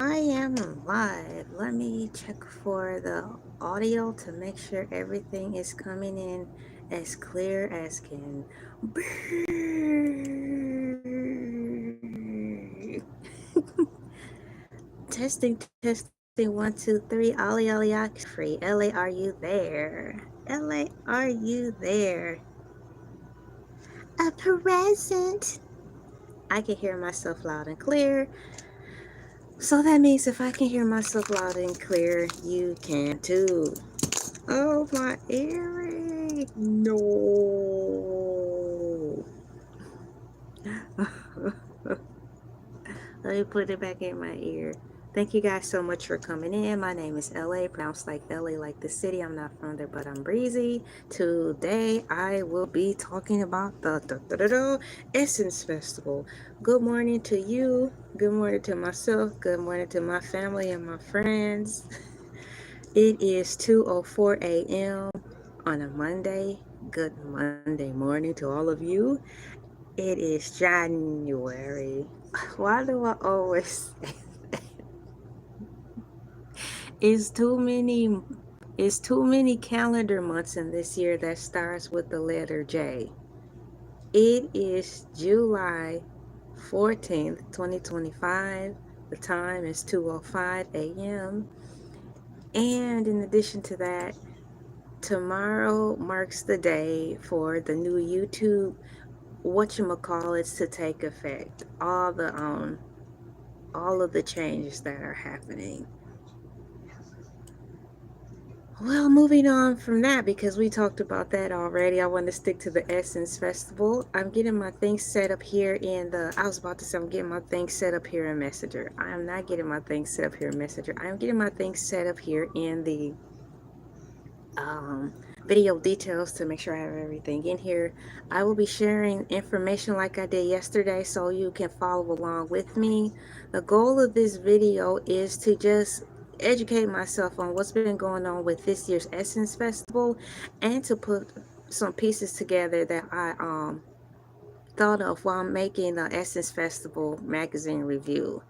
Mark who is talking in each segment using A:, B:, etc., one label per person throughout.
A: I am live. Let me check for the audio to make sure everything is coming in as clear as can be. testing, 1, 2, 3. Ali, free. LA, are you there? LA, are you there? A present. I can hear myself loud and clear. So that means if I can hear myself loud and clear, you can too. Oh, my earring. No. Let me put it back in my ear. Thank you guys so much for coming in. My name is LA, pronounced like LA, like the city. I'm not from there, but I'm breezy. Today, I will be talking about the Essence Festival. Good morning to you. Good morning to myself. Good morning to my family and my friends. It is 2:04 a.m. on a Monday. Good Monday morning to all of you. It is January. Why do I always say that? It's too many it's too many calendar months in this year that starts with the letter J. It is July 14th, 2025. The time is 2:05 a.m. And in addition to that, tomorrow marks the day for the new YouTube whatchamacallits to take effect. All of the changes that are happening. Well, moving on from that, because we talked about that already, I want to stick to the Essence Festival. I'm getting my things set up here in I was about to say I'm getting my things set up here in Messenger. I am not getting my things set up here in Messenger. I am getting my things set up here in the video details to make sure I have everything in here. I will be sharing information like I did yesterday so you can follow along with me. The goal of this video is to just educate myself on what's been going on with this year's Essence Festival and to put some pieces together that I thought of while making the Essence Festival magazine review.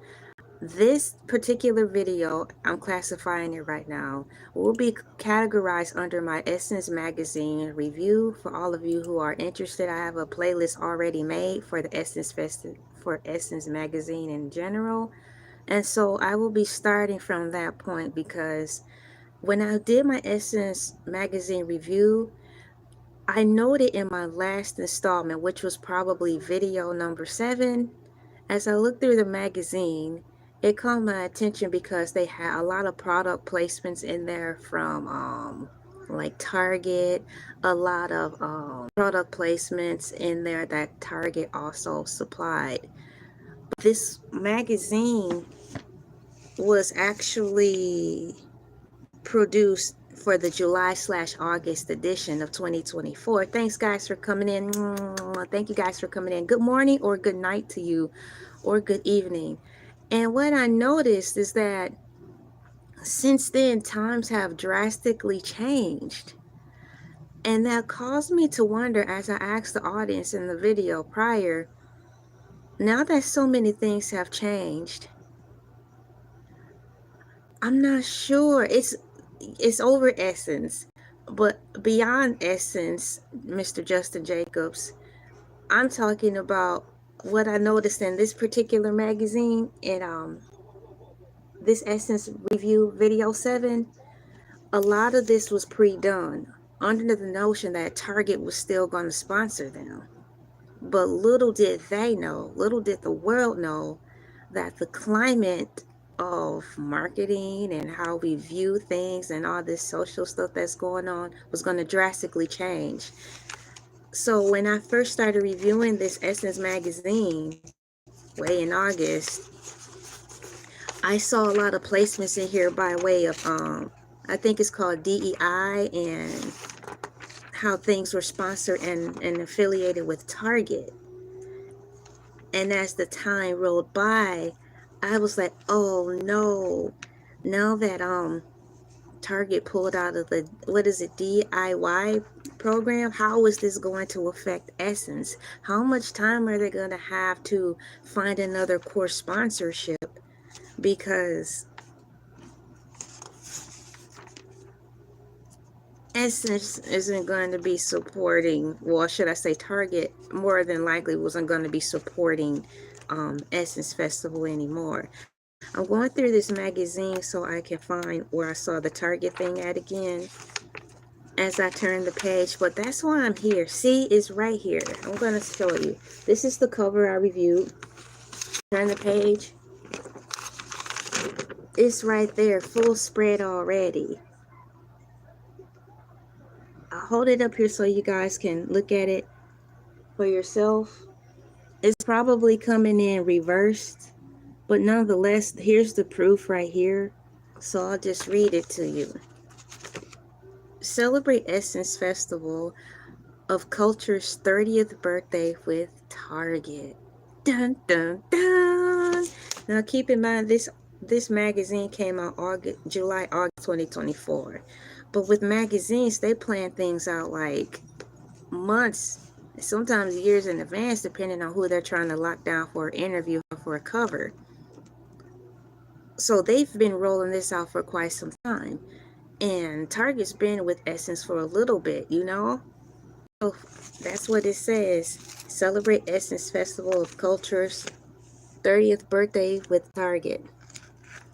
A: This particular video, I'm classifying it right now, will be categorized under my Essence Magazine review. For all of you who are interested, I have a playlist already made for the for Essence Magazine in general. And so I will be starting from that point because when I did my Essence Magazine review, I noted in my last installment, which was probably video number 7, as I looked through the magazine, it caught my attention because they had a lot of product placements in there from like Target, a lot of product placements in there that Target also supplied. This magazine was actually produced for the July/August edition of 2024. Thanks guys for coming in. Thank you guys for coming in. Good morning or good night to you, or good evening. And what I noticed is that since then, times have drastically changed. And that caused me to wonder, as I asked the audience in the video prior, now that so many things have changed, I'm not sure. It's over Essence, but beyond Essence, Mr. Justin Jacobs, I'm talking about what I noticed in this particular magazine in this Essence review video 7. A lot of this was pre-done under the notion that Target was still going to sponsor them. But little did they know, little did the world know, that the climate of marketing and how we view things and all this social stuff that's going on was going to drastically change. So when I first started reviewing this Essence magazine way in August, I saw a lot of placements in here by way of I think it's called DEI, and how things were sponsored and affiliated with Target. And as the time rolled by, I was like, oh no, now that Target pulled out of the, what is it, DIY program, how is this going to affect Essence? How much time are they going to have to find another core sponsorship because Essence isn't going to be supporting, well, should I say Target more than likely wasn't going to be supporting Essence Festival anymore. I'm going through this magazine so I can find where I saw the Target thing at again as I turn the page, but that's why I'm here. See, it's right here. I'm going to show you. This is the cover I reviewed. Turn the page. It's right there, full spread already. I'll hold it up here so you guys can look at it for yourself. It's probably coming in reversed, but nonetheless, here's the proof right here. So I'll just read it to you. Celebrate Essence Festival of Culture's 30th birthday with Target. Dun dun dun. Now keep in mind this magazine came out July 2024. But with magazines, they plan things out like months, sometimes years in advance, depending on who they're trying to lock down for an interview or for a cover. So they've been rolling this out for quite some time. And Target's been with Essence for a little bit, you know? So that's what it says. Celebrate Essence Festival of Culture's 30th birthday with Target.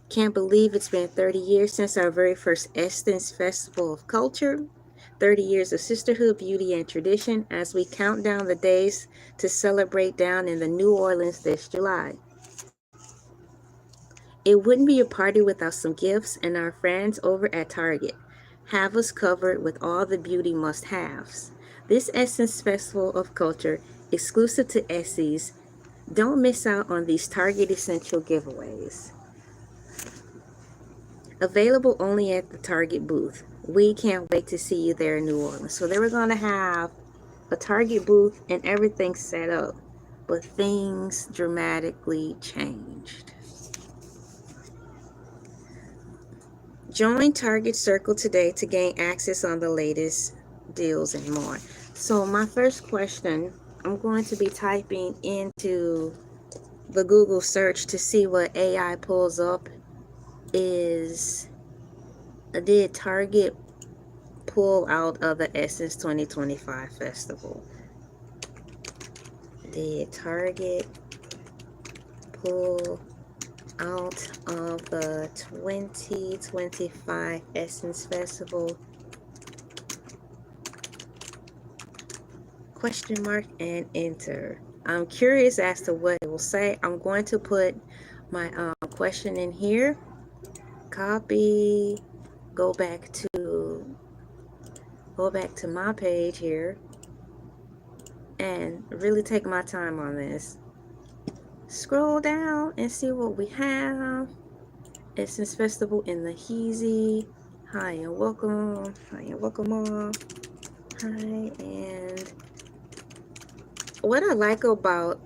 A: Can't believe it's been 30 years since our very first Essence Festival of Culture. 30 years of sisterhood, beauty, and tradition as we count down the days to celebrate down in the New Orleans this July. It wouldn't be a party without some gifts, and our friends over at Target have us covered with all the beauty must-haves. This Essence Festival of Culture, exclusive to Essie's, don't miss out on these Target Essential giveaways. Available only at the Target booth. We can't wait to see you there in New Orleans. So they were going to have a Target booth and everything set up, but things dramatically changed. Join Target Circle today to gain access on the latest deals and more. So my first question, I'm going to be typing into the Google search to see what AI pulls up, is did Target pull out of the Essence 2025 Festival? Did Target pull out of the 2025 Essence Festival? Question mark and enter. I'm curious as to what it will say. I'm going to put my question in here. Copy. Go back to my page here and really take my time on this. Scroll down and see what we have. Essence Festival in the Hiiii. Hi and welcome. Hi and welcome all. Hi, and what I like about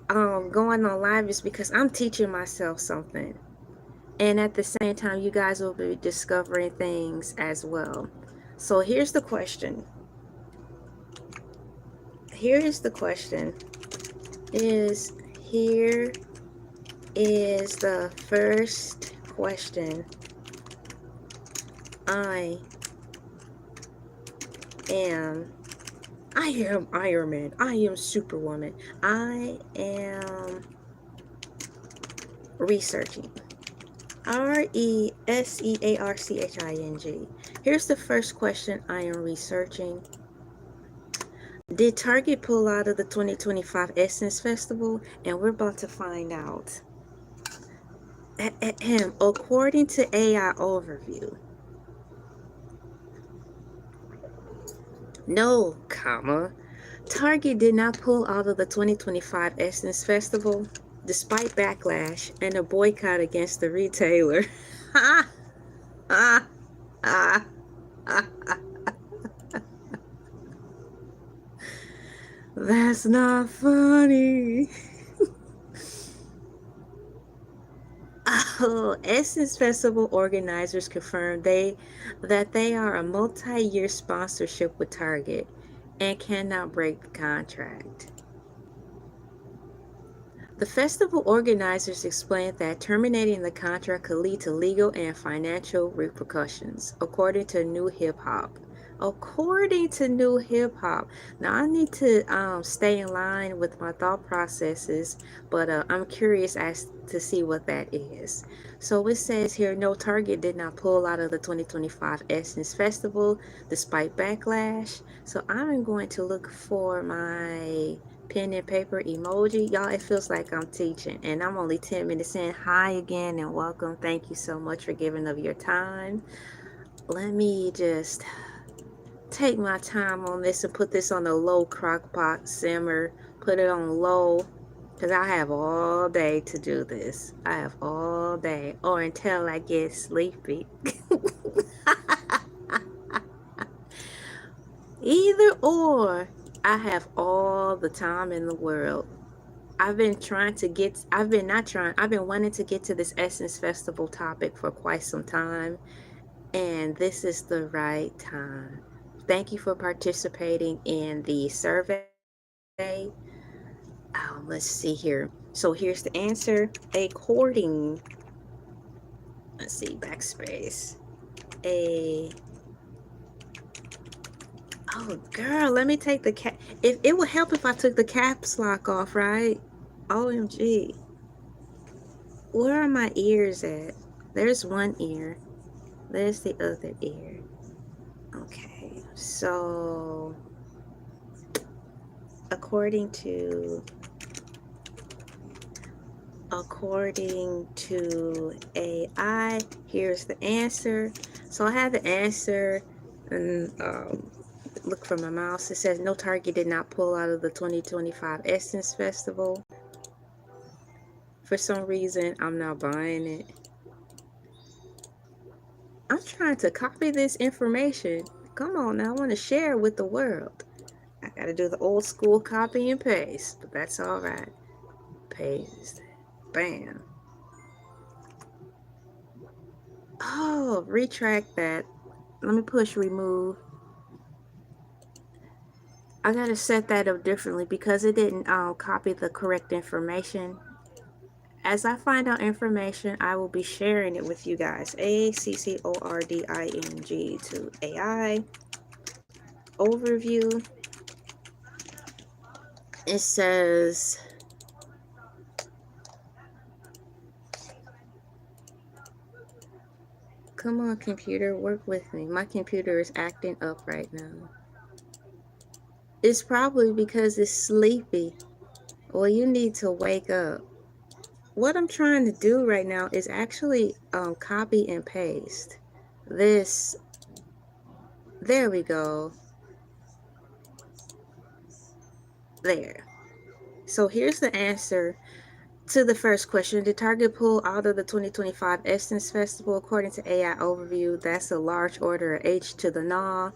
A: going on live is because I'm teaching myself something. And at the same time, you guys will be discovering things as well. So here's the question. Here is the question. Here is the first question. I am Iron Man. I am Superwoman. I am researching. RESEARCHING. Here's the first question I am researching. Did Target pull out of the 2025 Essence Festival? And we're about to find out. According to AI Overview, no, Target did not pull out of the 2025 Essence Festival despite backlash and a boycott against the retailer. That's not funny. Oh, Essence Festival organizers confirmed that they are a multi-year sponsorship with Target and cannot break the contract. The festival organizers explained that terminating the contract could lead to legal and financial repercussions, according to New Hip Hop. According to New Hip Hop. Now, I need to stay in line with my thought processes, but I'm curious as to see what that is. So it says here, no, Target did not pull out of the 2025 Essence Festival despite backlash. So I'm going to look for my pen and paper emoji. Y'all, it feels like I'm teaching, and I'm only 10 minutes in. Hi again and welcome. Thank you so much for giving of your time. Let me just take my time on this and put this on a low crock pot simmer. Put it on low, because I have all day to do this. I have all day, or until I get sleepy. Either or, I have all the time in the world. I've been wanting to get to this Essence Festival topic for quite some time, and this is the right time. Thank you for participating in the survey. Let's see here. So here's the answer. According, let's see, backspace. A, oh girl, let me take the cap. If it would help if I took the caps lock off, right? OMG. Where are my ears at? There's one ear. There's the other ear. Okay, so according to AI, here's the answer. So I have the answer, and look for my mouse. It says no, Target did not pull out of the 2025 Essence Festival. For some reason, I'm not buying it. I'm trying to copy this information. Come on now, I want to share it with the world. I gotta do the old school copy and paste, but that's all right. Paste. Bam. Oh, retract that. Let me push remove. I gotta set that up differently because it didn't copy the correct information. As I find out information, I will be sharing it with you guys. ACCORDING to AI overview. It says, come on computer, work with me. My computer is acting up right now. It's probably because it's sleepy. Well, you need to wake up. What I'm trying to do right now is actually copy and paste this. There we go. There. So here's the answer to the first question. Did Target pull out of the 2025 Essence Festival? According to AI Overview, that's a large order of H to the gnaw.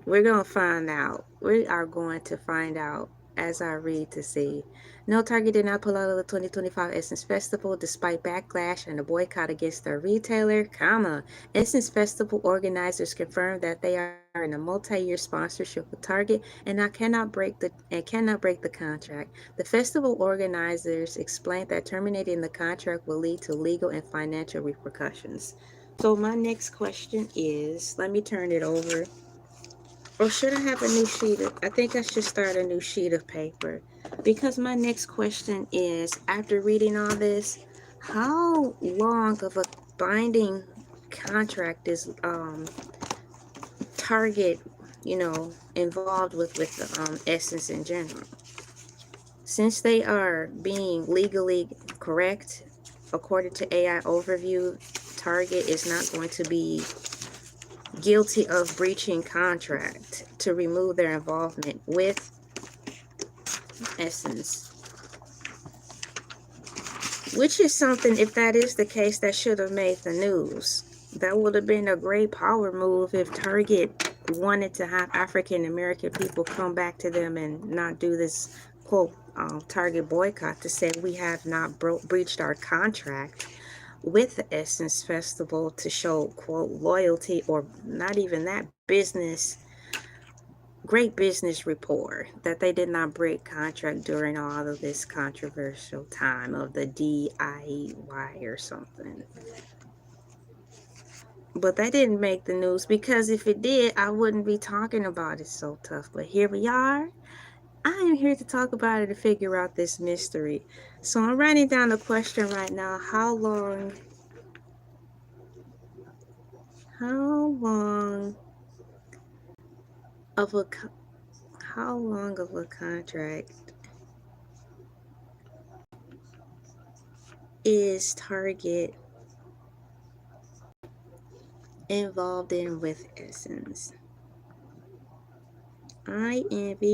A: We're going to find out. We are going to find out as I read to see. No, Target did not pull out of the 2025 Essence Festival despite backlash and a boycott against their retailer, Essence Festival organizers confirmed that they are in a multi-year sponsorship with Target and cannot break the contract. The festival organizers explained that terminating the contract will lead to legal and financial repercussions. So my next question is, let me turn it over. Or should I have a new sheet of, I think I should start a new sheet of paper. Because my next question is, after reading all this, how long of a binding contract is Target, involved with the Essence in general? Since they are being legally correct, according to AI Overview, Target is not going to be guilty of breaching contract to remove their involvement with Essence, which is something, if that is the case, that should have made the news. That would have been a great power move if Target wanted to have African American people come back to them and not do this quote Target boycott, to say we have not breached our contract with the Essence Festival, to show quote loyalty, or not even that, business great business rapport, that they did not break contract during all of this controversial time of the DIY or something. But that didn't make the news, because if it did, I wouldn't be talking about it so tough. But here we are. I am here to talk about it, to figure out this mystery. So I'm writing down the question right now. How long of a how long of a contract is Target involved in with Essence? INVOLUVN.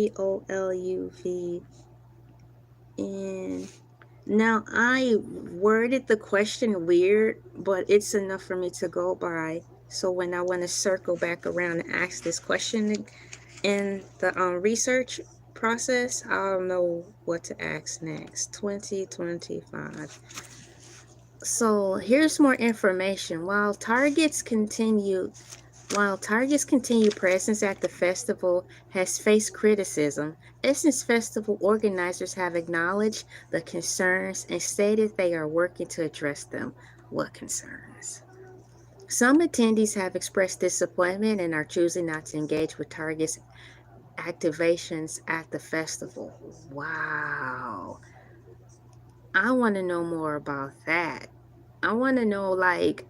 A: Now, I worded the question weird, but it's enough for me to go by. So when I want to circle back around and ask this question in the research process, I'll know what to ask next. 2025. So here's more information. While Target's continued presence at the festival has faced criticism, Essence Festival organizers have acknowledged the concerns and stated they are working to address them. What concerns? Some attendees have expressed disappointment and are choosing not to engage with Target's activations at the festival. Wow. I want to know more about that. I want to know, like,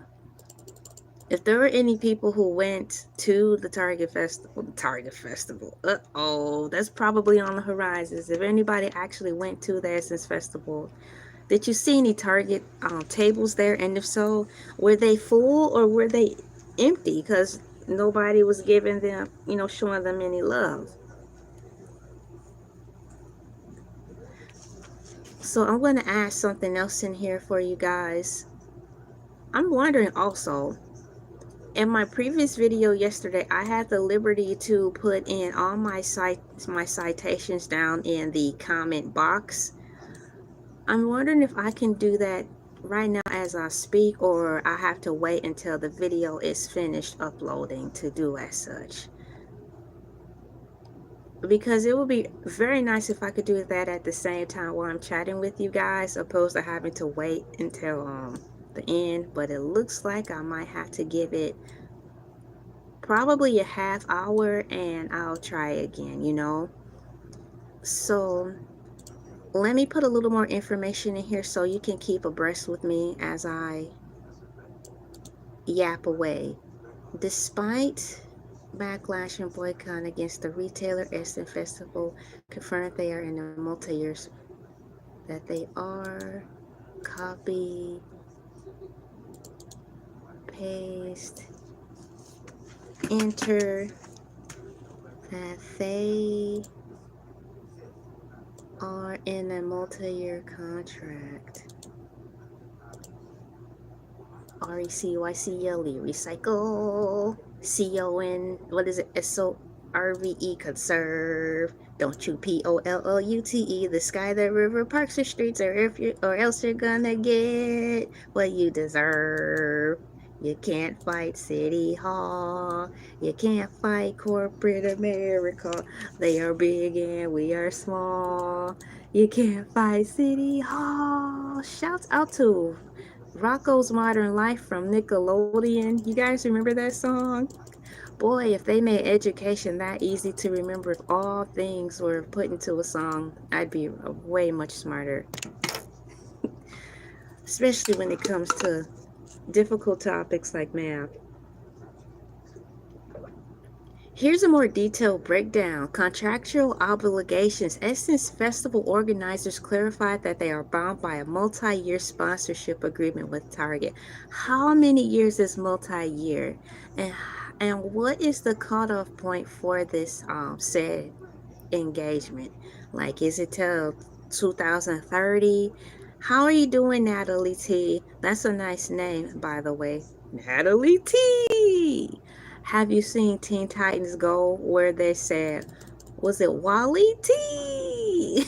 A: if there were any people who went to the Target Festival, uh-oh, that's probably on the horizons. If anybody actually went to the Essence Festival, did you see any Target tables there? And if so, were they full or were they empty? Because nobody was giving them, showing them any love. So I'm going to add something else in here for you guys. I'm wondering also, in my previous video yesterday, I had the liberty to put in all my citations down in the comment box. I'm wondering if I can do that right now as I speak, or I have to wait until the video is finished uploading to do as such. Because it would be very nice if I could do that at the same time while I'm chatting with you guys, opposed to having to wait until the end. But it looks like I might have to give it probably a half hour and I'll try again. So let me put a little more information in here so you can keep abreast with me as I yap away. Despite backlash and boycott against the retailer, Essence Festival confirmed they are in a multi-years, that they are copy paste enter that they are in a multi-year contract. RECYCLE, recycle. CON, what is it? SORVE, conserve. Don't you POLOUTE, the sky, the river, parks, the streets, or else you're gonna get what you deserve. You can't fight City Hall. You can't fight corporate America. They are big and we are small. You can't fight City Hall. Shouts out to Rocco's Modern Life from Nickelodeon. You guys remember that song? Boy, if they made education that easy to remember, if all things were put into a song, I'd be way much smarter. Especially when it comes to difficult topics like math. Here's a more detailed breakdown. Contractual obligations. Essence Festival organizers clarified that they are bound by a multi-year sponsorship agreement with Target. How many years is multi-year? And what is the cutoff point for this said engagement? Like, is it till 2030? How are you doing, Natalie T? That's a nice name, by the way. Natalie T! Have you seen Teen Titans Go, where they said, was it Wally T?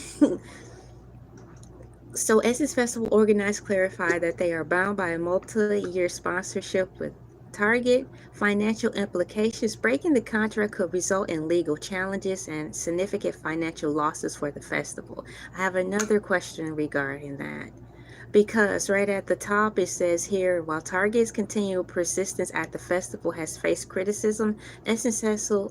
A: So Essence Festival organizers clarified that they are bound by a multi-year sponsorship with Target, financial implications. Breaking the contract could result in legal challenges and significant financial losses for the festival. I have another question regarding that. Because right at the top it says here, while Target's continued persistence at the festival has faced criticism, successful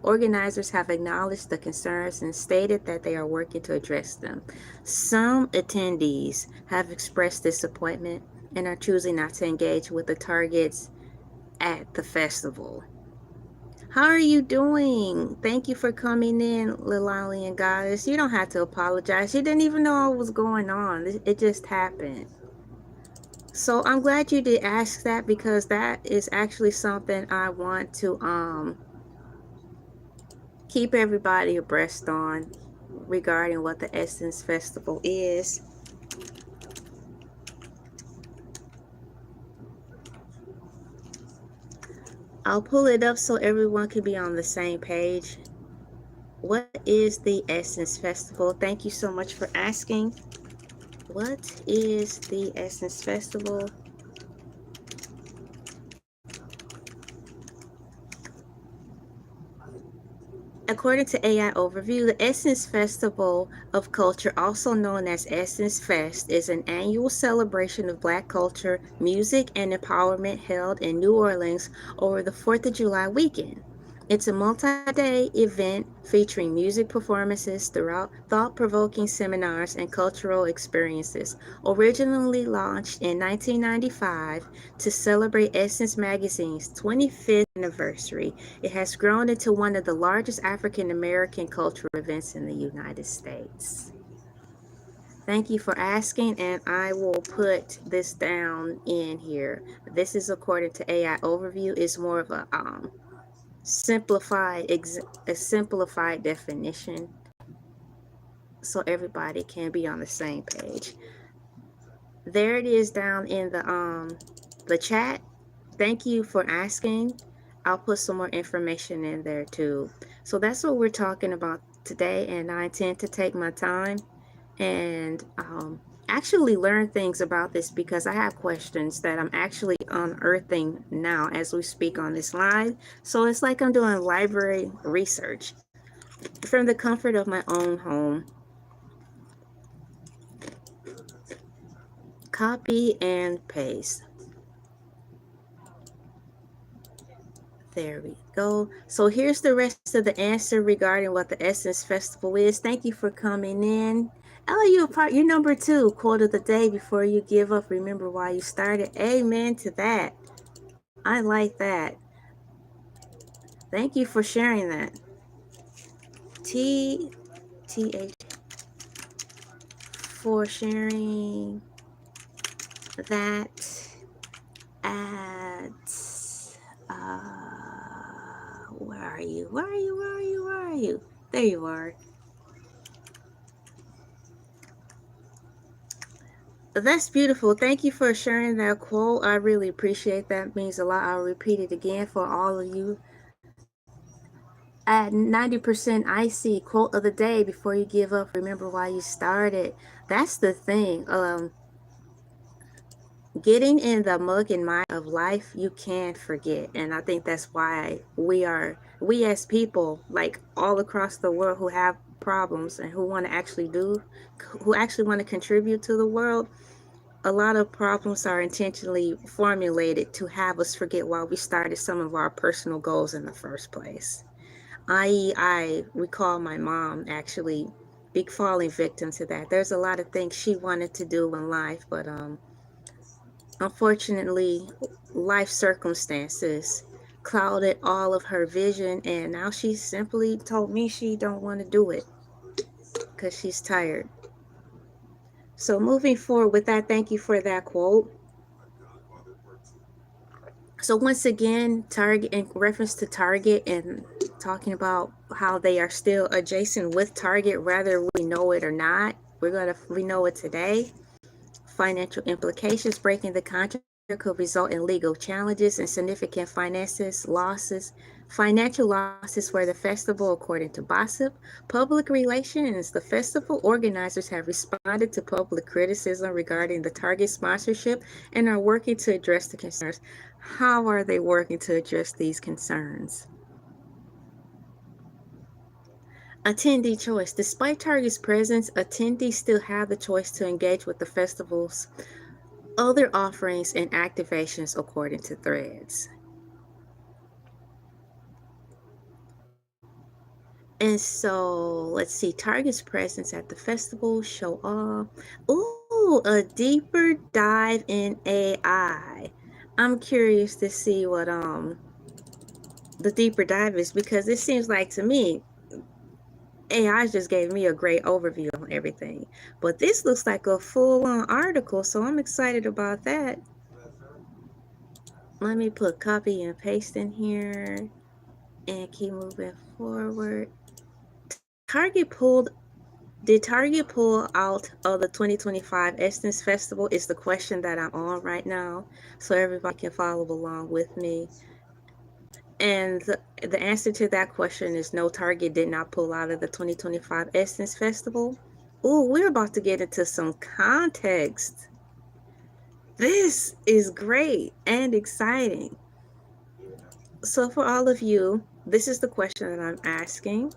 A: organizers have acknowledged the concerns and stated that they are working to address them. Some attendees have expressed disappointment and are choosing not to engage with the targets at the festival. How are you doing? Thank you for coming in, Lilalian Goddess. You don't have to apologize. You didn't even know what was going on. It just happened. So I'm glad you did ask that, because that is actually something I want to keep everybody abreast on regarding what the Essence Festival is. I'll pull it up so everyone can be on the same page. What is the Essence Festival? Thank you so much for asking. What is the Essence Festival? According to AI Overview, the Essence Festival of Culture, also known as Essence Fest, is an annual celebration of Black culture, music, and empowerment held in New Orleans over the 4th of July weekend. It's a multi-day event featuring music performances throughout, thought-provoking seminars, and cultural experiences. Originally launched in 1995 to celebrate Essence Magazine's 25th anniversary, it has grown into one of the largest African American cultural events in the United States. Thank you for asking, and I will put this down in here. This is according to AI Overview. It's more of a simplified definition, so everybody can be on the same page. There it is down in the chat. Thank you for asking. I'll put some more information in there too. So that's what we're talking about today, and I intend to take my time and actually learn things about this, because I have questions that I'm actually unearthing now as we speak on this live. So it's like I'm doing library research from the comfort of my own home. Copy and paste. There we go. So here's the rest of the answer regarding what the Essence Festival is. Thank you for coming in. Ella, you're number 2. Quote of the day: before you give up, remember why you started. Amen to that. I like that. Thank you for sharing that. TH for sharing that at where are you? Where are you? Where are you? Where are you? There you are. That's beautiful. Thank you for sharing that quote. I really appreciate that. It means a lot. I'll repeat it again for all of you. At 90% icy, quote of the day: before you give up, remember why you started. That's the thing. Getting in the mug and mire of life, you can't forget. And I think that's why we as people, like all across the world, who have problems and who want to actually want to contribute to the world, a lot of problems are intentionally formulated to have us forget why we started some of our personal goals in the first place. I recall my mom actually falling victim to that. There's a lot of things she wanted to do in life, but unfortunately, life circumstances clouded all of her vision, and now she simply told me she don't want to do it because she's tired. So moving forward with that, thank you for that quote. So once again, Target, in reference to Target and talking about how they are still adjacent with Target, whether we know it or not, we know it today. Financial implications: breaking the contract could result in legal challenges and significant financial losses for the festival, according to Gossip. Public relations. The festival organizers have responded to public criticism regarding the Target sponsorship and are working to address the concerns. How are they working to address these concerns? Attendee choice. Despite Target's presence, attendees still have the choice to engage with the festival's other offerings and activations, according to Threads. And so, let's see, Target's presence at the festival show off. Ooh, a deeper dive in AI. I'm curious to see what the deeper dive is, because it seems like to me AI just gave me a great overview on everything. But this looks like a full-on article, so I'm excited about that. Let me put copy and paste in here and keep moving forward. Target pulled Did Target pull out of the 2025 Essence Festival is the question that I'm on right now, so everybody can follow along with me. And the answer to that question is no, Target did not pull out of the 2025 Essence Festival. Ooh, we're about to get into some context. This is great and exciting. So for all of you, this is the question that I'm asking.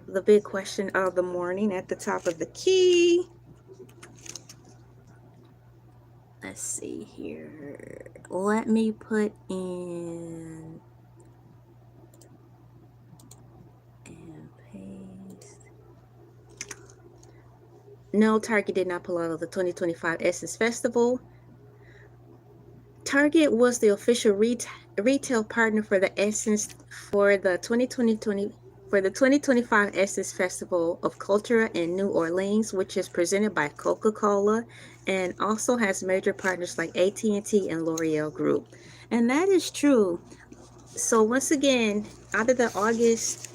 A: The big question of the morning at the top of the key. Let's see here. Let me put in and paste. No, Target did not pull out of the 2025 Essence Festival. Target was the official retail partner for the Essence for the 2025 Essence Festival of Culture in New Orleans, which is presented by Coca-Cola and also has major partners like AT&T and L'Oreal Group. And that is true. So once again, out of the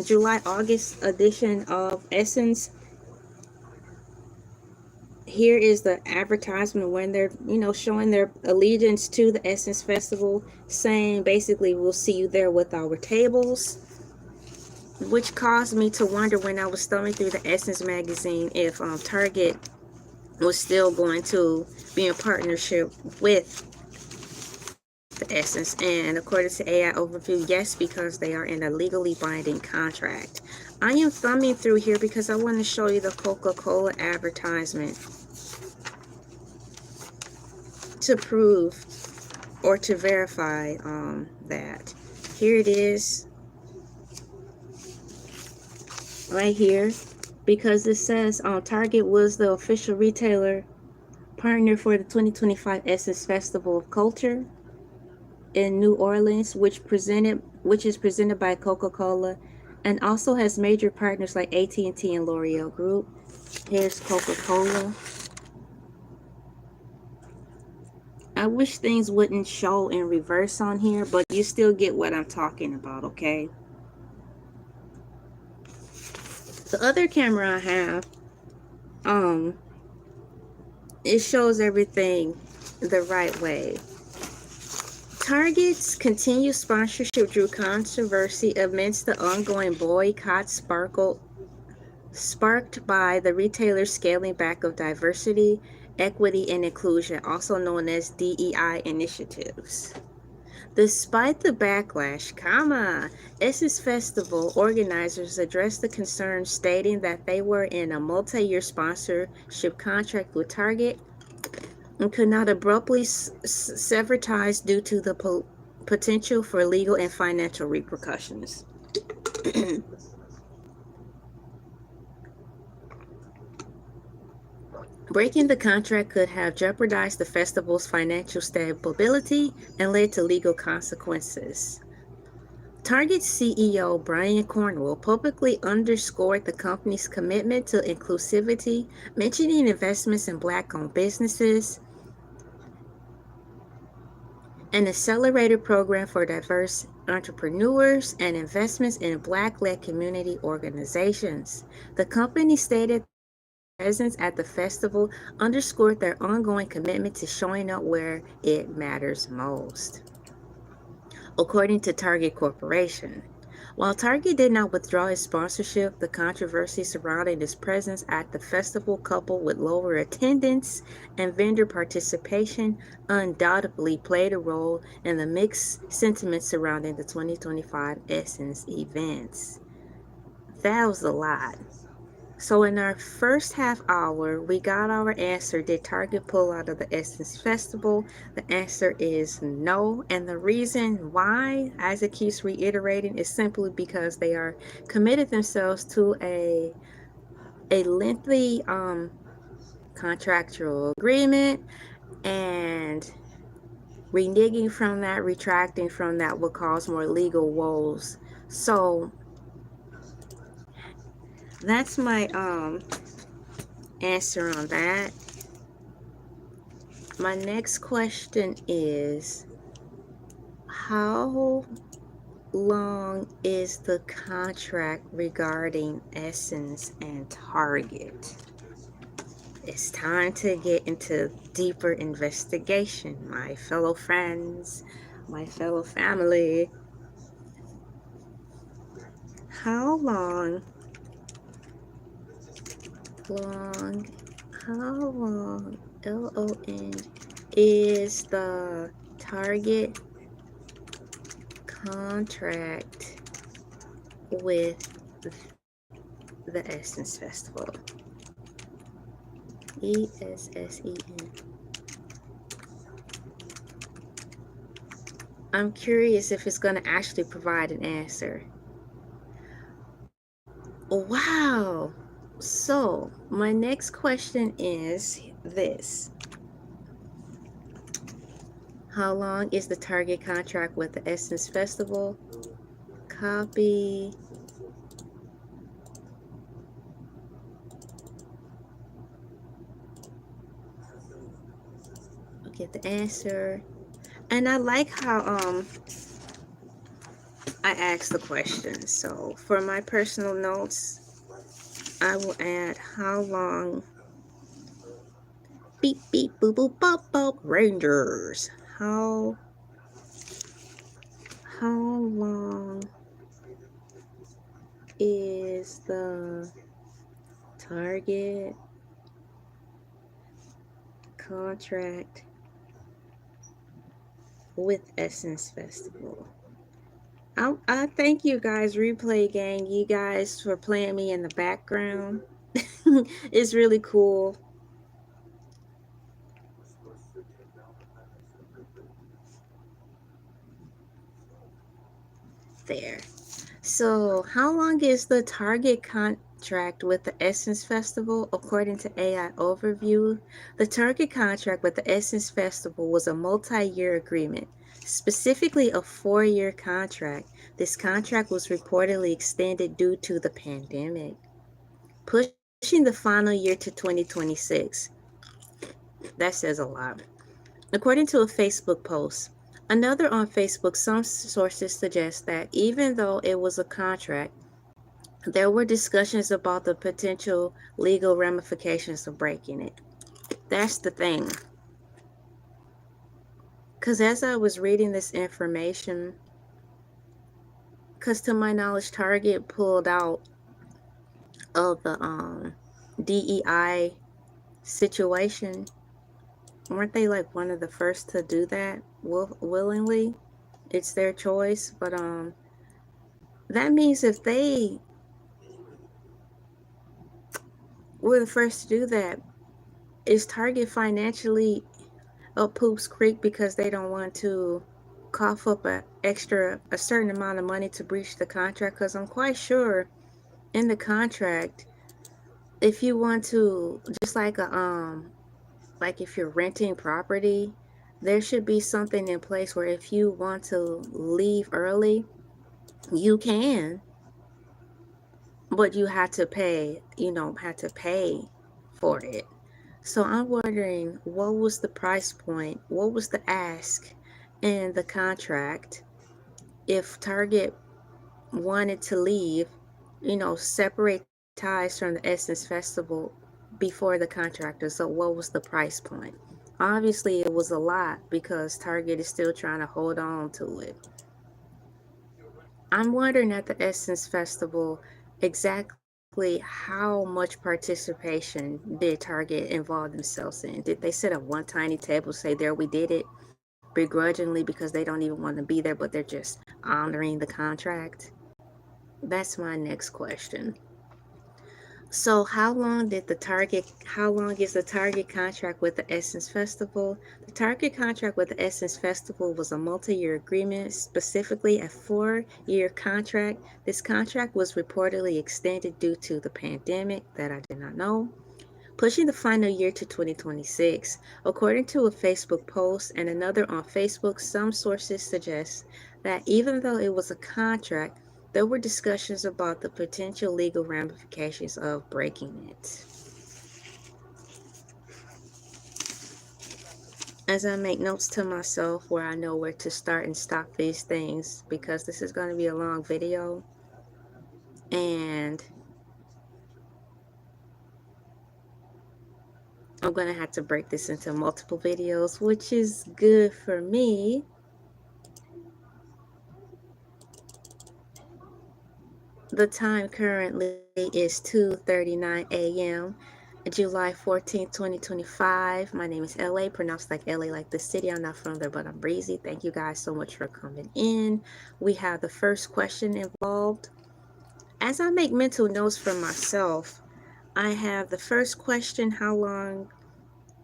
A: July-August edition of Essence, here is the advertisement when they're, showing their allegiance to the Essence Festival, saying basically we'll see you there with our tables, which caused me to wonder when I was thumbing through the Essence magazine if Target was still going to be in partnership with the Essence. And according to AI Overview, yes, because they are in a legally binding contract. I am thumbing through here because I want to show you the Coca-Cola advertisement to prove or to verify that. Here it is right here, because it says Target was the official retailer partner for the 2025 Essence Festival of Culture in New Orleans, which is presented by Coca-Cola and also has major partners like AT&T and L'Oreal Group. Here's Coca-Cola. I wish things wouldn't show in reverse on here, but you still get what I'm talking about, okay? The other camera I have, it shows everything the right way. Target's continued sponsorship drew controversy amidst the ongoing boycott sparked by the retailer's scaling back of diversity, equity, and inclusion, also known as DEI initiatives. Despite the backlash, Essence Festival organizers addressed the concerns, stating that they were in a multi-year sponsorship contract with Target and could not abruptly sever ties due to the potential for legal and financial repercussions. Breaking the contract could have jeopardized the festival's financial stability and led to legal consequences. Target CEO Brian Cornwell publicly underscored the company's commitment to inclusivity, mentioning investments in Black-owned businesses, an accelerated program for diverse entrepreneurs, and investments in Black-led community organizations. The company stated presence at the festival underscored their ongoing commitment to showing up where it matters most. According to Target Corporation, while Target did not withdraw its sponsorship, the controversy surrounding its presence at the festival, coupled with lower attendance and vendor participation, undoubtedly played a role in the mixed sentiment surrounding the 2025 Essence events. That was a lot. So in our first half hour, we got our answer. Did Target pull out of the Essence Festival? The answer is no. And the reason why, as it keeps reiterating, is simply because they are committed themselves to a lengthy contractual agreement, and reneging from that, retracting from that would cause more legal woes. So that's my answer on that. My next question is, how long is the contract regarding Essence and Target? It's time to get into deeper investigation, my fellow friends, my fellow family. How long, how long, LON, is the Target contract with the Essence Festival? ESSEN. I'm curious if it's going to actually provide an answer. Wow. So, my next question is this. How long is the Target contract with the Essence Festival? Copy. Get the answer. And I like how I asked the question. So, for my personal notes, I will add how long. Beep beep boop boop bop bop Rangers. How long is the Target contract with Essence Festival? I thank you guys, Replay Gang, you guys, for playing me in the background. It's really cool. There. So, how long is the Target contract with the Essence Festival? According to AI Overview, the Target contract with the Essence Festival was a multi-year agreement, specifically a 4-year contract. This contract was reportedly extended due to the pandemic, pushing the final year to 2026. That says a lot. According to a Facebook post, another on Facebook, some sources suggest that even though it was a contract, there were discussions about the potential legal ramifications of breaking it. That's the thing. Because as I was reading this information, because to my knowledge, Target pulled out of the DEI situation. Weren't they like one of the first to do that willingly? It's their choice, but that means if they were the first to do that, is Target financially up Poops Creek because they don't want to cough up a certain amount of money to breach the contract? Because I'm quite sure in the contract, if you want to, just like if you're renting property, there should be something in place where if you want to leave early, you can, but you have to pay, for it. So I'm wondering, what was the price point? What was the ask in the contract if Target wanted to leave, separate ties from the Essence Festival? before the contractor. So what was the price point? Obviously, it was a lot because Target is still trying to hold on to it. I'm wondering at the Essence Festival exactly how much participation did Target involve themselves in? Did they sit at one tiny table, say, there, we did it, begrudgingly because they don't even want to be there, but they're just honoring the contract? That's my next question. So how long is the Target contract with the Essence Festival? The Target contract with the Essence Festival was a multi-year agreement, specifically a 4-year contract. This contract was reportedly extended due to the pandemic that I did not know, pushing the final year to 2026. According to a Facebook post and another on Facebook, some sources suggest that even though it was a contract, there were discussions about the potential legal ramifications of breaking it. As I make notes to myself where I know where to start and stop these things, because this is going to be a long video, and I'm going to have to break this into multiple videos, which is good for me. The time currently is 2:39 a.m. July 14th, 2025. My name is LA, pronounced like LA, like the city. I'm not from there, but I'm breezy. Thank you guys so much for coming in. We have the first question involved. As I make mental notes for myself, I have the first question: how long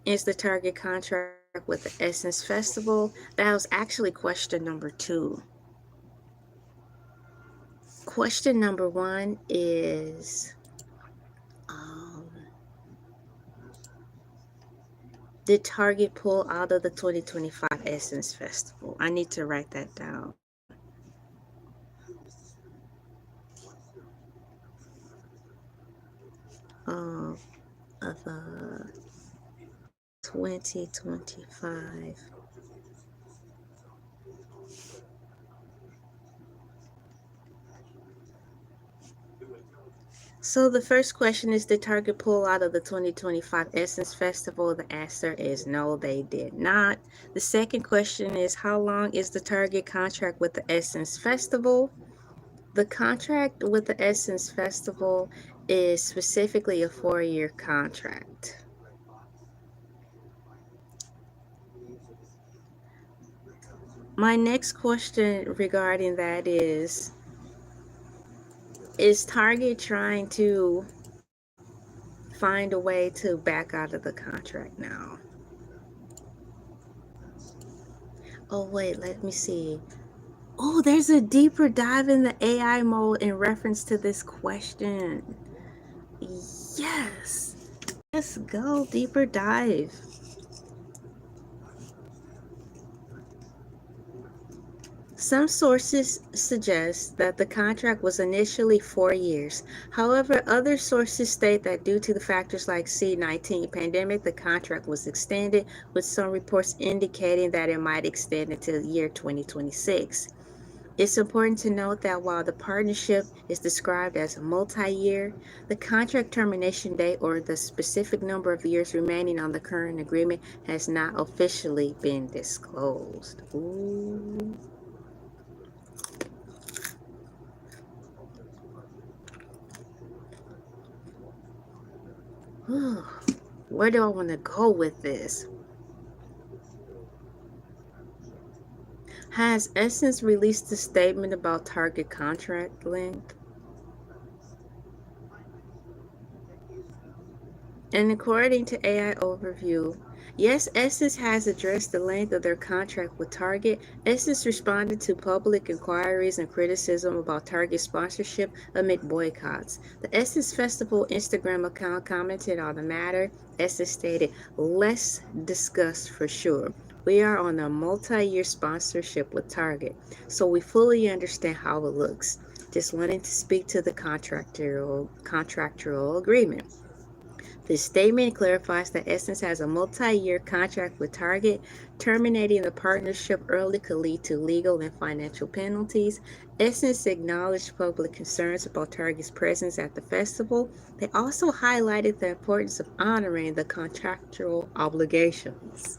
A: is the Target contract with the Essence Festival? That was actually question number 2. Question number 1 is, um, did Target pull out of the 2025 Essence Festival? I need to write that down. Of the 2025. So the first question is, did Target pull out of the 2025 Essence Festival? The answer is no, they did not. The second question is, how long is the Target contract with the Essence Festival? The contract with the Essence Festival is specifically a 4-year contract. My next question regarding that is Target trying to find a way to back out of the contract now? Oh, wait, let me see. Oh, there's a deeper dive in the AI mode in reference to this question. Yes. Let's go. Deeper dive. Some sources suggest that the contract was initially 4 years. However, other sources state that due to the factors like COVID-19 pandemic, the contract was extended, with some reports indicating that it might extend until the year 2026. It's important to note that while the partnership is described as a multi-year, the contract termination date or the specific number of years remaining on the current agreement has not officially been disclosed. Ooh. Where do I want to go with this? Has Essence released a statement about Target contract length? And according to AI Overview, yes, Essence has addressed the length of their contract with Target. Essence responded to public inquiries and criticism about Target sponsorship amid boycotts. The Essence Festival Instagram account commented on the matter. Essence stated, "Let's discuss for sure. We are on a multi-year sponsorship with Target, so we fully understand how it looks. Just wanting to speak to the contractual agreement. This statement clarifies that Essence has a multi-year contract with Target. Terminating the partnership early could lead to legal and financial penalties. Essence acknowledged public concerns about Target's presence at the festival. They also highlighted the importance of honoring the contractual obligations.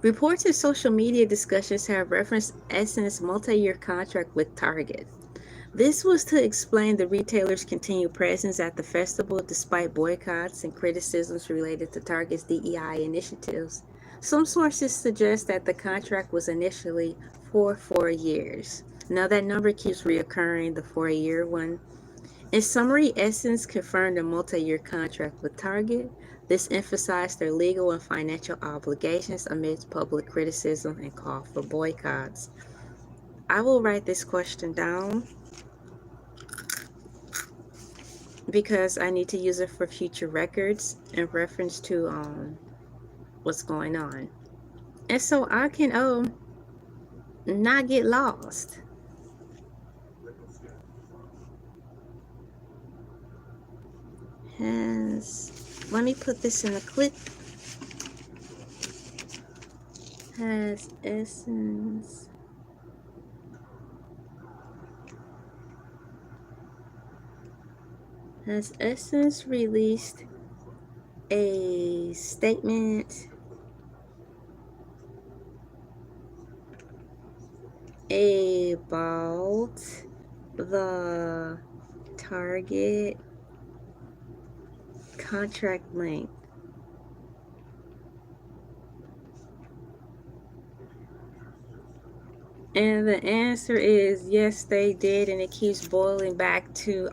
A: Reports in social media discussions have referenced Essence's multi-year contract with Target. This was to explain the retailer's continued presence at the festival despite boycotts and criticisms related to Target's DEI initiatives. Some sources suggest that the contract was initially for 4 years. Now that number keeps reoccurring, the 4-year one. In summary, Essence confirmed a multi-year contract with Target. This emphasized their legal and financial obligations amidst public criticism and call for boycotts. I will write this question down because I need to use it for future records in reference to what's going on. And so I can not get lost. Let me put this in a clip. Has Essence released a statement about the Target contract length? And the answer is yes, they did, and it keeps boiling back to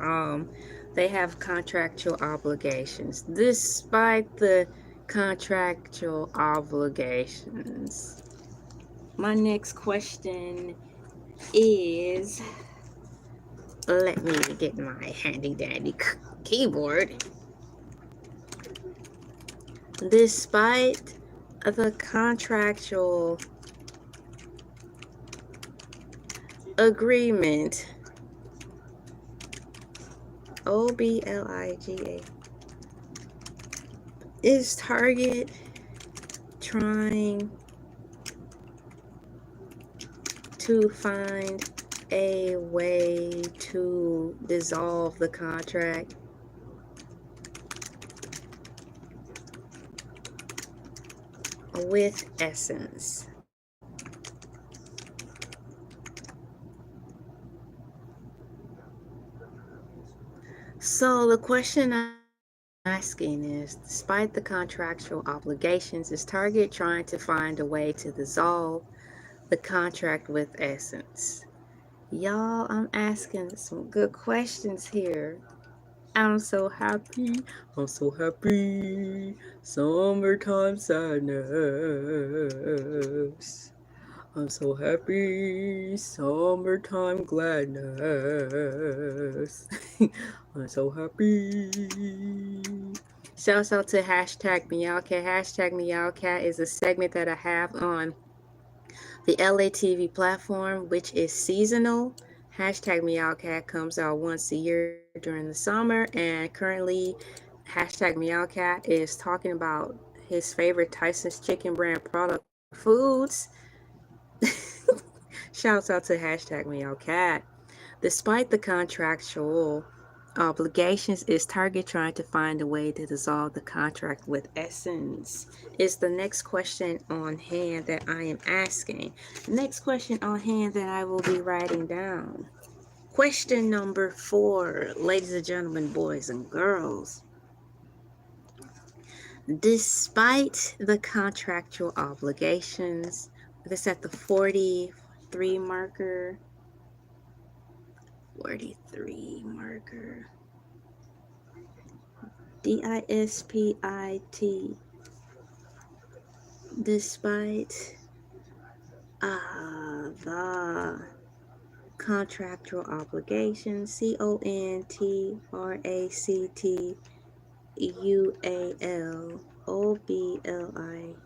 A: they have contractual obligations. Despite the contractual obligations. My next question is, let me get my handy dandy keyboard. Despite the contractual agreement, OBLIGA, is Target trying to find a way to dissolve the contract? With Essence? So the question I'm asking is, despite the contractual obligations, is Target trying to find a way to dissolve the contract with Essence? Y'all, I'm asking some good questions here. I'm so happy. I'm so happy. Summertime sadness. I'm so happy. Summertime gladness. I'm so happy. Shouts out to hashtag Meowcat. Hashtag Meowcat is a segment that I have on the Elay TV platform, which is seasonal. Hashtag Meowcat comes out once a year during the summer, and currently hashtag Meowcat is talking about his favorite Tyson's chicken brand product foods. Shouts out to hashtag Meowcat. Despite the contractual obligations, is Target trying to find a way to dissolve the contract with Essence? Is the next question on hand that I am asking. Next question on hand that I will be writing down. Question number 4, ladies and gentlemen, boys and girls. Despite the contractual obligations, this at the 43 marker. 43 marker. DISPIT. Despite the contractual obligations, CONTRACTUALOBLI,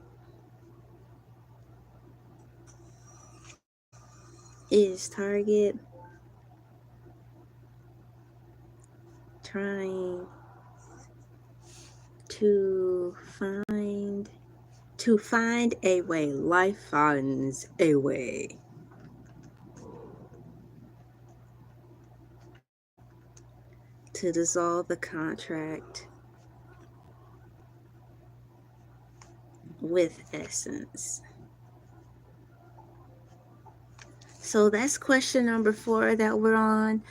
A: is Target trying to find a way. Life finds a way. To dissolve the contract with Essence. So that's question number 4 that we're on.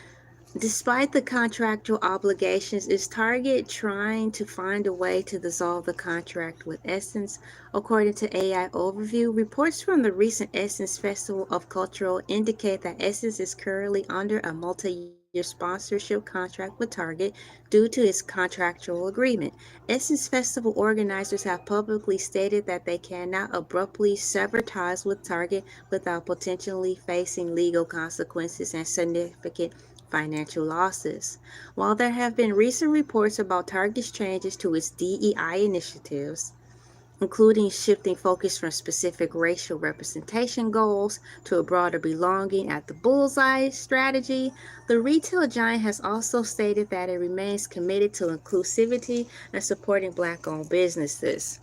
A: Despite the contractual obligations, is Target trying to find a way to dissolve the contract with Essence? According to AI Overview, reports from the recent Essence Festival of Cultural indicate that Essence is currently under a multi-year sponsorship contract with Target due to its contractual agreement. Essence Festival organizers have publicly stated that they cannot abruptly sever ties with Target without potentially facing legal consequences and significant financial losses. While there have been recent reports about Target's changes to its DEI initiatives, including shifting focus from specific racial representation goals to a broader belonging at the bullseye strategy, the retail giant has also stated that it remains committed to inclusivity and supporting Black-owned businesses.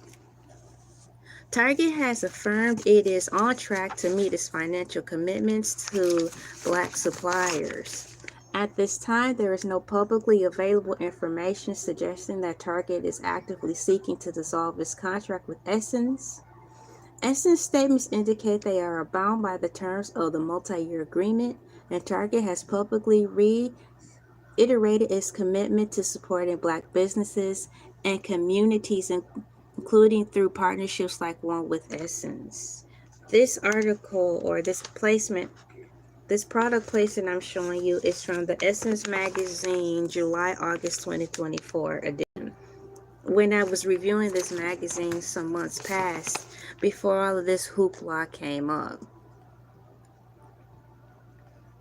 A: Target has affirmed it is on track to meet its financial commitments to Black suppliers. At this time, there is no publicly available information suggesting that Target is actively seeking to dissolve its contract with Essence. Essence statements indicate they are bound by the terms of the multi-year agreement, and Target has publicly reiterated its commitment to supporting Black businesses and communities, including through partnerships like one with Essence. This article or this product placement I'm showing you is from the Essence magazine, July-August 2024 edition. When I was reviewing this magazine some months past, before all of this hoopla came up.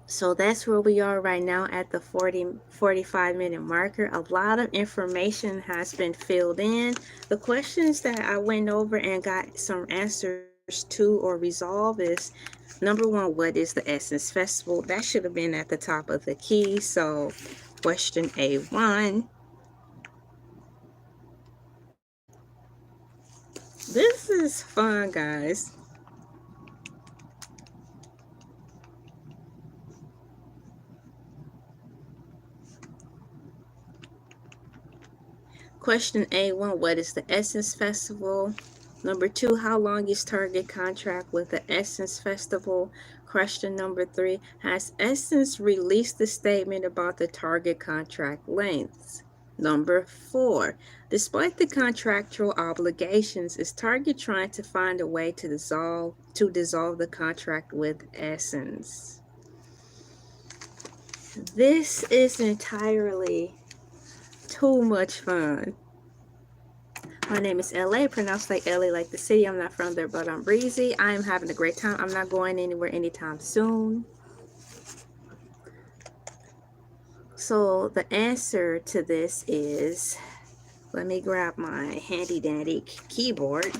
A: So that's where we are right now at the 45-minute marker. A lot of information has been filled in. The questions that I went over and got some answers to or resolve is, number 1, what is the Essence Festival? That should have been at the top of the key. So question A1. This is fun, guys. Question A1, what is the Essence Festival? Number 2, how long is Target contract with the Essence Festival? Question number 3, has Essence released a statement about the Target contract lengths? Number 4, despite the contractual obligations, is Target trying to find a way to dissolve the contract with Essence? This is entirely too much fun. My name is LA, pronounced like LA like the city. I'm not from there, but I'm breezy. I am having a great time. I'm not going anywhere anytime soon. So the answer to this is, let me grab my handy dandy keyboard.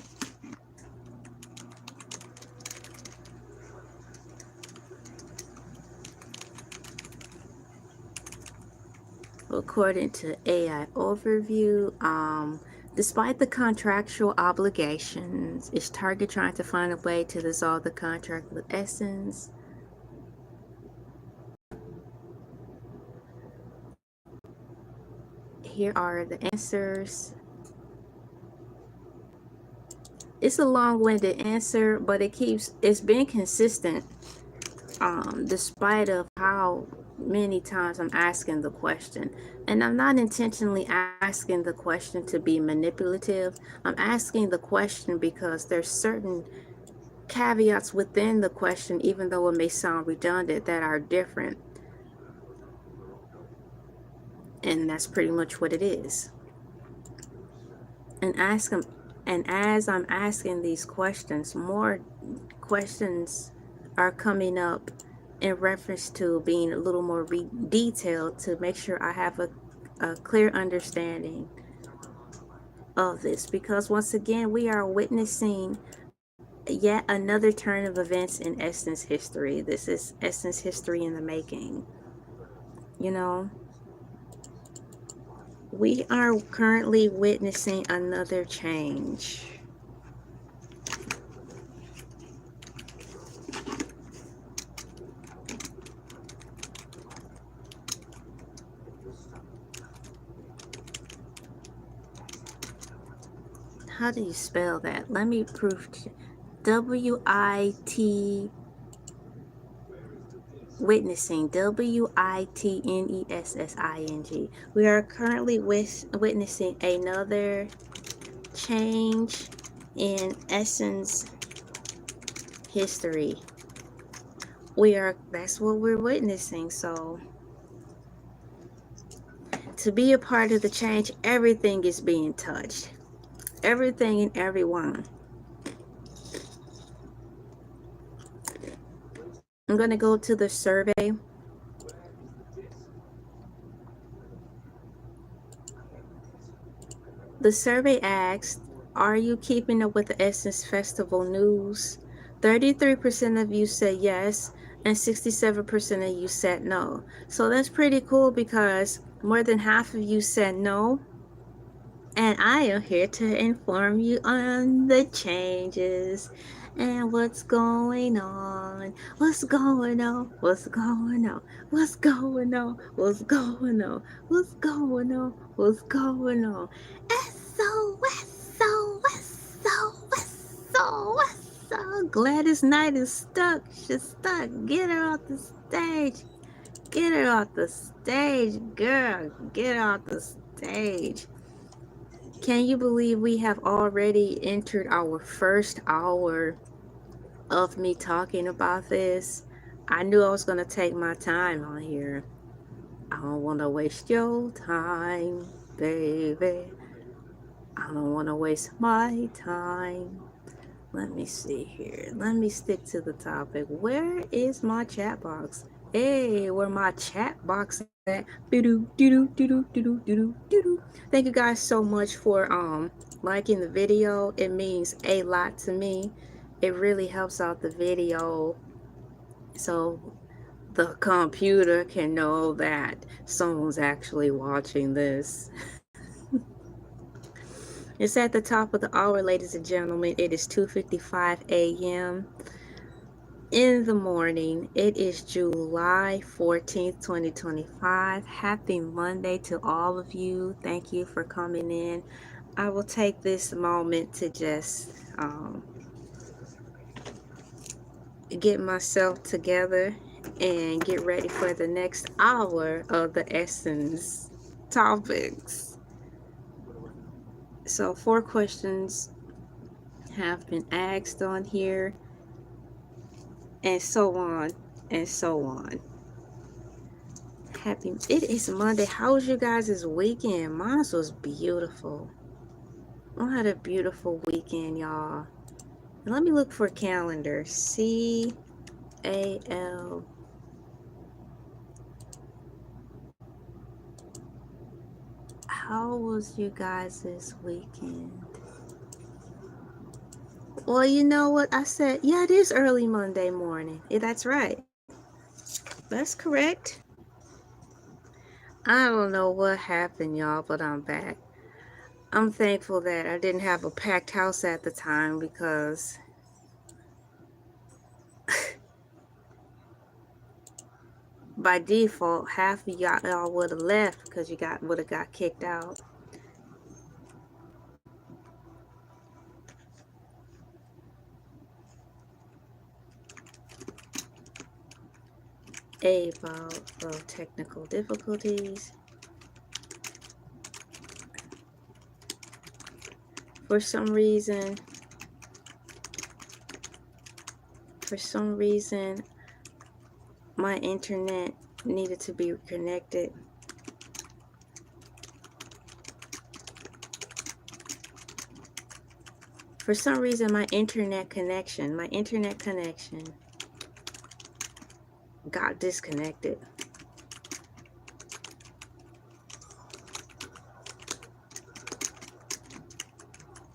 A: According to AI Overview, despite the contractual obligations, is Target trying to find a way to dissolve the contract with Essence? Here are the answers. It's a long-winded answer, but it's been consistent despite of how many times I'm asking the question. And I'm not intentionally asking the question to be manipulative. I'm asking the question because there's certain caveats within the question, even though it may sound redundant, that are different. And that's pretty much what it is. And as I'm asking these questions, more questions are coming up in reference to being a little more detailed to make sure I have a clear understanding of this, because once again we are witnessing yet another turn of events in Essence history. This is Essence history in the making, you know. We are currently witnessing another change. How do you spell that? Let me prove. W-I-T witnessing. W-I-T-N-E-S-S-I-N-G. We are currently witnessing another change in Essence history. That's what we're witnessing. So to be a part of the change, everything is being touched. Everything and everyone. I'm going to go to the survey. The survey asked, are you keeping up with the Essence Festival news? 33% of you said yes, and 67% of you said no. So that's pretty cool because more than half of you said no. And I am here to inform you on the changes and what's going on. What's going on? What's going on? What's going on? What's going on? What's going on? What's going on? So Gladys Knight is stuck. She's stuck. Get her off the stage. Get her off the stage, girl. Get her off the stage. Can you believe we have already entered our first hour of me talking about this? I knew I was going to take my time on here. I don't want to waste your time, baby. I don't want to waste my time. Let me see here. Let me stick to the topic. Where is my chat box? Hey, where my chat box at? Thank you guys so much for liking the video. It means a lot to me. It really helps out the video so the computer can know that someone's actually watching this. It's at the top of the hour, ladies and gentlemen. It is 2:55 a.m. in the morning. It is July 14th, 2025. Happy Monday to all of you. Thank you for coming in. I will take this moment to just get myself together and get ready for the next hour of the Essence topics. So 4 questions have been asked on here, and so on and so on. It is Monday. How was you guys' weekend? Mine was beautiful. I had a beautiful weekend, y'all. Let me look for calendar. CAL. How was you guys' weekend? Well, you know what I said? Yeah, it is early Monday morning. Yeah, that's right. That's correct. I don't know what happened, y'all, but I'm back. I'm thankful that I didn't have a packed house at the time because by default, half of y'all would have left because you would have got kicked out. About technical difficulties. For some reason, my internet needed to be connected. For some reason, my internet connection got disconnected.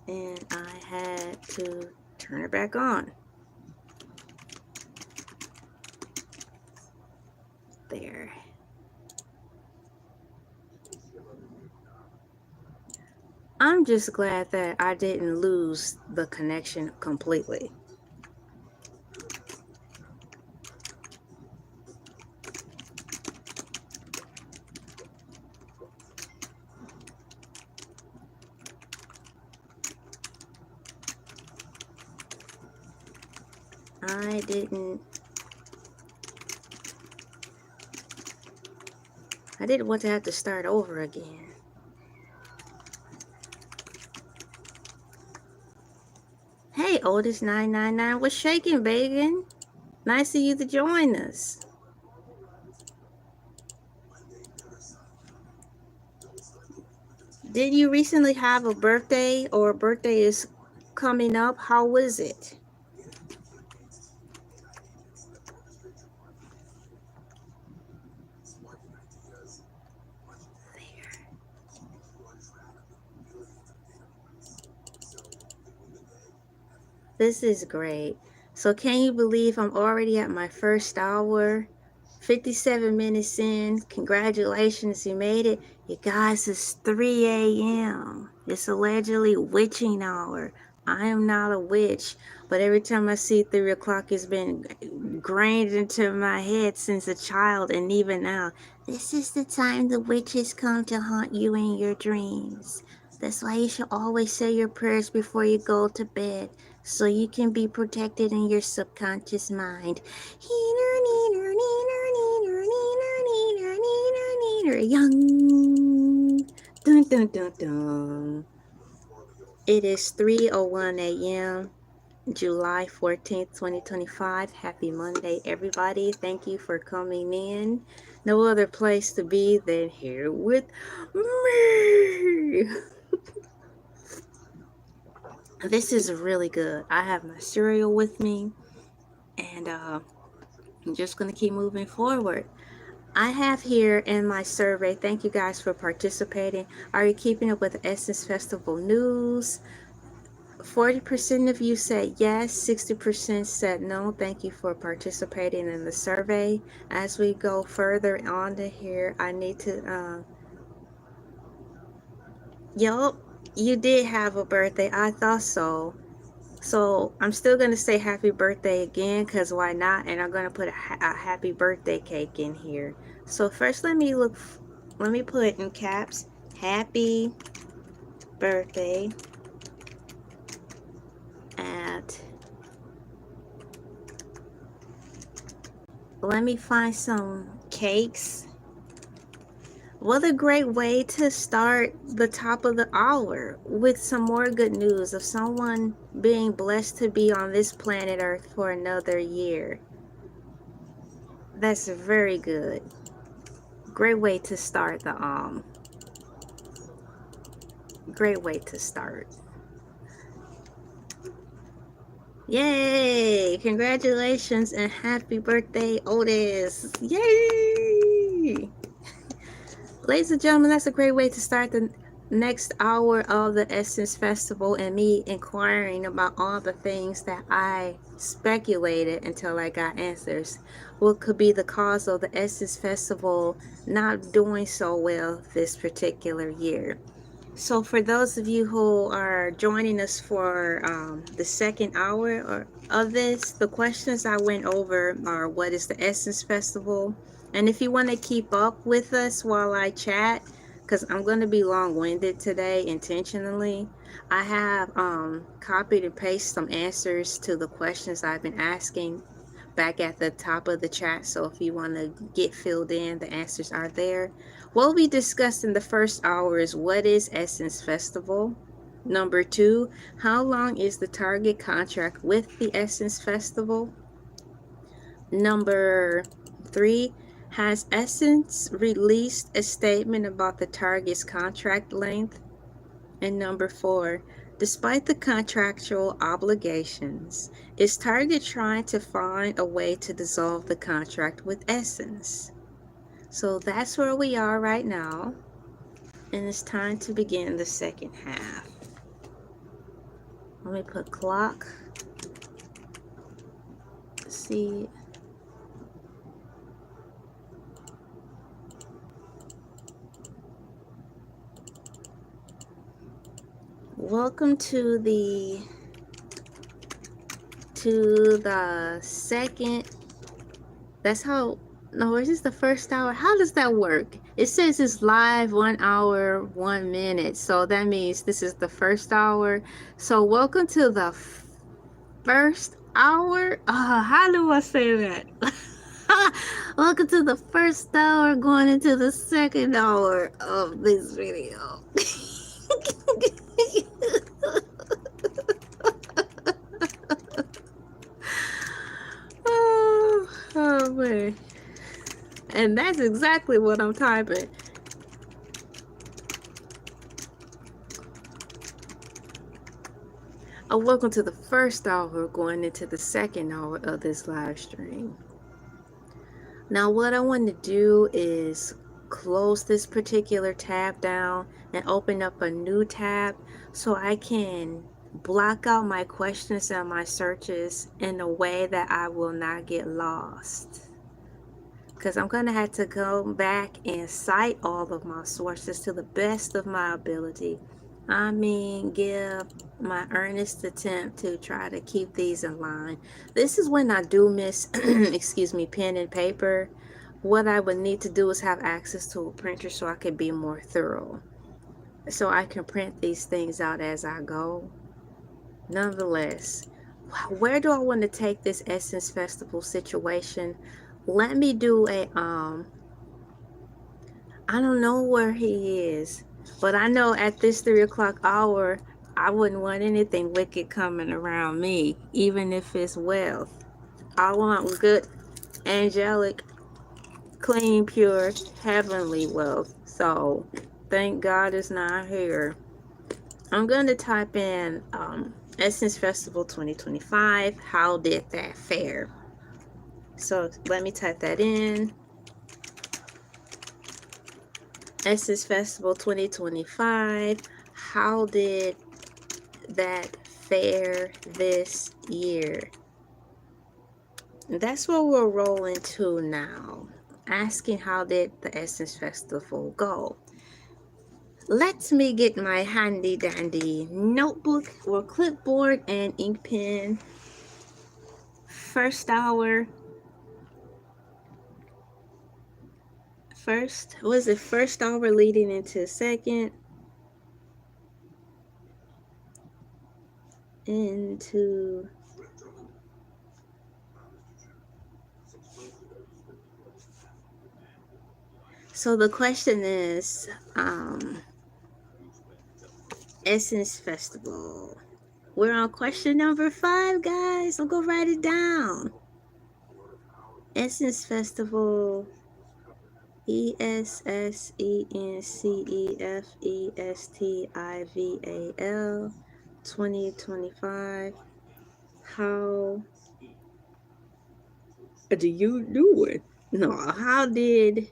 A: And I had to turn it back on. There. I'm just glad that I didn't lose the connection completely. I didn't want to have to start over again. Hey, Otis999, what's shaking, Bacon? Nice of you to join us. Did you recently have a birthday, or a birthday is coming up? How was it? This is great. So can you believe I'm already at my first hour? 57 minutes in. Congratulations, you made it. You guys, it's 3 a.m. It's allegedly witching hour. I am not a witch, but every time I see 3 o'clock, it's been grained into my head since a child, and even now. This is the time the witches come to haunt you in your dreams. That's why you should always say your prayers before you go to bed, so you can be protected in your subconscious mind. Young. Dun dun dun dun. It is 3:01 a.m. July 14th, 2025. Happy Monday, everybody. Thank you for coming in. No other place to be than here with me. This is really good. I have my cereal with me, and I'm just going to keep moving forward. I have here in my survey, thank you guys for participating. Are you keeping up with the Essence Festival news? 40% of you said yes, 60% said no. Thank you for participating in the survey. As we go further on to here, I need to, yup, you did have a birthday. I thought so. So I'm still going to say happy birthday again, because why not? And I'm going to put a happy birthday cake in here. So first let me put in caps, happy birthday at, let me find some cakes. What a great way to start the top of the hour with some more good news of someone being blessed to be on this planet Earth for another year. That's very good. Great way to start the great way to start. Yay! Congratulations and happy birthday, Otis! Yay! Ladies and gentlemen, that's a great way to start the next hour of the Essence Festival, and me inquiring about all the things that I speculated until I got answers. What could be the cause of the Essence Festival not doing so well this particular year? So for those of you who are joining us for the second hour of this, the questions I went over are: what is the Essence Festival? And if you want to keep up with us while I chat, because I'm going to be long-winded today intentionally, I have copied and pasted some answers to the questions I've been asking back at the top of the chat. So if you want to get filled in, the answers are there. What we discussed in the first hour is: what is Essence Festival? Number 2, how long is the target contract with the Essence Festival? Number 3, has Essence released a statement about the target's contract length? And number 4, despite the contractual obligations, is Target trying to find a way to dissolve the contract with Essence? So that's where we are right now, and it's time to begin the second half. Let me put clock. See. welcome to the second. That's how. No, is this the first hour? How does that work? It says it's live 1 hour 1 minute, so that means this is the first hour. So welcome to the first hour. How do I say that? Welcome to the first hour, going into the second hour of this video. Oh man. And that's exactly what I'm typing. Welcome to the first hour, going into the second hour of this live stream. Now what I want to do is close this particular tab down and open up a new tab so I can block out my questions and my searches in a way that I will not get lost. Because I'm going to have to go back and cite all of my sources to the best of my ability. I mean, give my earnest attempt to try to keep these in line. This is when I do miss, excuse me, pen and paper. What I would need to do is have access to a printer so I can be more thorough. So I can print these things out as I go. Nonetheless, where do I want to take this Essence Festival situation? Let me do a I don't know where he is, but I know at this 3 o'clock hour I wouldn't want anything wicked coming around me, even if it's wealth. I want good, angelic, clean, pure, heavenly wealth. So thank God it's not here. I'm going to type in Essence Festival 2025. How did that fare? So let me type that in. Essence Festival 2025. How did that fare this year? That's what we're rolling to now. Asking how did the Essence Festival go? Let me get my handy dandy notebook or clipboard and ink pen. First hour. First hour leading into second? Into so the question is Essence Festival. We're on question number 5, guys. I'll go write it down. Essence Festival, ESSENCEFESTIVAL 2025. How do you do it? No, how did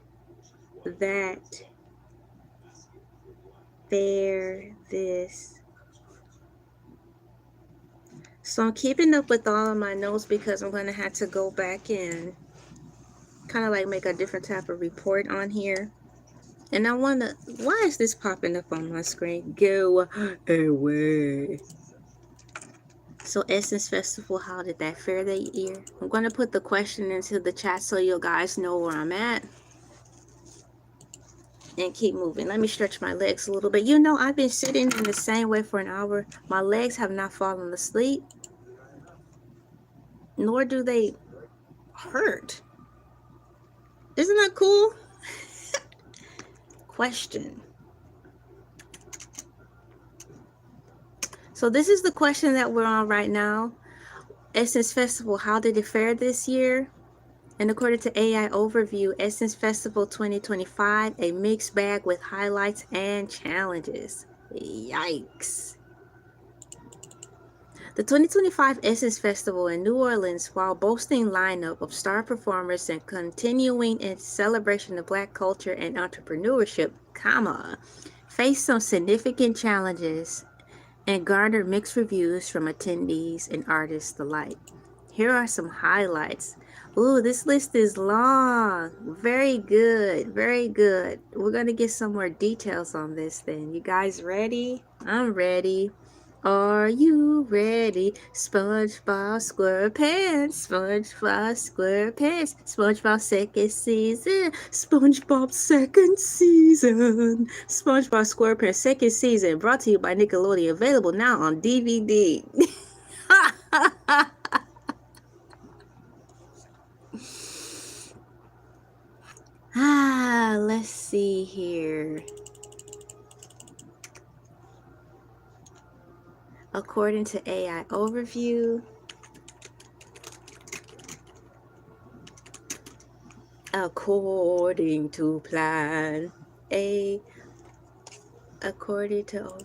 A: that fare this? So I'm keeping up with all of my notes because I'm going to have to go back and kind of like make a different type of report on here. And I want to, why is this popping up on my screen? Go away. So Essence Festival, how did that fare that year? I'm going to put the question into the chat so you guys know where I'm at. And keep moving. Let me stretch my legs a little bit. You know, I've been sitting in the same way for an hour. My legs have not fallen asleep. Nor do they hurt. Isn't that cool? Question. So this is the question that we're on right now. Essence Festival, how did it fare this year? And according to AI Overview, Essence Festival 2025, a mixed bag with highlights and challenges. Yikes. The 2025 Essence Festival in New Orleans, while boasting lineup of star performers and continuing its celebration of Black culture and entrepreneurship, faced some significant challenges and garnered mixed reviews from attendees and artists alike. Here are some highlights. Ooh, this list is long. Very good. Very good. We're going to get some more details on this then. You guys ready? I'm ready. Are you ready? SpongeBob SquarePants, SpongeBob SquarePants, SpongeBob second season, SpongeBob second season, SpongeBob SquarePants second season, brought to you by Nickelodeon, available now on DVD. Let's see here. According to AI Overview, according to plan, according to...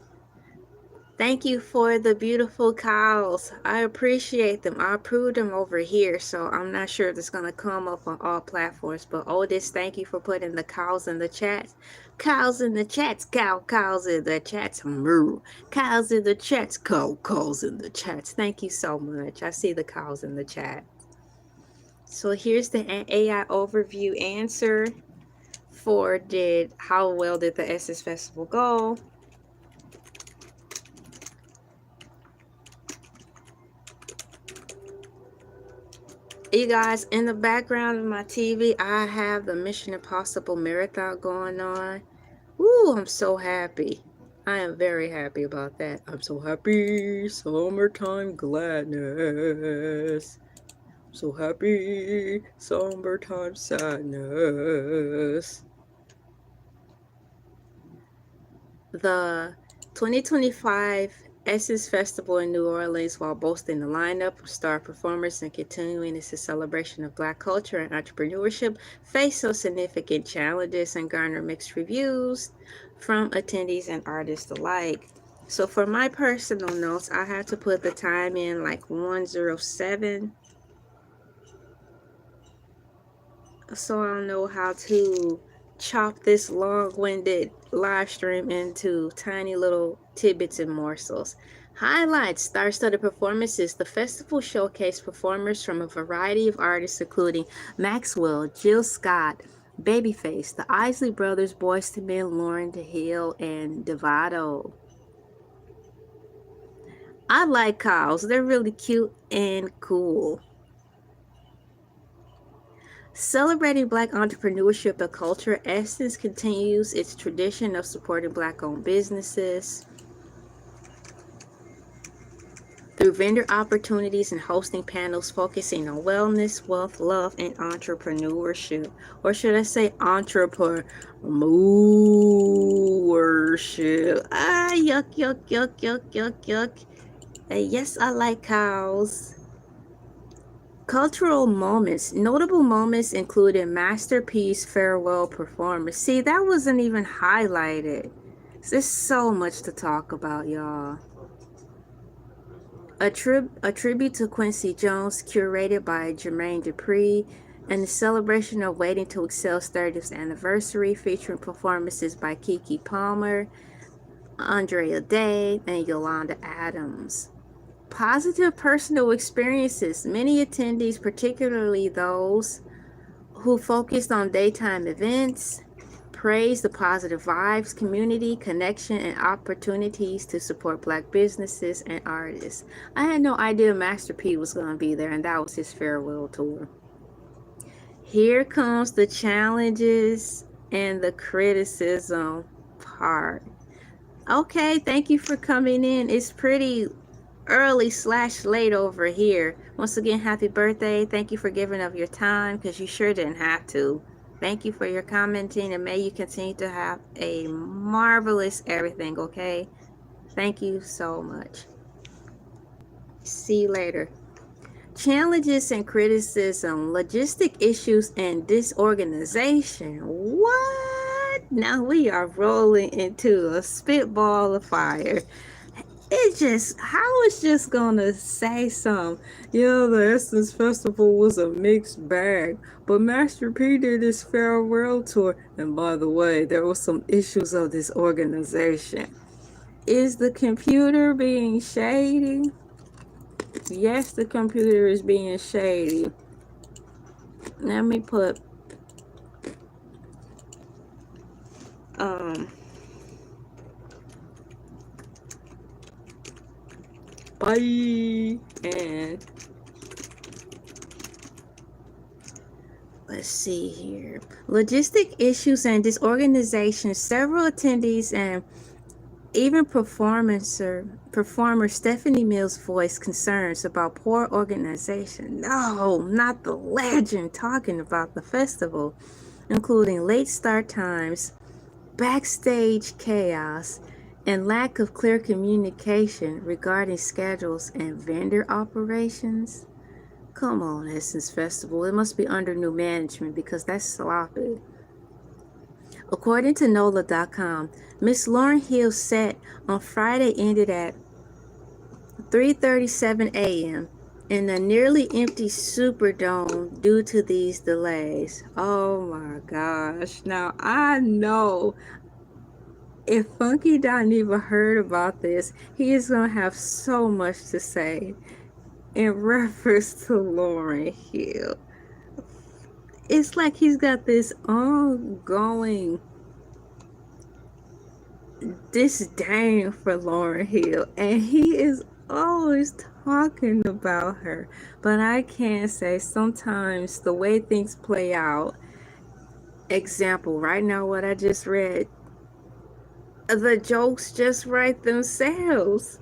A: Thank you for the beautiful cows. I appreciate them. I approved them over here, so I'm not sure if it's going to come up on all platforms. But Otis, thank you for putting the cows in the chat. Cows in the chats. Cows in the chats. Moo. Cows in the chats. Cows in the chats. Thank you so much. I see the cows in the chat. So here's the AI overview answer for how well did the Essence Festival go? You guys, in the background of my TV, I have the Mission Impossible marathon going on. Ooh, I'm so happy. I am very happy about that. I'm so happy. Summertime gladness. So happy. Summertime sadness. The 2025 Essence Festival in New Orleans, while boasting a lineup of star performers and continuing its celebration of Black culture and entrepreneurship, faced some significant challenges and garnered mixed reviews from attendees and artists alike. So for my personal notes, I had to put the time in like 1:07, so I don't know how to chop this long-winded live stream into tiny little tidbits and morsels. Highlights: star-studded performances. The festival showcased performers from a variety of artists, including Maxwell, Jill Scott, Babyface, the Isley Brothers, Boyz II Men, Lauryn Hill, and Devato. I like cows. They're really cute and cool. Celebrating Black entrepreneurship and culture, Essence continues its tradition of supporting Black-owned businesses through vendor opportunities and hosting panels focusing on wellness, wealth, love, and entrepreneurship. Or should I say entrepreneurship? Yuck, yuck, yuck, yuck, yuck, yuck. Yes, I like cows. Cultural moments. Notable moments included masterpiece farewell performance. See, that wasn't even highlighted. There's so much to talk about, y'all. A tribute to Quincy Jones, curated by Jermaine Dupri, and the celebration of Waiting to Excel's 30th anniversary, featuring performances by Keke Palmer, Andrea Day, and Yolanda Adams. Positive personal experiences. Many attendees, particularly those who focused on daytime events, praised the positive vibes, community, connection, and opportunities to support Black businesses and artists. I had no idea Master P was going to be there, and that was his farewell tour. Here comes the challenges and the criticism part. Okay, thank you for coming in. It's pretty early/late over here. Once again, happy birthday. Thank you for giving up your time, because you sure didn't have to. Thank you for your commenting, and may you continue to have a marvelous everything, okay? Thank you so much. See you later. Challenges and criticism, logistic issues, and disorganization. What? Now we are rolling into a spitball of fire. It just, how is just gonna say something? Yeah, the Essence Festival was a mixed bag, but Master P did his farewell tour, and by the way, there were some issues of this organization. Is the computer being shady? Yes, the computer is being shady. Let me put Bye. And let's see here. Logistic issues and disorganization. Several attendees and even performer Stephanie Mills voiced concerns about poor organization. No, not the legend talking about the festival, including late start times, backstage chaos, and lack of clear communication regarding schedules and vendor operations. Come on, Essence Festival. It must be under new management because that's sloppy. According to NOLA.com, Miss Lauryn Hill's set on Friday ended at 3:37 a.m. in a nearly empty Superdome due to these delays. Oh my gosh. Now I know if Funky Dineva heard about this, he is going to have so much to say in reference to Lauryn Hill. It's like he's got this ongoing disdain for Lauryn Hill, and he is always talking about her. But I can say sometimes the way things play out, example, right now what I just read, the jokes just write themselves.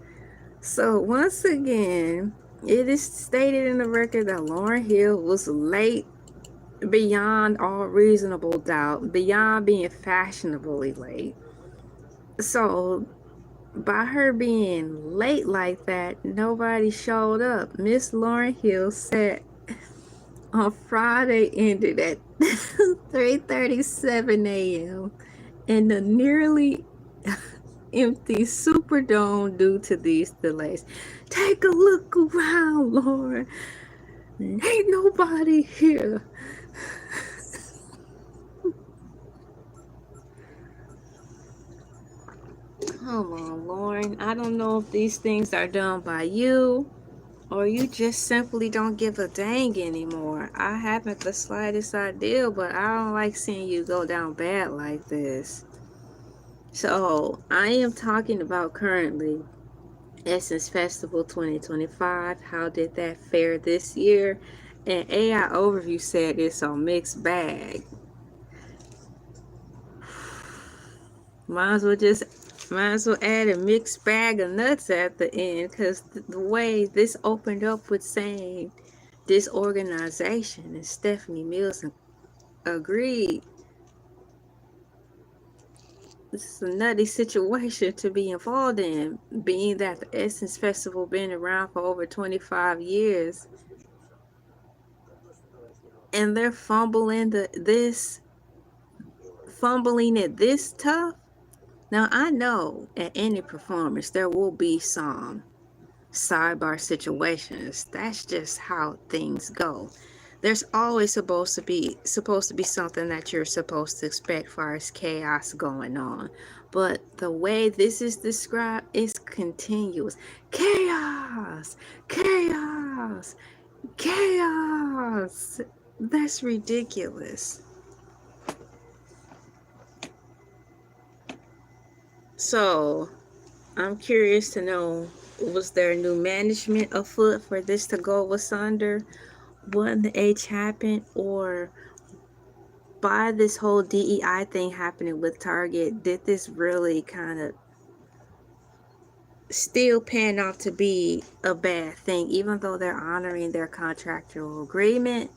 A: So once again, it is stated in the record that Lauryn Hill was late beyond all reasonable doubt, beyond being fashionably late. So by her being late like that, nobody showed up. Miss Lauryn Hill said on Friday ended at 3:37 a.m. in the nearly empty Superdome due to these delays. Take a look around, Lauren. Ain't nobody here. Come on, Lauren. I don't know if these things are done by you or you just simply don't give a dang anymore. I haven't the slightest idea, but I don't like seeing you go down bad like this. So, I am talking about currently Essence Festival 2025. How did that fare this year? And AI Overview said it's a mixed bag. Might as well add a mixed bag of nuts at the end, because the way this opened up with saying disorganization, and Stephanie Mills agreed. This is a nutty situation to be involved in, being that the Essence Festival been around for over 25 years, and they're fumbling it this tough. Now I know at any performance there will be some sidebar situations. That's just how things go. There's always supposed to be something that you're supposed to expect as far as chaos going on. But the way this is described is continuous. Chaos! Chaos! Chaos! That's ridiculous. So, I'm curious to know, was there new management afoot for this to go asunder? What the H happened? Or by this whole DEI thing happening with Target, did this really kind of still pan out to be a bad thing, even though they're honoring their contractual agreement?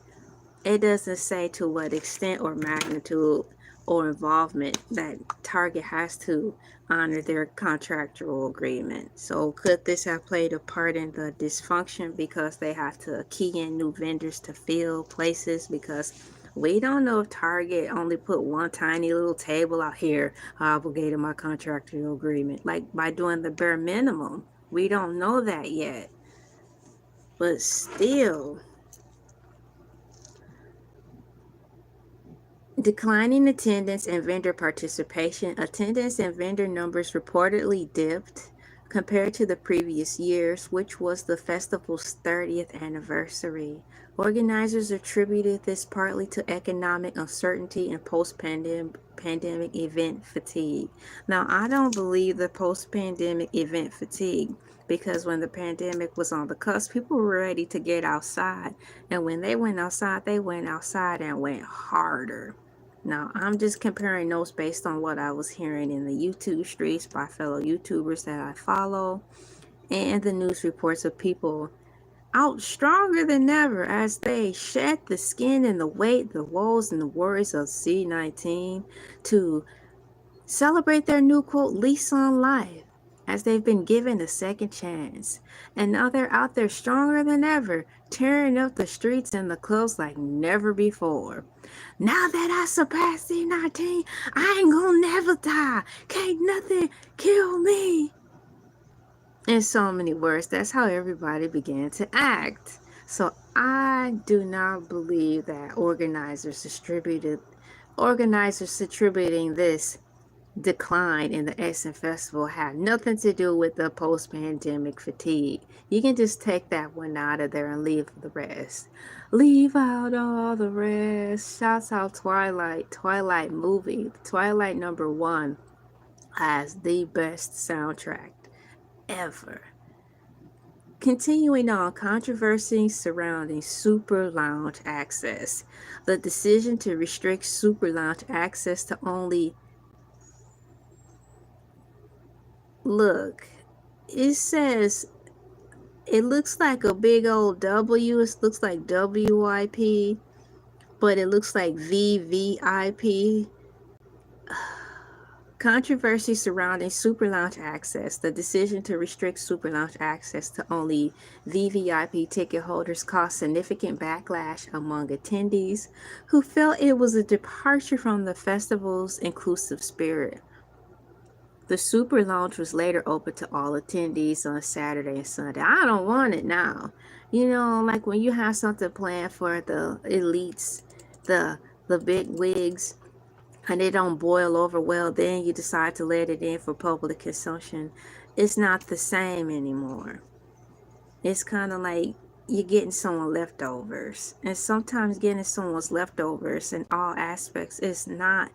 A: It doesn't say to what extent or magnitude or involvement that Target has to honor their contractual agreement. So could this have played a part in the dysfunction because they have to key in new vendors to fill places? Because we don't know if Target only put one tiny little table out here obligated my contractual agreement, like by doing the bare minimum. We don't know that yet. But still, declining attendance and vendor participation. Attendance and vendor numbers reportedly dipped compared to the previous years, which was the festival's 30th anniversary. Organizers attributed this partly to economic uncertainty and post-pandemic event fatigue. Now, I don't believe the post-pandemic event fatigue, because when the pandemic was on the cusp, people were ready to get outside. And when they went outside and went harder. Now, I'm just comparing notes based on what I was hearing in the YouTube streets by fellow YouTubers that I follow, and the news reports of people out stronger than ever as they shed the skin and the weight, the woes and the worries of C-19 to celebrate their new, quote, lease on life, as they've been given a second chance. And now they're out there stronger than ever, tearing up the streets and the clubs like never before. Now that I surpassed C-19, I ain't gonna never die. Can't nothing kill me. In so many words, that's how everybody began to act. So I do not believe that organizers attributing this decline in the Essence Festival had nothing to do with the post-pandemic fatigue. You can just take that one out of there and leave the rest. Leave out all the rest. Shouts out Twilight movie. Twilight #1 has the best soundtrack ever. Continuing on, controversy surrounding Super Lounge access. The decision to restrict Super Lounge access to only... Look, it says, it looks like a big old W. It looks like WIP, but it looks like VVIP. Controversy surrounding Super Lounge access. The decision to restrict Super Lounge access to only VVIP ticket holders caused significant backlash among attendees who felt it was a departure from the festival's inclusive spirit. The Super Lounge was later open to all attendees on Saturday and Sunday. I don't want it now. You know, like when you have something planned for the elites, the big wigs, and it don't boil over well, then you decide to let it in for public consumption. It's not the same anymore. It's kind of like you're getting someone leftovers. And sometimes getting someone's leftovers in all aspects is not...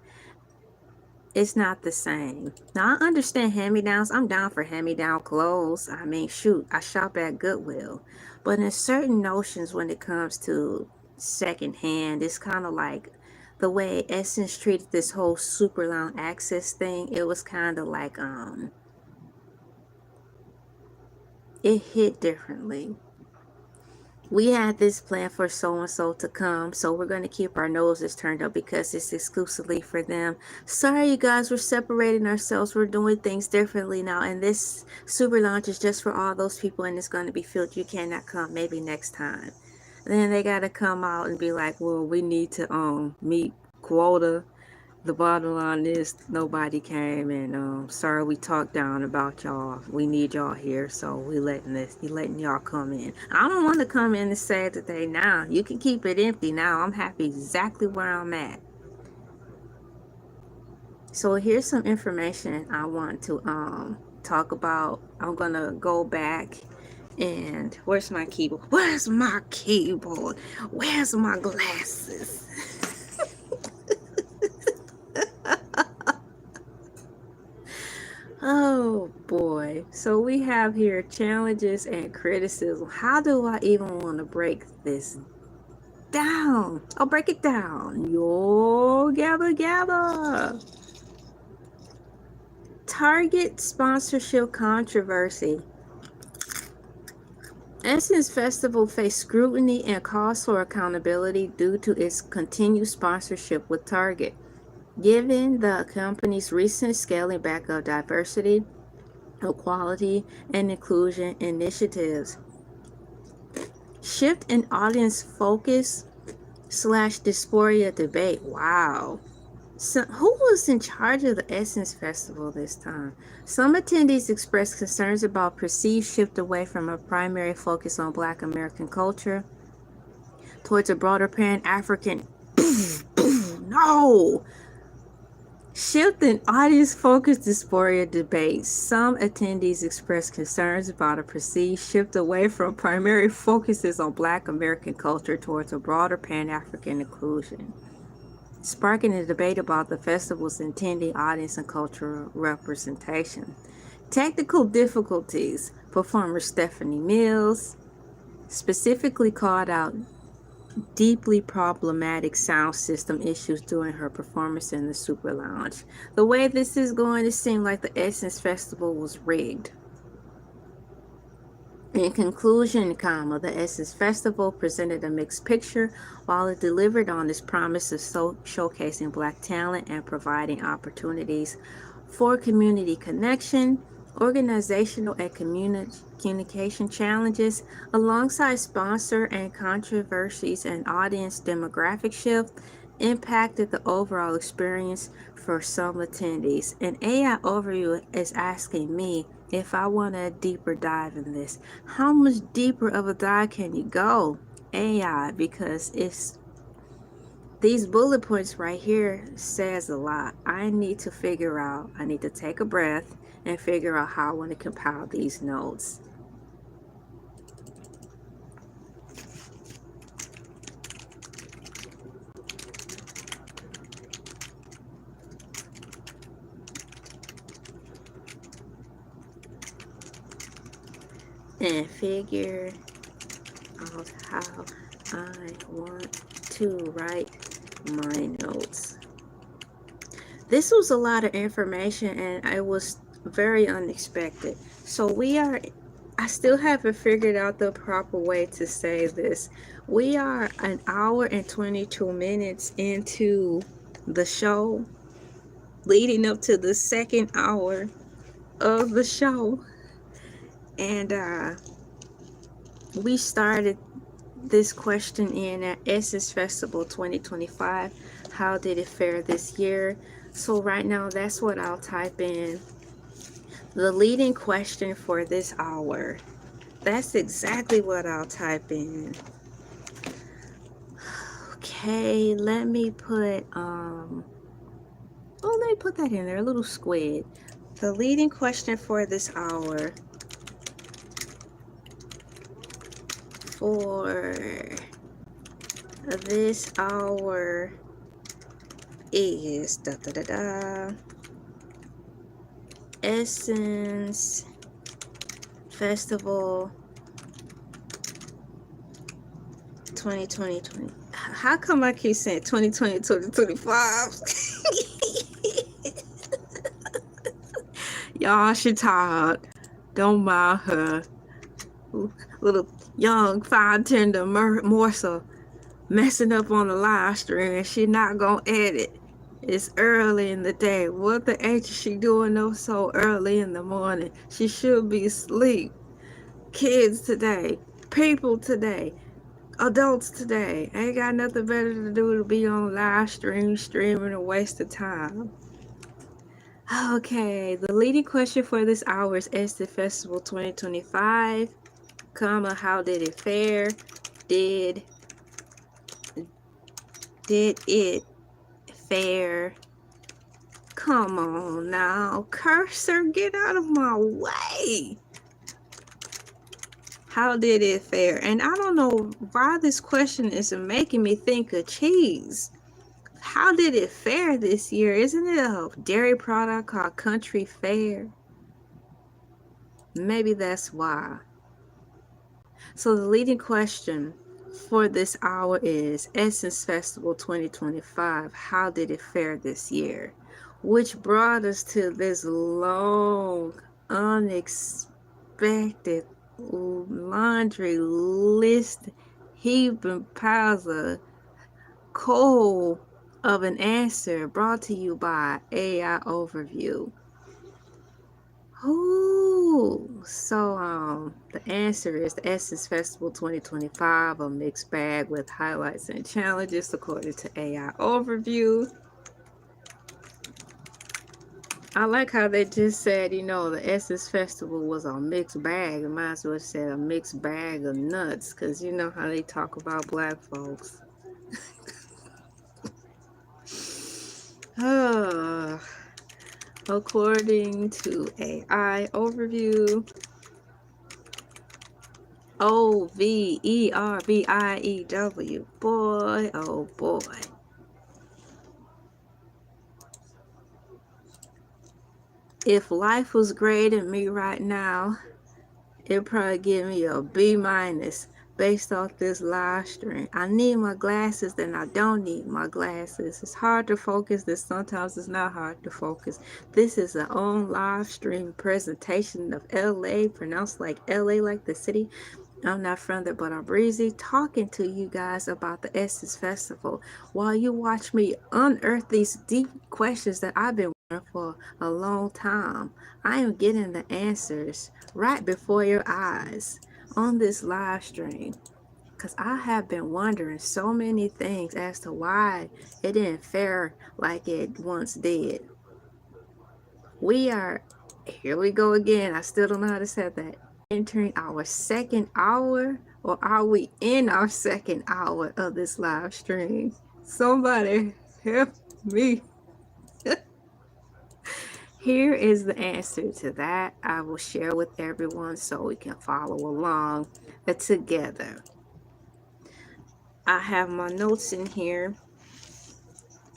A: it's not the same. Now, I understand hand-me-downs. I'm down for hand-me-down clothes. I mean, shoot, I shop at Goodwill. But in certain notions when it comes to secondhand, it's kind of like the way Essence treated this whole Super Lounge access thing. It was kind of like, it hit differently. We had this plan for so-and-so to come, so we're going to keep our noses turned up because it's exclusively for them. Sorry, you guys, we're separating ourselves. We're doing things differently now, and this Super Lounge is just for all those people, and it's going to be filled. You cannot come, maybe next time. And then they got to come out and be like, well, we need to meet quota. The bottom line is nobody came, and sorry we talked down about y'all. We need y'all here, so we letting y'all come in. I don't want to come in and say today now. You can keep it empty now. I'm happy exactly where I'm at. So here's some information I want to talk about. I'm gonna go back and where's my keyboard? Where's my keyboard? Where's my glasses? Oh boy. So we have here challenges and criticism. How do I even want to break this down? I'll break it down. Yo, gather. Target sponsorship controversy. Essence Festival faced scrutiny and calls for accountability due to its continued sponsorship with Target. Given the company's recent scaling back of diversity, equality, and inclusion initiatives, shift in audience focus / dysphoria debate. Wow. So who was in charge of the Essence Festival this time? Some attendees expressed concerns about perceived shift away from a primary focus on Black American culture towards a broader Pan-African Shift in audience-focused dysphoria debates. Some attendees expressed concerns about a perceived shift away from primary focuses on Black American culture towards a broader Pan-African inclusion, sparking a debate about the festival's intended audience and cultural representation. Technical difficulties. Performer Stephanie Mills specifically called out deeply problematic sound system issues during her performance in the Super Lounge. The way this is going, it seemed like the Essence Festival was rigged. In conclusion, the Essence Festival presented a mixed picture while it delivered on its promise of showcasing Black talent and providing opportunities for community connection. Organizational and communication challenges, alongside sponsor and controversies and audience demographic shift, impacted the overall experience for some attendees. An AI overview is asking me if I want a deeper dive in this. How much deeper of a dive can you go? AI, because it's these bullet points right here says a lot. I need to take a breath and figure out how I want to compile these notes. And figure out how I want to write my notes. This was a lot of information and it was very unexpected. So I still haven't figured out the proper way to say this. We are an hour and 22 minutes into the show, leading up to the second hour of the show. And we started this question in at Essence Festival 2025. How did it fare this year? So right now, that's what I'll type in. The leading question for this hour. That's exactly what I'll type in. Okay, let me put that in there, a little squid. The leading question for this hour is Essence Festival 2020. How come I keep saying 2020, 2025? Y'all, she tired. Don't mind her. Little young, fine, tender morsel messing up on the live stream, and she not gonna edit. It's early in the day. What the H is she doing though so early in the morning? She should be asleep. Kids today, people today, adults today ain't got nothing better to do to be on live streaming a waste of time. Okay, the leading question for this hour is Essence Festival 2025, how did it fare? Did it fare? Come on now, cursor, get out of my way. How did it fare? And I don't know why this question is making me think of cheese. How did it fare this year? Isn't it a dairy product called Country Fair? Maybe that's why. So the leading question for this hour is Essence Festival 2025. How did it fare this year? Which brought us to this long, unexpected laundry list, heaping piles of coal of an answer, brought to you by AI Overview. So the answer is the Essence Festival 2025, a mixed bag with highlights and challenges according to AI Overview. I like how they just said, the Essence Festival was a mixed bag. It might as well say a mixed bag of nuts, because you know how they talk about Black folks. According to AI overview, OVERBIEW. Boy, oh boy. If life was grading me right now, it'd probably give me a B minus based off this live stream. I need my glasses, then I don't need my glasses. It's hard to focus, then sometimes it's not hard to focus. This is an own live stream presentation of LA, pronounced like LA like the city. I'm not from there, but I'm breezy, talking to you guys about the Essence Festival while you watch me unearth these deep questions that I've been wondering for a long time. I am getting the answers right before your eyes on this live stream, because I have been wondering so many things as to why it didn't fare like it once did. Here we go again. I still don't know how to say that. Entering our second hour, or are we in our second hour of this live stream? Somebody help me. Here is the answer to that. I will share with everyone so we can follow along together. I have my notes in here.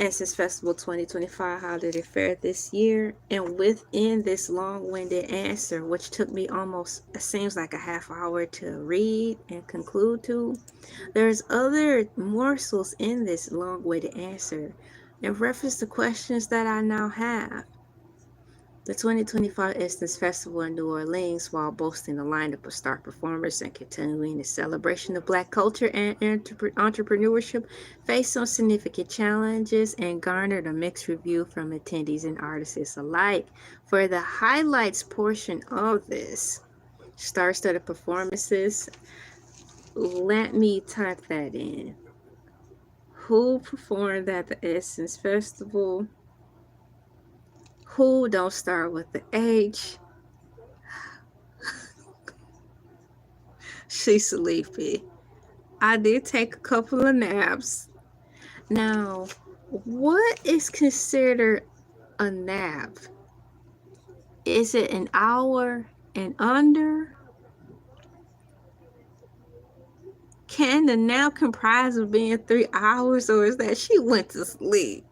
A: Essence Festival 2025, how did it fare this year? And within this long-winded answer, which took me almost, it seems like a half hour to read and conclude to, there's other morsels in this long-winded answer in reference to questions that I now have. The 2025 Essence Festival in New Orleans, while boasting a lineup of star performers and continuing the celebration of Black culture and entrepreneurship, faced some significant challenges and garnered a mixed review from attendees and artists alike. For the highlights portion of this, star-studded performances, let me type that in. Who performed at the Essence Festival? Who don't start with the H? She's sleepy. I did take a couple of naps. Now, what is considered a nap? Is it an hour and under? Can the nap comprise of being 3 hours, or is that she went to sleep?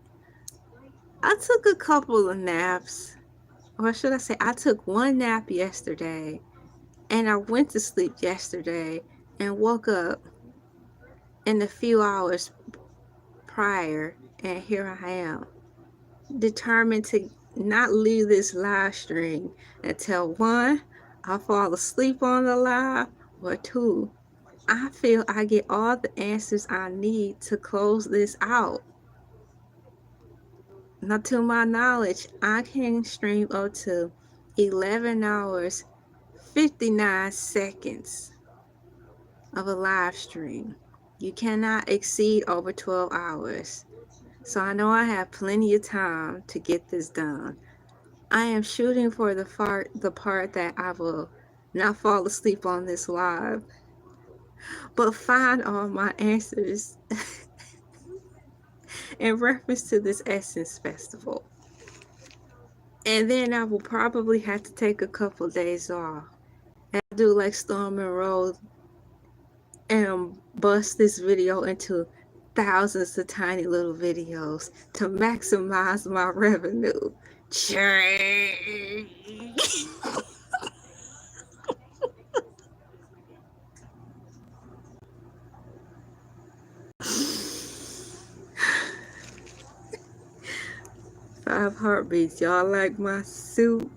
A: I took a couple of naps, or should I say I took one nap yesterday, and I went to sleep yesterday and woke up in a few hours prior, and here I am, determined to not leave this live stream until 1, I fall asleep on the live, or 2, I feel I get all the answers I need to close this out. Now, to my knowledge, I can stream up to 11 hours 59 seconds of a live stream. You cannot exceed over 12 hours. So I know I have plenty of time to get this done. I am shooting for the part that I will not fall asleep on this live, but find all my answers in reference to this Essence Festival. And then I will probably have to take a couple days off and do like Storm and Rose and bust this video into thousands of tiny little videos to maximize my revenue. 5 heartbeats. Y'all like my suit?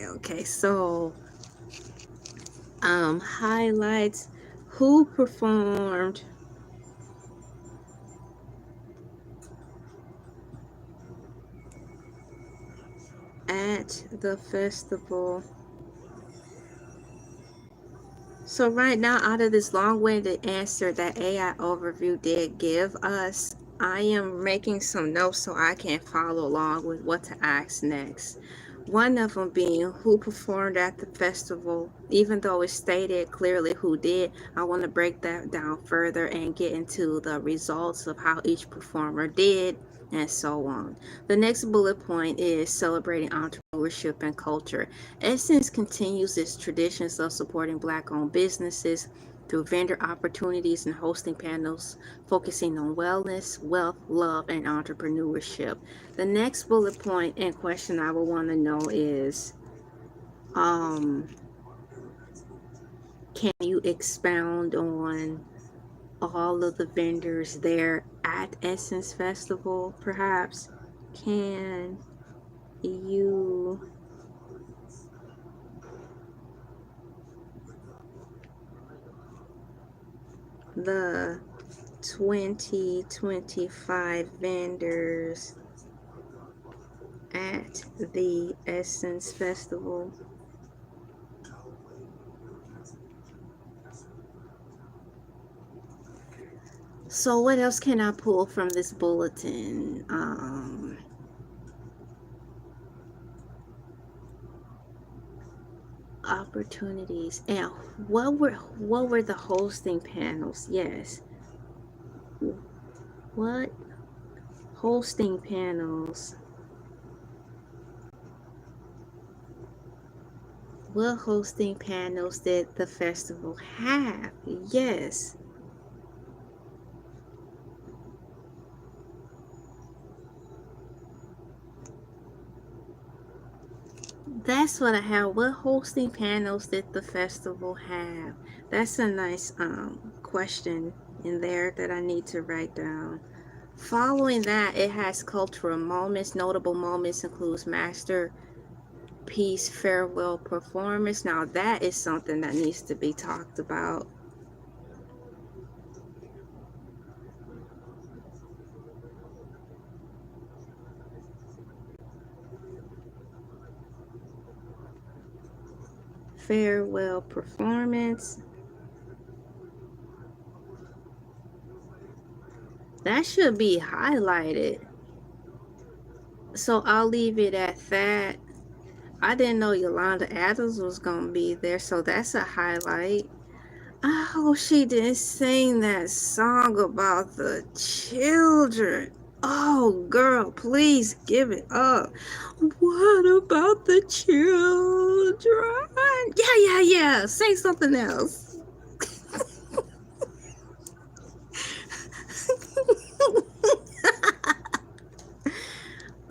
A: Okay. So, highlights. Who performed at the festival? So right now, out of this long-winded answer that AI overview did give us, I am making some notes so I can follow along with what to ask next. One of them being who performed at the festival. Even though it stated clearly who did, I want to break that down further and get into the results of how each performer did and so on. The next bullet point is celebrating entrepreneurship and culture. Essence continues its traditions of supporting Black-owned businesses through vendor opportunities and hosting panels focusing on wellness, wealth, love, and entrepreneurship. The next bullet point and question I would want to know is, um, can you expound on all of the vendors there at Essence Festival, perhaps? Can you the 2025 vendors at the Essence Festival? So what else can I pull from this bulletin? Opportunities, and what were the hosting panels? Yes, what hosting panels? What hosting panels did the festival have? Yes, that's what I have. What hosting panels did the festival have? That's a nice question in there that I need to write down. Following that, it has cultural moments. Notable moments includes masterpiece farewell performance. Now that is something that needs to be talked about. Farewell performance. That should be highlighted. So I'll leave it at that. I didn't know Yolanda Adams was gonna be there, so that's a highlight. I hope she didn't sing that song about the children. Oh, girl, please give it up. What about the children? Yeah. Say something else.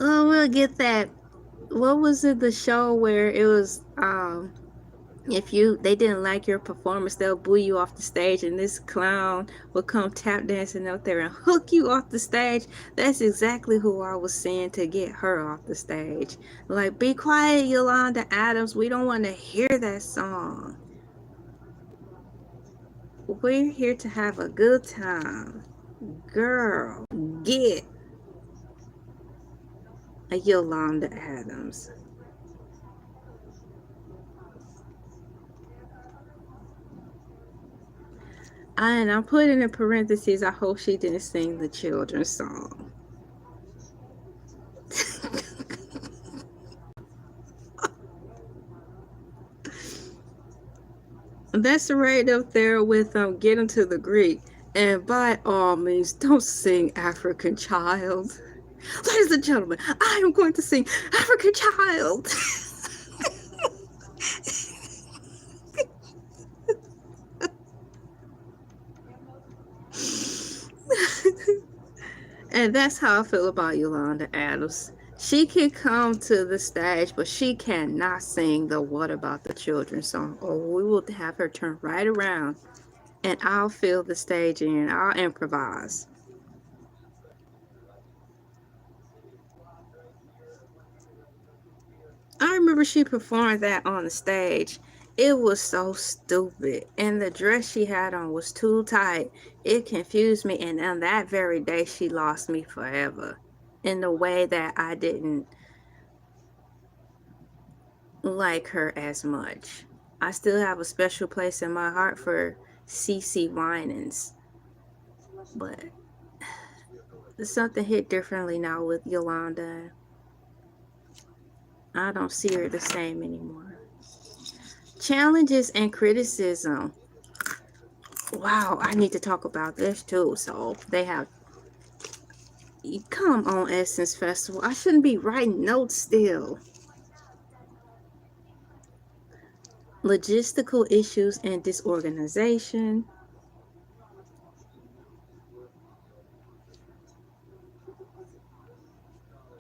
A: Oh, we'll get that. What was it? The show where it was if they didn't like your performance, they'll boo you off the stage, and this clown will come tap dancing up there and hook you off the stage. That's exactly who I was saying to get her off the stage. Like, be quiet, Yolanda Adams. We don't want to hear that song. We're here to have a good time. Girl, get a Yolanda Adams. And I'm putting in parentheses, I hope she didn't sing the children's song. That's right up there with Get Into the Greek. And by all means, don't sing African Child. Ladies and gentlemen, I am going to sing African Child. And that's how I feel about Yolanda Adams. She can come to the stage, but she cannot sing the What About the Children song. Or we will have her turn right around and I'll fill the stage in. I'll improvise. I remember she performed that on the stage. It was so stupid. And the dress she had on was too tight. It confused me. And on that very day, she lost me forever. In the way that I didn't like her as much. I still have a special place in my heart for CC Winans. But something hit differently now with Yolanda. I don't see her the same anymore. Challenges and criticism. Wow, I need to talk about this too. So they have, come on, Essence Festival. I shouldn't be writing notes still. Logistical issues and disorganization.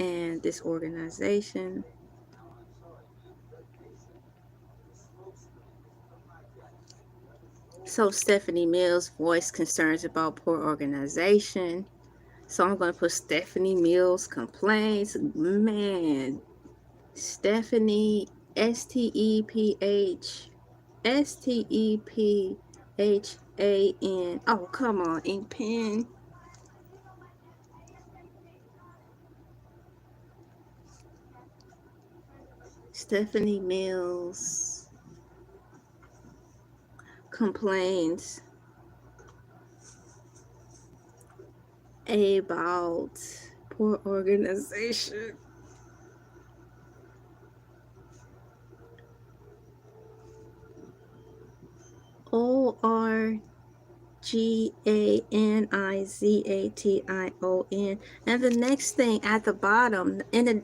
A: And disorganization. So Stephanie Mills voiced concerns about poor organization. So I'm going to put Stephanie Mills complaints. Man, Stephanie, Stephen. Oh, come on, ink pen. Stephanie Mills complains about poor organization. ORGANIZATION. And the next thing at the bottom, in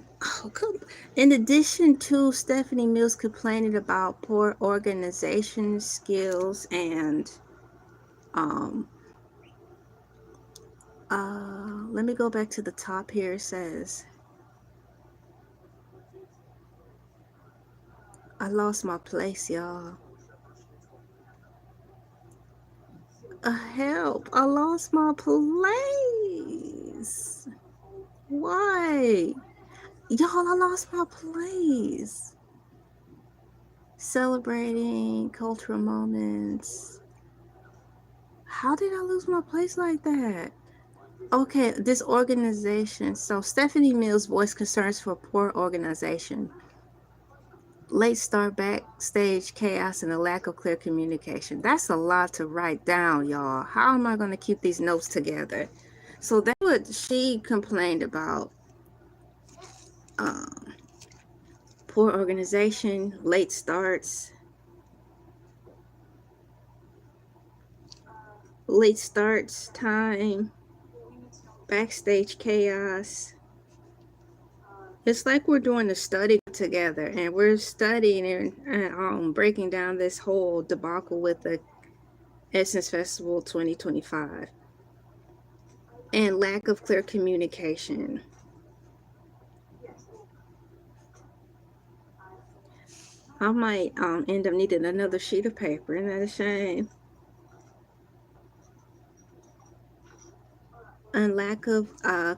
A: addition to Stephanie Mills complaining about poor organization skills and let me go back to the top here. It says, I lost my place, y'all. Help, I lost my place. Why? Y'all, I lost my place. Celebrating cultural moments. How did I lose my place like that? Okay, this organization. So Stephanie Mills voiced concerns for poor organization, late start, backstage chaos, and a lack of clear communication. That's a lot to write down, y'all. How am I going to keep these notes together? So that's what she complained about. Poor organization, late starts, time, backstage chaos. It's like we're doing a study together, and we're studying and breaking down this whole debacle with the Essence Festival 2025 and lack of clear communication. I might end up needing another sheet of paper. Isn't that a shame? And lack of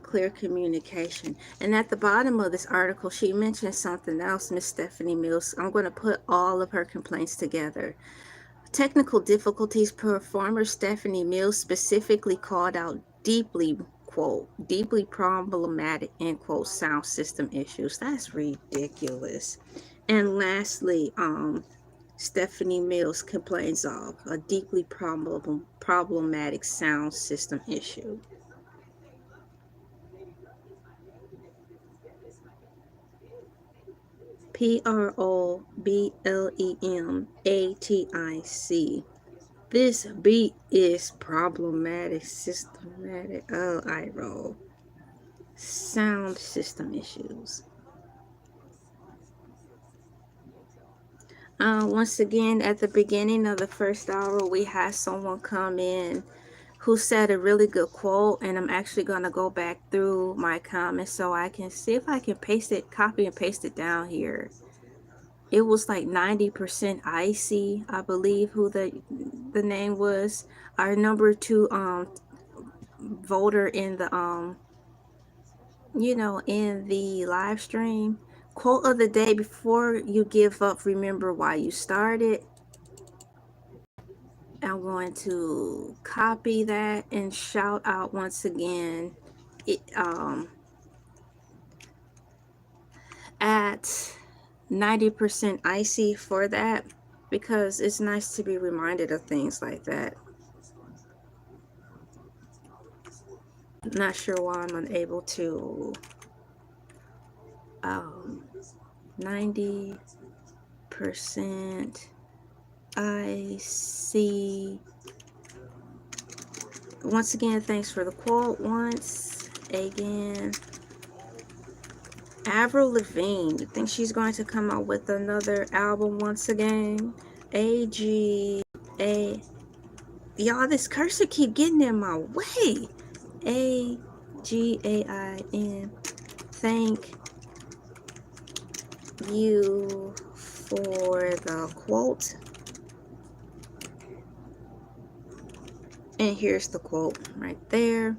A: clear communication. And at the bottom of this article, she mentioned something else, Miss Stephanie Mills. I'm going to put all of her complaints together. Technical difficulties. Performer Stephanie Mills specifically called out deeply, quote, deeply problematic, end quote, sound system issues. That's ridiculous. And lastly, Stephanie Mills complains of a deeply problematic sound system issue. Problematic. This beat is problematic, systematic. Oh, I roll. Sound system issues. Once again, at the beginning of the first hour, we had someone come in who said a really good quote, and I'm actually going to go back through my comments so I can see if I can paste it, copy and paste it down here. It was like 90% icy, I believe who the name was. Our number 2 voter in the in the live stream. Quote of the day: before you give up, remember why you started. I'm going to copy that and shout out once again at 90% icy for that, because it's nice to be reminded of things like that. Not sure why I'm unable to 90% I see. Once again, thanks for the quote. Once again, Avril Lavigne, you think she's going to come out with another album once again? A-G-A. Y'all, this cursor keep getting in my way. A-G-A-I-N. Thank you for the quote. And here's the quote right there.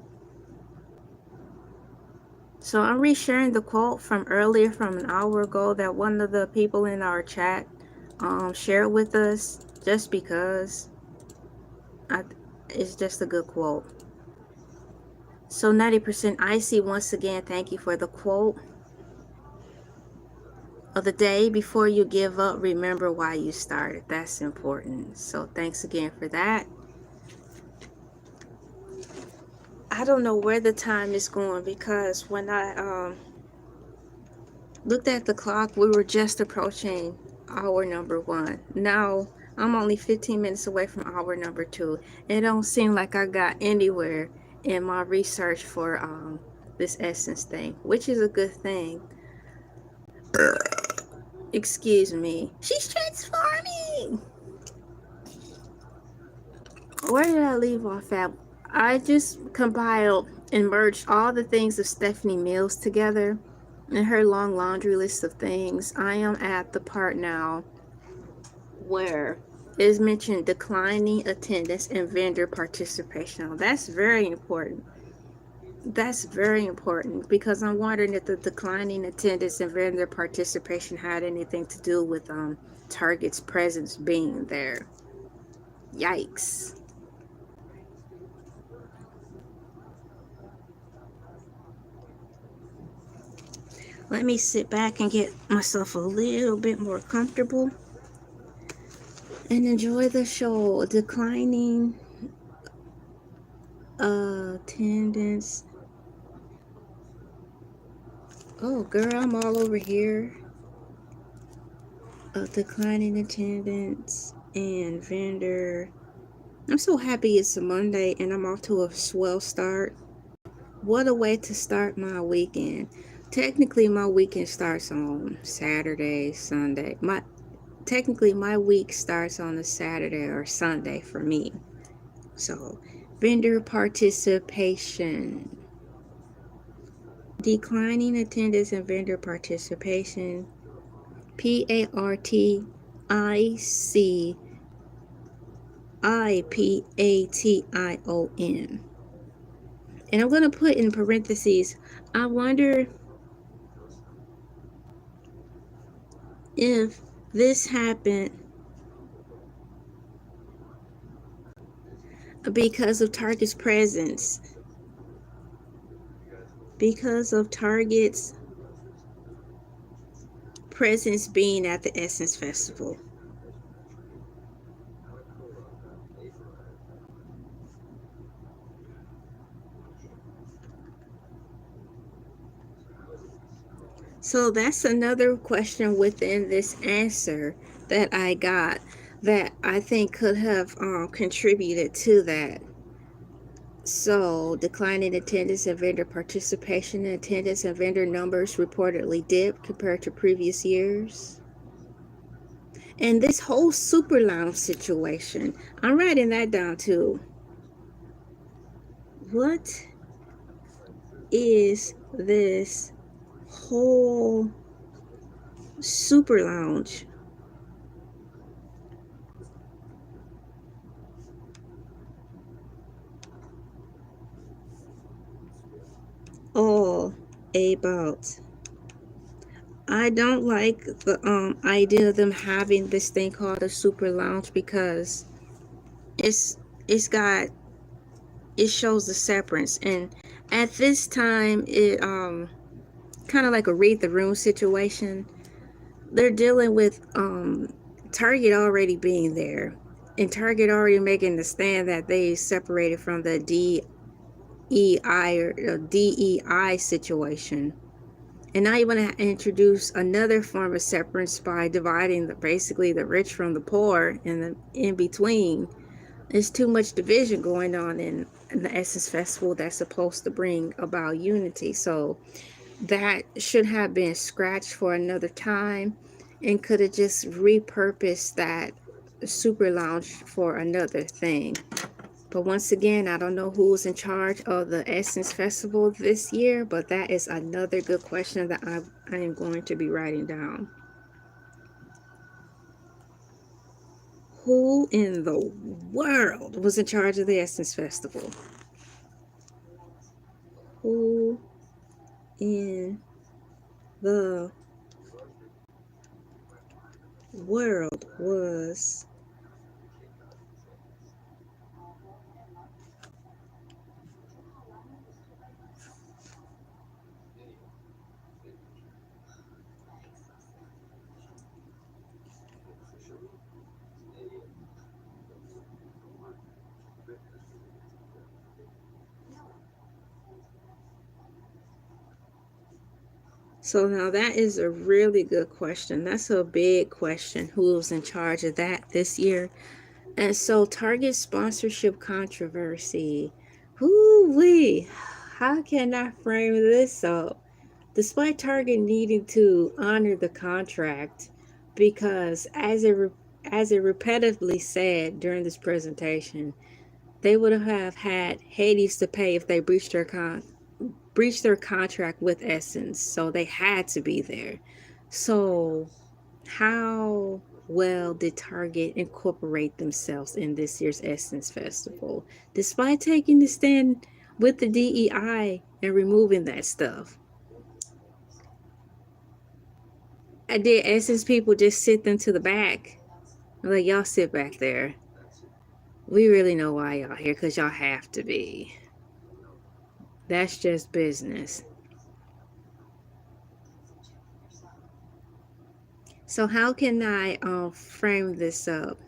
A: So I'm resharing the quote from earlier, from an hour ago, that one of the people in our chat shared with us, just because it's just a good quote. So 90% icy, once again, thank you for the quote of the day. Before you give up, remember why you started. That's important. So thanks again for that. I don't know where the time is going, because when I looked at the clock, we were just approaching hour number 1. Now I'm only 15 minutes away from hour number 2. It don't seem like I got anywhere in my research for this essence thing, which is a good thing. Excuse me. She's transforming. Where did I leave off at? I just compiled and merged all the things of Stephanie Mills together in her long laundry list of things. I am at the part now where it is mentioned declining attendance and vendor participation. Now, that's very important. That's very important, because I'm wondering if the declining attendance and vendor participation had anything to do with Target's presence being there. Yikes. Let me sit back and get myself a little bit more comfortable and enjoy the show. Declining attendance. Oh, girl, I'm all over here. Declining attendance and vendor. I'm so happy it's a Monday and I'm off to a swell start. What a way to start my weekend. Technically, my weekend starts on Saturday, Sunday. Technically, my week starts on a Saturday or Sunday for me. So, vendor participation. Declining attendance and vendor participation. PARTICIPATION. And I'm going to put in parentheses, I wonder if this happened because of Target's presence. Because of Target's presence being at the Essence Festival. So that's another question within this answer that I got that I think could have contributed to that. So, declining attendance and vendor participation. Attendance and vendor numbers reportedly dipped compared to previous years. And this whole super lounge situation, I'm writing that down too. What is this whole super lounge? All about. I don't like the idea of them having this thing called a super lounge, because it shows the separate, and at this time it kind of like a read the room situation. They're dealing with Target already being there, and Target already making the stand that they separated from the DEI situation. And now you want to introduce another form of severance by dividing basically the rich from the poor and the in between. There's too much division going on in the Essence Festival that's supposed to bring about unity. So that should have been scratched for another time and could have just repurposed that super lounge for another thing. But once again, I don't know who's in charge of the Essence Festival this year, but that is another good question that I am going to be writing down. Who in the world was in charge of the Essence Festival? Who in the world was So now that is a really good question. That's a big question. Who was in charge of that this year? And so Target sponsorship controversy. Whoo-wee. How can I frame this up? Despite Target needing to honor the contract, because as it repetitively said during this presentation, they would have had Hades to pay if they breached their contract with Essence, so they had to be there. So how well did Target incorporate themselves in this year's Essence Festival, despite taking the stand with the DEI and removing that stuff? Did Essence people just sit them to the back? Like, y'all sit back there. We really know why y'all here, because y'all have to be. That's just business. So how can I frame this up?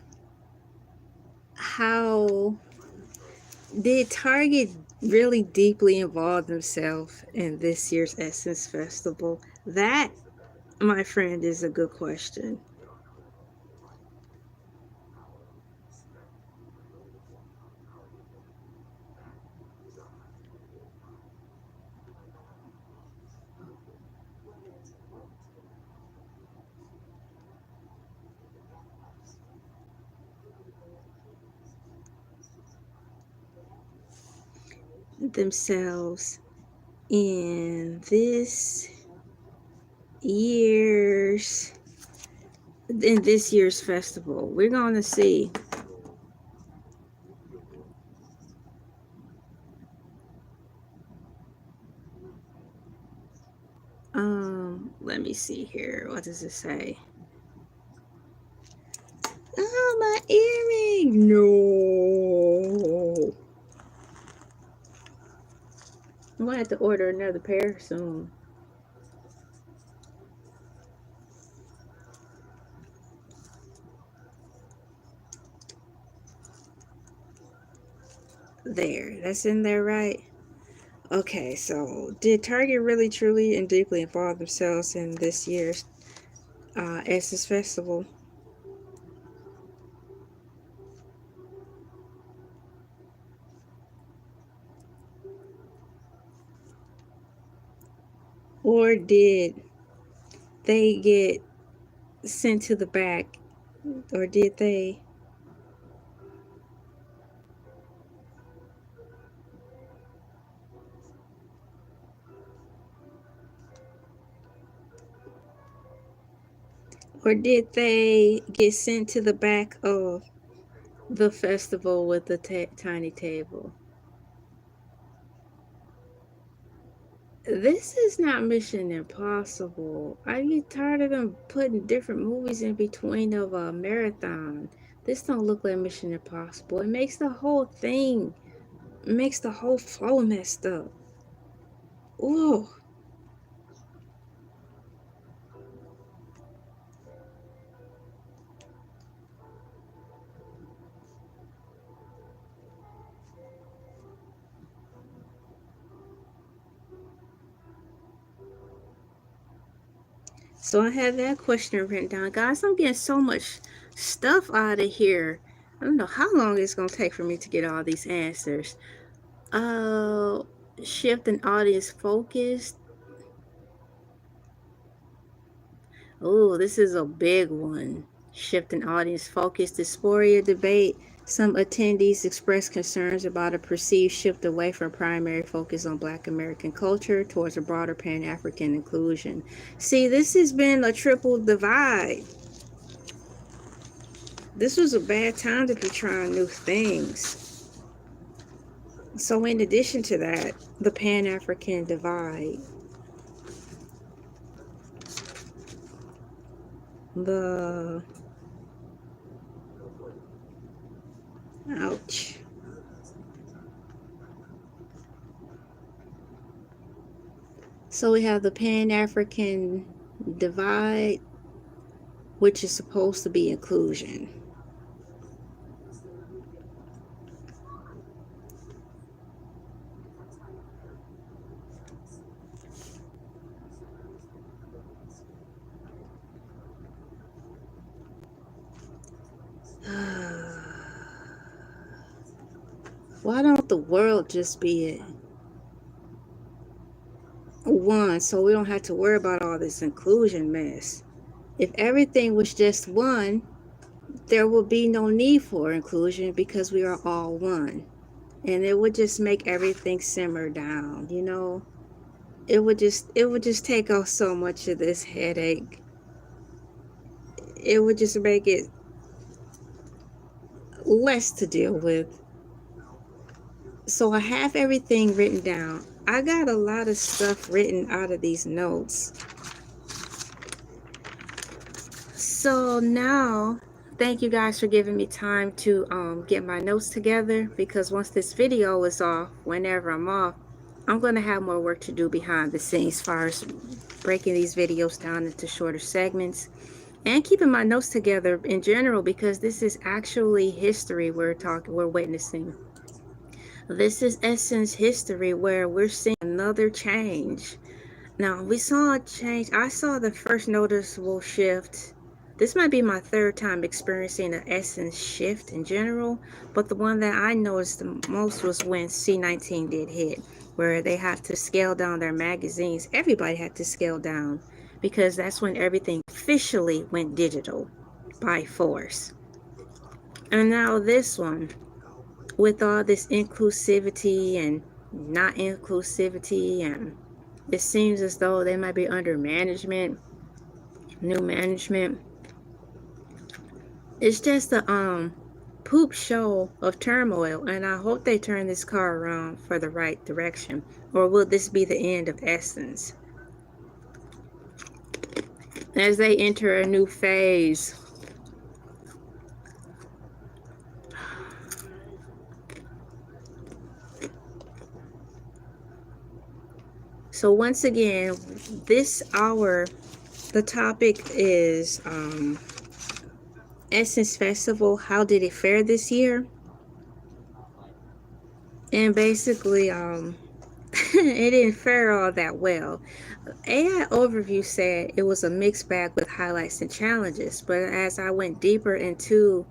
A: How did Target really deeply involve themselves in this year's Essence Festival? That, my friend, is a good question. Themselves in year's this year's festival. We're going to see. Let me see here. What does it say? Oh, my earring. No. I'm gonna have to order another pair soon. There, that's in there, right? Okay, so did Target really, truly, and deeply involve themselves in this year's Essence Festival? Or did they get sent to the back? Or did they? Or did they get sent to the back of the festival with the tiny table? This is not Mission Impossible. I get tired of them putting different movies in between of a marathon. This don't look like Mission Impossible. It makes the whole thing, it makes the whole flow messed up. Ooh. So I have that question written down. Guys, I'm getting so much stuff out of here. I don't know how long it's going to take for me to get all these answers. Uh, Shift an audience focus. Oh, this is a big one. Shift an audience focus. Dysphoria debate. Some attendees expressed concerns about a perceived shift away from primary focus on Black American culture towards a broader Pan-African inclusion. See, this has been a triple divide. This was a bad time to be trying new things. So in addition to that, the Pan-African divide, the, ouch. So we have the Pan-African divide, which is supposed to be inclusion. Why don't the world just be one so we don't have to worry about all this inclusion mess? If everything was just one, there would be no need for inclusion because we are all one. And it would just make everything simmer down, you know? It would just take off so much of this headache. It would just make it less to deal with. So I have everything written down. I got a lot of stuff written out of these notes. So now, thank you guys for giving me time to get my notes together, because once this video is off, whenever I'm off, I'm going to have more work to do behind the scenes as far as breaking these videos down into shorter segments and keeping my notes together in general, because this is actually history we're witnessing. This is Essence history where we're seeing another change. Now, we saw a change. I saw the first noticeable shift. This might be my third time experiencing an Essence shift in general, but the one that I noticed the most was when C19 did hit, where they had to scale down their magazines. Everybody had to scale down because that's when everything officially went digital by force. And now this one, with all this inclusivity and not inclusivity, and it seems as though they might be under management, new management. It's just a poop show of turmoil, and I hope they turn this car around for the right direction. Or will this be the end of Essence as they enter a new phase? So once again, this hour, the topic is Essence Festival. How did it fare this year? And basically, it didn't fare all that well. AI Overview said it was a mixed bag with highlights and challenges, but as I went deeper into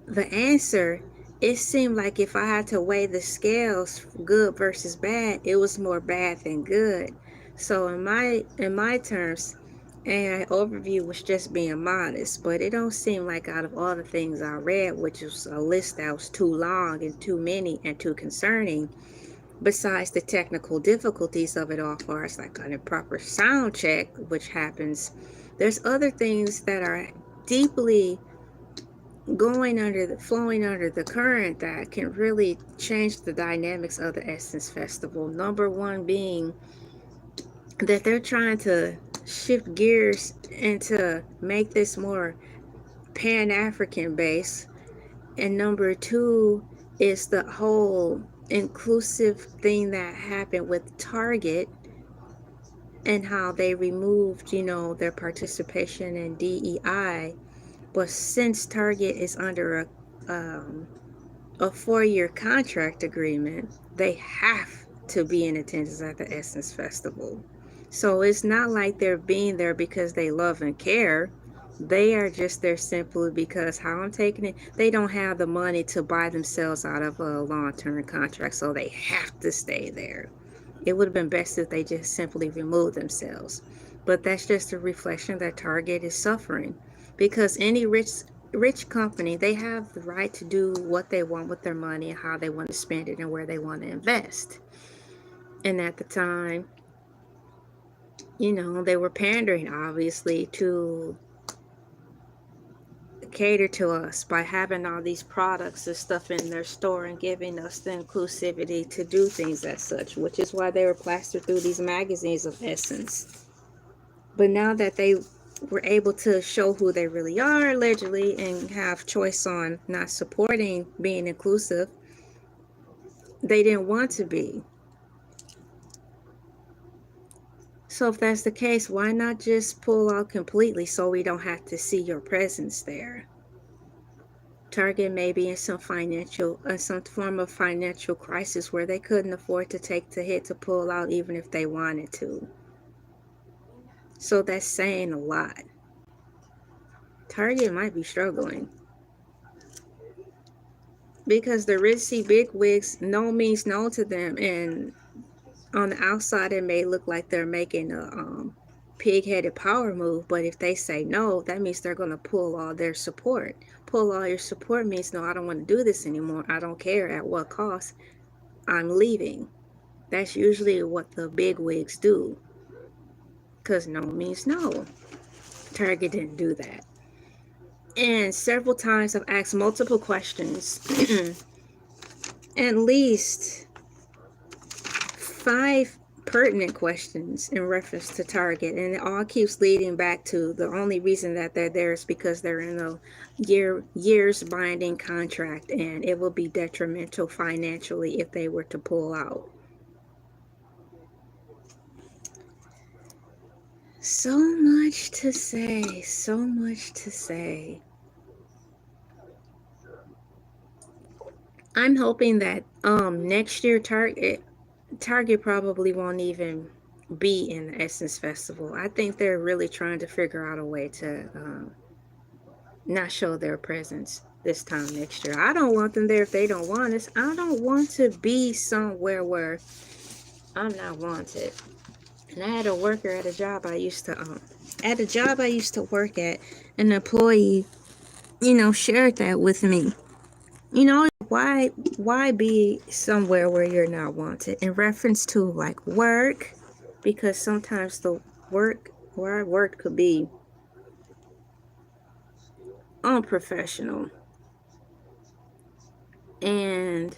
A: the answer, it seemed like if I had to weigh the scales, good versus bad, it was more bad than good. So in my terms, AI Overview was just being modest, but it don't seem like out of all the things I read, which was a list that was too long and too many and too concerning, besides the technical difficulties of it all, far as like an improper sound check, which happens, there's other things that are deeply flowing under the current that can really change the dynamics of the Essence Festival. Number one being that they're trying to shift gears and to make this more Pan-African based. And number two is the whole inclusive thing that happened with Target and how they removed, their participation in DEI. But since Target is under a 4-year contract agreement, they have to be in attendance at the Essence Festival. So it's not like they're being there because they love and care. They are just there simply because how I'm taking it, they don't have the money to buy themselves out of a long-term contract, so they have to stay there. It would have been best if they just simply removed themselves. But that's just a reflection that Target is suffering. Because any rich company, they have the right to do what they want with their money, how they want to spend it, and where they want to invest. And at the time, they were pandering, obviously, to cater to us by having all these products and stuff in their store and giving us the inclusivity to do things as such, which is why they were plastered through these magazines of Essence. But now that they were able to show who they really are, allegedly, and have choice on not supporting being inclusive, they didn't want to be. So if that's the case, why not just pull out completely so we don't have to see your presence there? Target may be in some form of financial crisis where they couldn't afford to take the hit to pull out even if they wanted to. So that's saying a lot. Target might be struggling. Because the ritzy bigwigs, no means no to them, and on the outside it may look like they're making a pig-headed power move, but if they say no, that means they're going to pull all their support. Pull all your support means, no, I don't want to do this anymore. I don't care at what cost. I'm leaving. That's usually what the bigwigs do. Because no means no. Target didn't do that. And several times I've asked multiple questions. At least 5 pertinent questions in reference to Target, and it all keeps leading back to the only reason that they're there is because they're in a years binding contract, and it will be detrimental financially if they were to pull out. So much to say, so much to say. I'm hoping that next year Target probably won't even be in the Essence Festival. I think they're really trying to figure out a way to not show their presence this time next year. I don't want them there if they don't want us. I don't want to be somewhere where I'm not wanted. And I had a worker at a job I used to work at, an employee, shared that with me. Why be somewhere where you're not wanted? In reference to like work, because sometimes the work where I work could be unprofessional and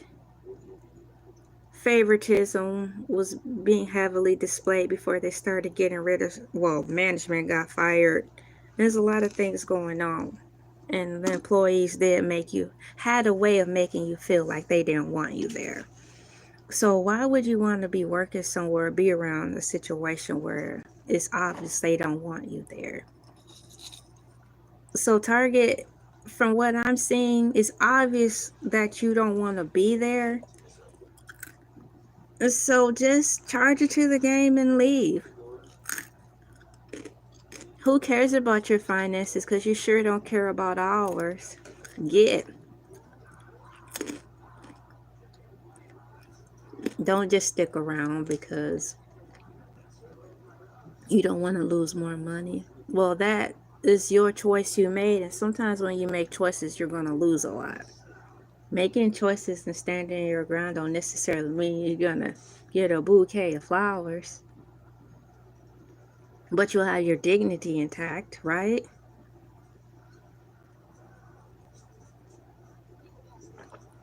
A: favoritism was being heavily displayed before they started getting rid of, management got fired. There's a lot of things going on, and the employees had a way of making you feel like they didn't want you there. So why would you want to be working somewhere, be around a situation where it's obvious they don't want you there? So Target, from what I'm seeing, it's obvious that you don't want to be there. So just charge it to the game and leave. Who cares about your finances? Because you sure don't care about ours. Don't just stick around because you don't want to lose more money. Well, that is your choice you made, and sometimes when you make choices, you're going to lose a lot. Making choices and standing your ground don't necessarily mean you're going to get a bouquet of flowers. But you'll have your dignity intact, right?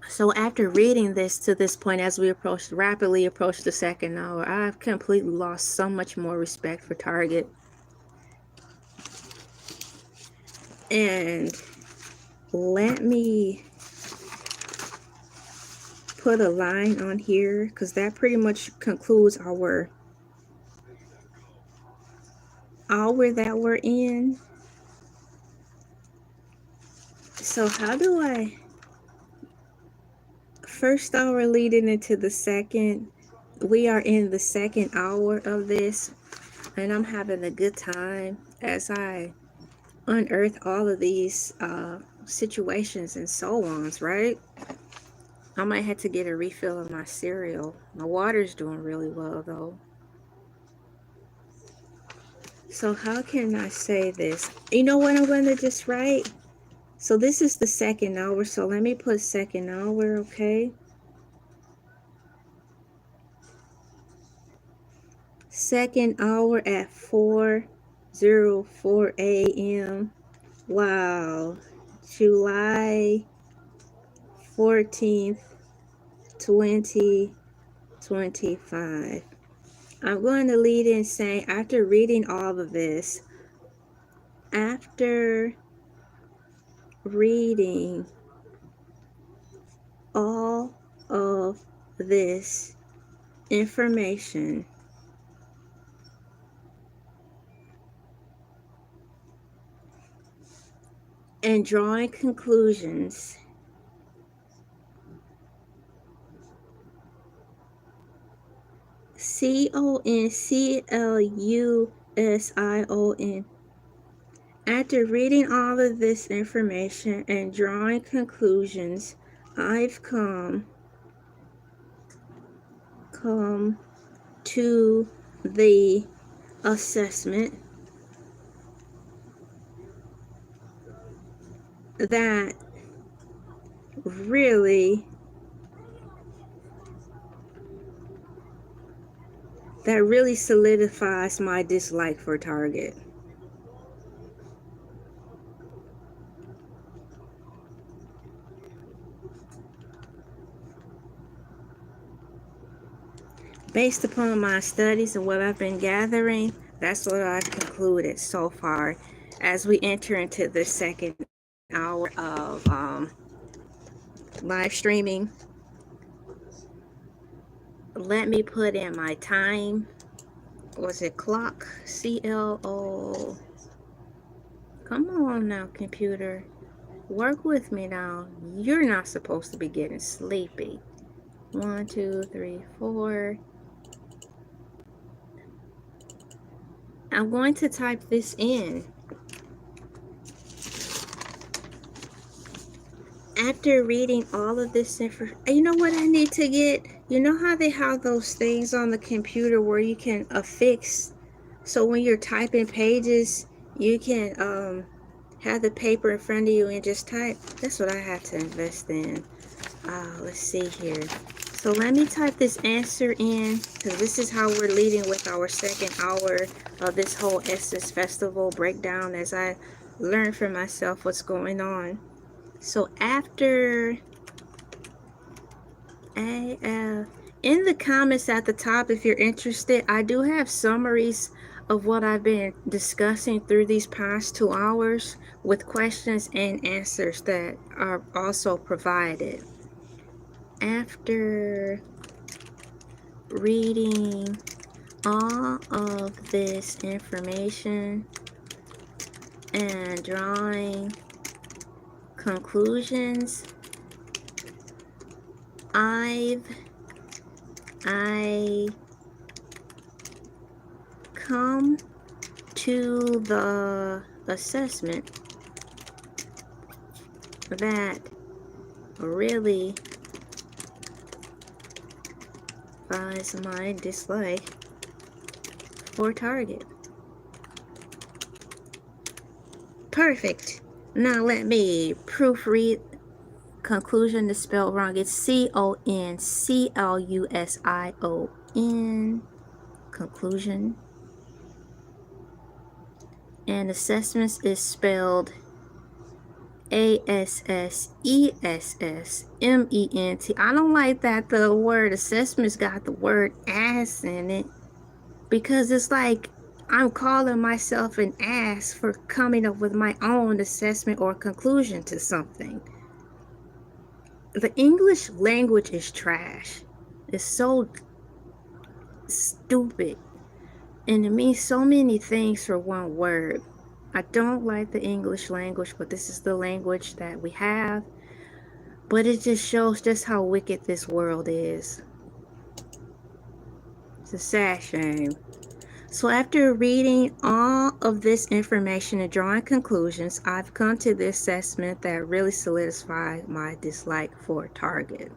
A: So after reading this to this point, as we rapidly approach the second hour, I've completely lost so much more respect for Target. And let me put a line on here, because that pretty much concludes our hour that we're in. So how do I... First hour leading into the second. We are in the second hour of this. And I'm having a good time as I unearth all of these situations and so on, right? I might have to get a refill of my cereal. My water's doing really well though. So how can I say this? You know what I'm going to just write? So this is the second hour, so let me put second hour, okay? Second hour at 4:04 a.m. Wow. July 14th, 2025. I'm going to lead in saying, after reading all of this, after reading all of this information, and drawing conclusions, CONCLUSION. After reading all of this information and drawing conclusions, I've come to the assessment that really solidifies my dislike for Target. Based upon my studies and what I've been gathering, that's what I've concluded so far as we enter into the second hour of live streaming. Let me put in my time. Was it clock? CLO. Come on now, computer. Work with me now. You're not supposed to be getting sleepy. 1, 2, 3, 4. I'm going to type this in. After reading all of this information, you know what I need to get? You know how they have those things on the computer where you can affix, so when you're typing pages, you can have the paper in front of you and just type? That's what I have to invest in. Let's see here. So let me type this answer in, because this is how we're leading with our second hour of this whole Essence Festival breakdown as I learn for myself what's going on. So after in the comments at the top, if you're interested, I do have summaries of what I've been discussing through these past 2 hours with questions and answers that are also provided. After reading all of this information and drawing conclusions, I come to the assessment that really finds my dislike for Target. Perfect. Now let me proofread. Conclusion is spelled wrong. It's CONCLUSION. Conclusion. And assessments is spelled ASSESSMENT. I don't like that the word assessments got the word ass in it, because it's like I'm calling myself an ass for coming up with my own assessment or conclusion to something. The English language is trash. It's so stupid, and it means so many things for one word. I don't like the English language, but this is the language that we have. But it just shows just how wicked this world is. It's a sad shame. So after reading all of this information and drawing conclusions, I've come to the assessment that really solidified my dislike for Target.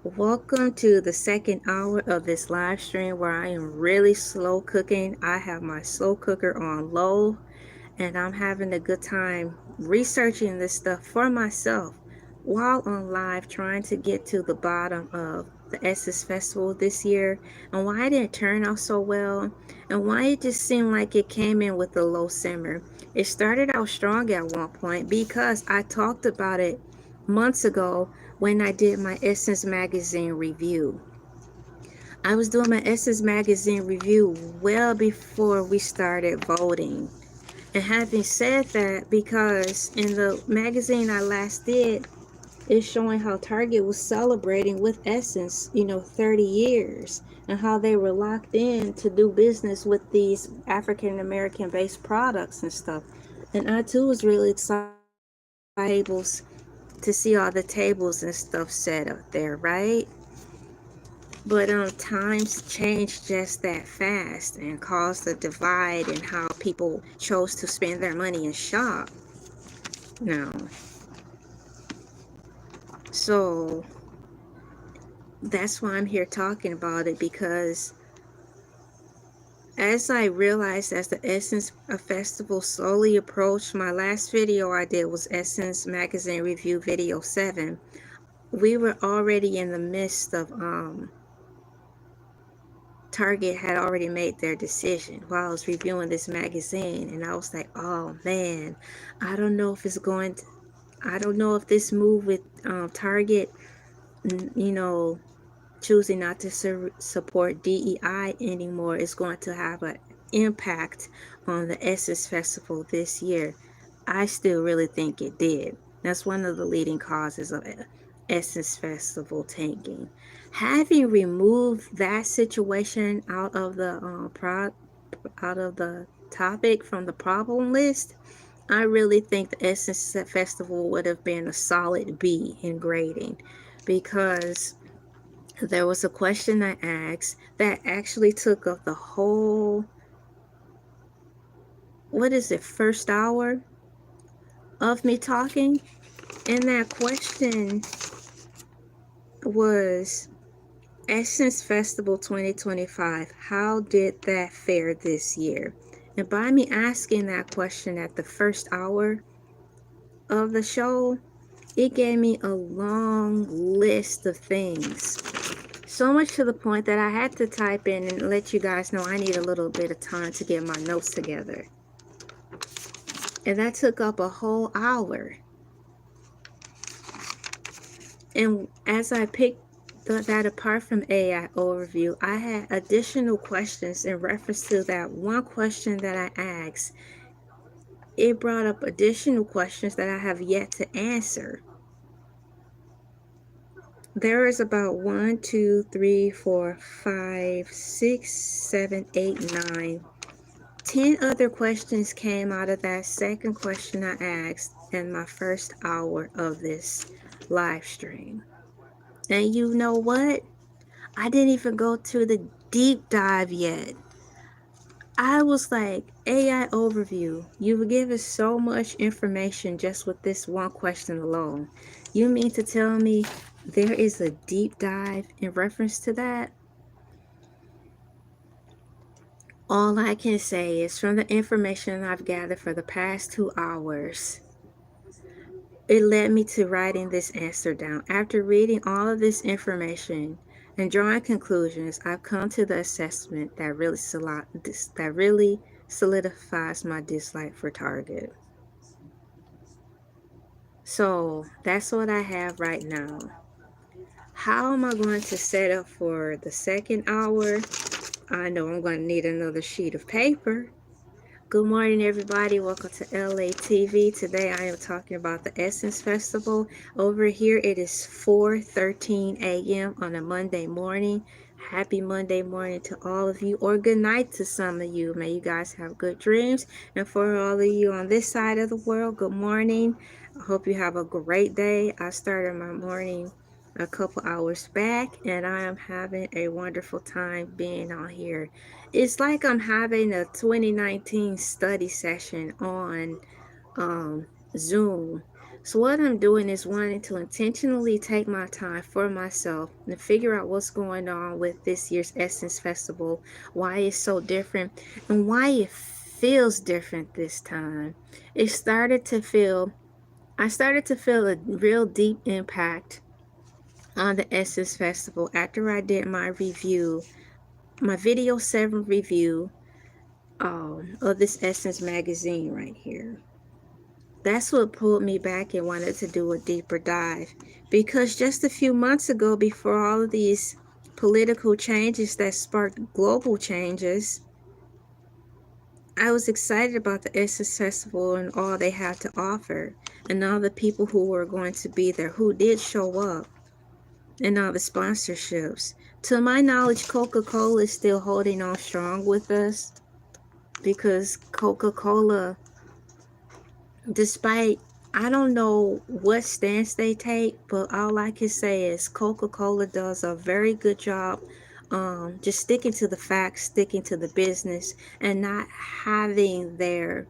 A: Welcome to the second hour of this live stream where I am really slow cooking. I have my slow cooker on low and I'm having a good time researching this stuff for myself while on live, trying to get to the bottom of the Essence Festival this year and why it didn't turn out so well and why it just seemed like it came in with a low simmer. It started out strong at one point because I talked about it months ago when I did my Essence magazine review. I was doing my Essence magazine review well before we started voting. And having said that, because in the magazine I last did, it's showing how Target was celebrating with Essence, 30 years, and how they were locked in to do business with these African American based products and stuff. And I too was really excited to see all the tables and stuff set up there, right? But times changed just that fast and caused a divide in how people chose to spend their money and shop. Now, so that's why I'm here talking about it, because as I realized as the Essence Festival slowly approached, my last video I did was Essence Magazine Review Video 7. We were already in the midst of Target had already made their decision while I was reviewing this magazine, and I was like, oh man, I don't know if it's going to, I don't know if this move with Target, you know, choosing not to support DEI anymore is going to have an impact on the Essence Festival this year. I still really think it did. That's one of the leading causes of Essence Festival tanking. Having removed that situation out of the topic from the problem list, I really think the Essence Festival would have been a solid B in grading, because there was a question I asked that actually took up the whole, first hour of me talking. And that question was, Essence Festival 2025, how did that fare this year? And by me asking that question at the first hour of the show, it gave me a long list of things. So much to the point that I had to type in and let you guys know I need a little bit of time to get my notes together. And that took up a whole hour. And as I picked that apart from AI overview, I had additional questions in reference to that one question that I asked. It brought up additional questions that I have yet to answer. There is about 1, 2, 3, 4, 5, 6, 7, 8, 9, 10 other questions came out of that second question I asked in my first hour of this live stream. And you know what? I didn't even go to the deep dive yet. I was like, AI overview, you've given so much information just with this one question alone. You mean to tell me there is a deep dive in reference to that? All I can say is from the information I've gathered for the past 2 hours, it led me to writing this answer down. After reading all of this information and drawing conclusions, I've come to the assessment that really solidifies my dislike for Target. So that's what I have right now. How am I going to set up for the second hour? I know I'm going to need another sheet of paper. Good morning, everybody. Welcome to Elay TV. Today I am talking about the Essence Festival. Over here it is 4:13 a.m. on a Monday morning. Happy Monday morning to all of you, or good night to some of you. May you guys have good dreams. And for all of you on this side of the world, good morning. I hope you have a great day. I started my morning a couple hours back, and I am having a wonderful time being on here it's like I'm having a 2019 study session on Zoom. So what I'm doing is wanting to intentionally take my time for myself and figure out what's going on with this year's Essence Festival, why it's so different, and why it feels different this time. It started to feel, I started to feel a real deep impact on the Essence Festival after I did my review, my video 7 review of this Essence magazine right here. That's what pulled me back and wanted to do a deeper dive, because just a few months ago, before all of these political changes that sparked global changes, I was excited about the Essence Festival and all they had to offer, and all the people who were going to be there who did show up, and all the sponsorships. To my knowledge, Coca-Cola is still holding on strong with us, because Coca-Cola, despite, I don't know what stance they take, but all I can say is Coca-Cola does a very good job just sticking to the facts, sticking to the business, and not having their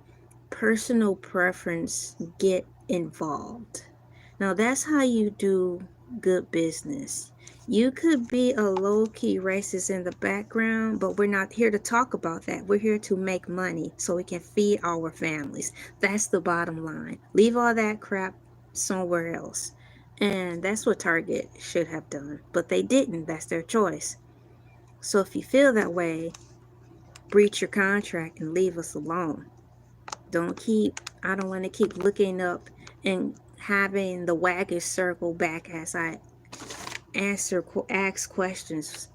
A: personal preference get involved. Now that's how you do good business. You could be a low-key racist in the background, but we're not here to talk about that. We're here to make money so we can feed our families. That's the bottom line. Leave all that crap somewhere else. And that's what Target should have done. But they didn't. That's their choice. So if you feel that way, breach your contract and leave us alone. I don't want to keep looking up and having the wagon circle back as I ask questions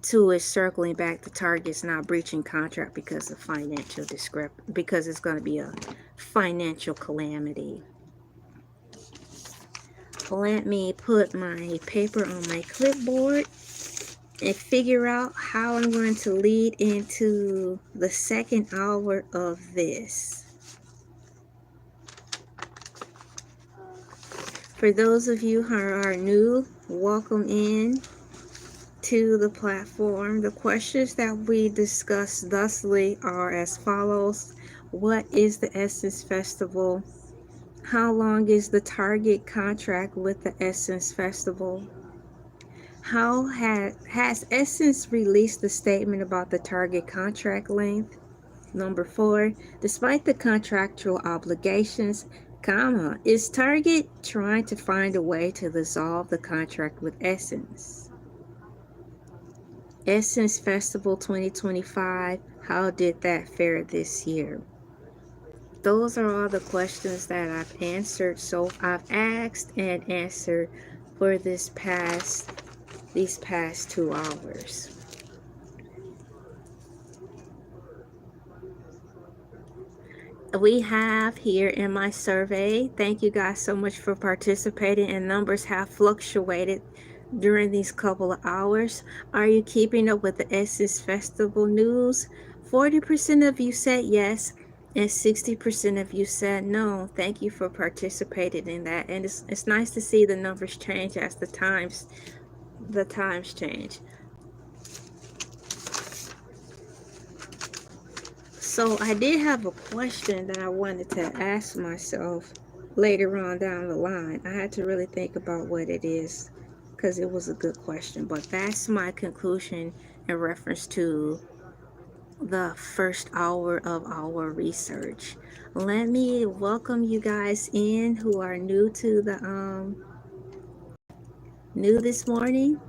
A: to it, circling back to Target's not breaching contract because of financial because it's going to be a financial calamity. Let me put my paper on my clipboard and figure out how I'm going to lead into the second hour of this. For those of you who are new, welcome in to the platform. The questions that we discuss thusly are as follows. What is the Essence Festival? How long is the Target contract with the Essence Festival? How has Essence released the statement about the Target contract length? Number 4, despite the contractual obligations, is Target trying to find a way to resolve the contract with Essence? Essence Festival 2025, how did that fare this year? Those are all the questions that I've answered. So I've asked and answered for these past 2 hours. We have here in my survey, thank you guys so much for participating, and numbers have fluctuated during these couple of hours. Are you keeping up with the Essence Festival news? 40% of you said yes, and 60% of you said no. Thank you for participating in that, and it's nice to see the numbers change as the times change. So I did have a question that I wanted to ask myself later on down the line. I had to really think about what it is, because it was a good question. But that's my conclusion in reference to the first hour of our research. Let me welcome you guys in who are new to the new this morning.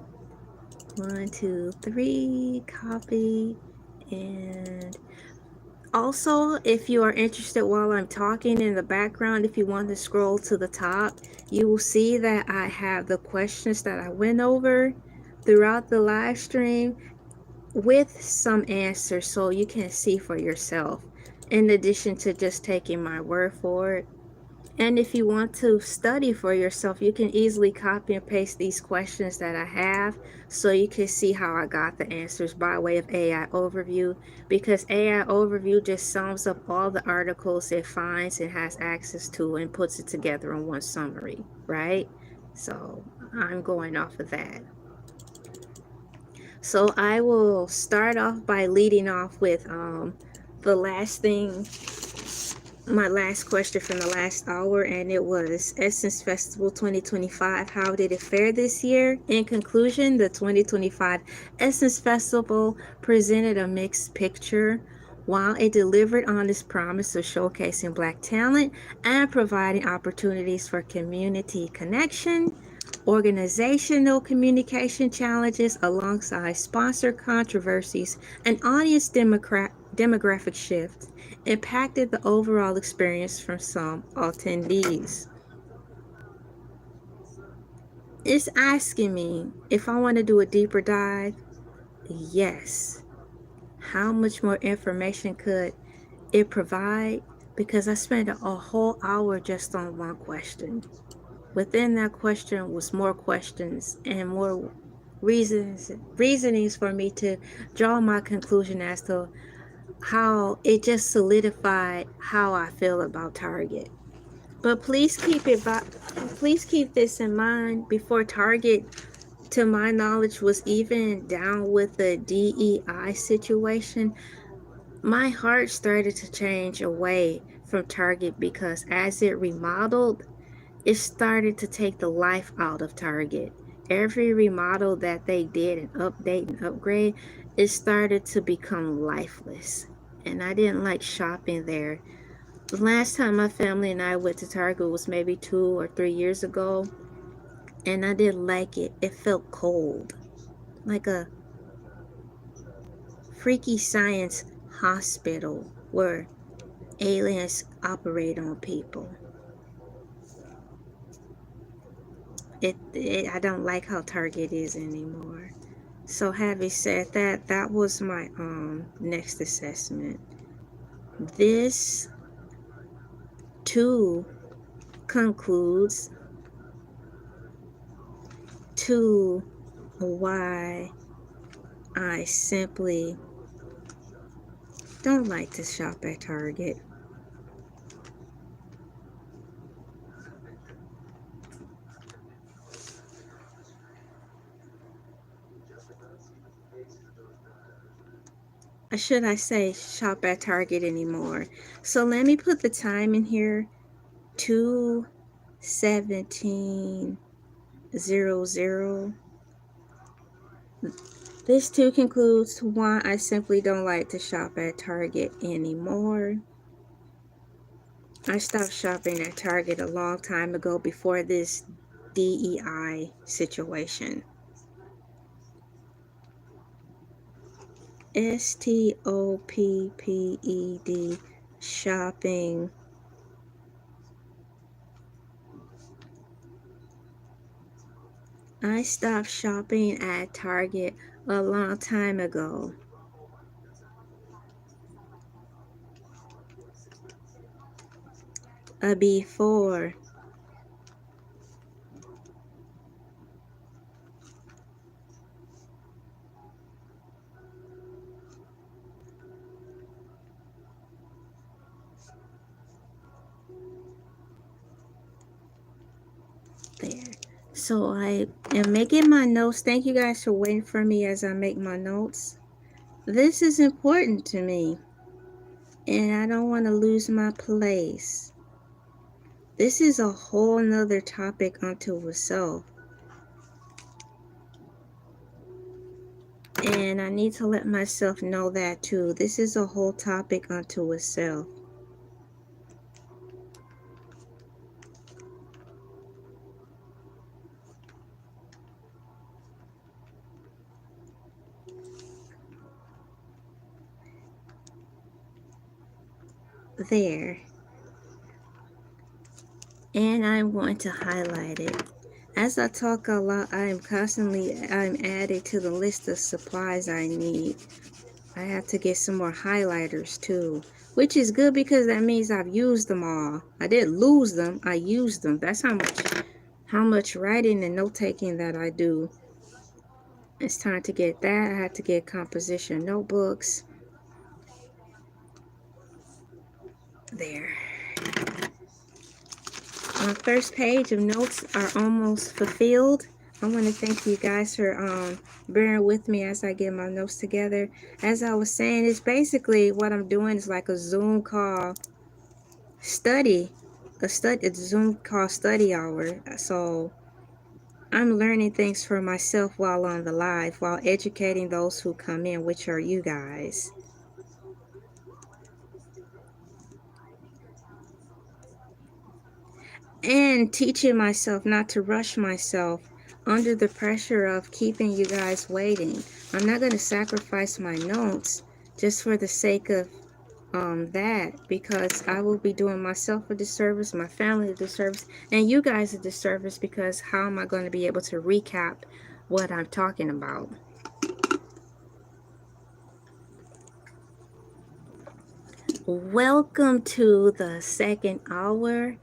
A: 1, 2, 3, copy. And also, if you are interested while I'm talking in the background, if you want to scroll to the top, you will see that I have the questions that I went over throughout the live stream with some answers so you can see for yourself, in addition to just taking my word for it. And if you want to study for yourself, you can easily copy and paste these questions that I have so you can see how I got the answers by way of AI Overview, because AI Overview just sums up all the articles it finds and has access to and puts it together in one summary, right? So I'm going off of that. So I will start off by leading off with the last thing, my last question from the last hour, and it was Essence Festival 2025. How did it fare this year? In conclusion, the 2025 Essence Festival presented a mixed picture. While it delivered on its promise of showcasing Black talent and providing opportunities for community connection, organizational communication challenges alongside sponsor controversies and audience demographic shifts impacted the overall experience from some attendees. It's asking me if I want to do a deeper dive. Yes. How much more information could it provide? Because I spent a whole hour just on one question. Within that question was more questions and more reasonings for me to draw my conclusion as to how it just solidified how I feel about Target. But please keep this in mind. Before Target, to my knowledge, was even down with the DEI situation, my heart started to change away from Target because as it remodeled, it started to take the life out of Target. Every remodel that they did and update and upgrade, it started to become lifeless. And I didn't like shopping there. The last time my family and I went to Target was maybe 2 or 3 years ago, and I didn't like it. It felt cold, like a freaky science hospital where aliens operate on people. I don't like how Target is anymore. So having said that, that was my next assessment. This too concludes to why I simply don't like to shop at Target. Or should I say shop at Target anymore? So let me put the time in here. 2:17:00. This too concludes why I simply don't like to shop at Target anymore. I stopped shopping at Target a long time ago before this DEI situation. STOPPED, shopping. I stopped shopping at Target a long time ago. Before. There. So I am making my notes. Thank you guys for waiting for me as I make my notes. This is important to me, and I don't want to lose my place. This is a whole nother topic unto itself. And I need to let myself know that too. This is a whole topic unto itself. There. And I'm going to highlight it. As I talk a lot, I'm added to the list of supplies I need. I have to get some more highlighters too, which is good because that means I've used them all. I didn't lose them, I used them. That's how much writing and note-taking that I do. It's time to get that. I have to get composition notebooks. There. My first page of notes are almost fulfilled. I want to thank you guys for bearing with me as I get my notes together. As I was saying, it's basically what I'm doing is like a Zoom call study, a Zoom call study hour. So I'm learning things for myself while on the live, while educating those who come in, which are you guys. And teaching myself not to rush myself under the pressure of keeping you guys waiting. I'm not going to sacrifice my notes just for the sake of that, because I will be doing myself a disservice, my family a disservice, and you guys a disservice, because how am I going to be able to recap what I'm talking about? Welcome to the second hour,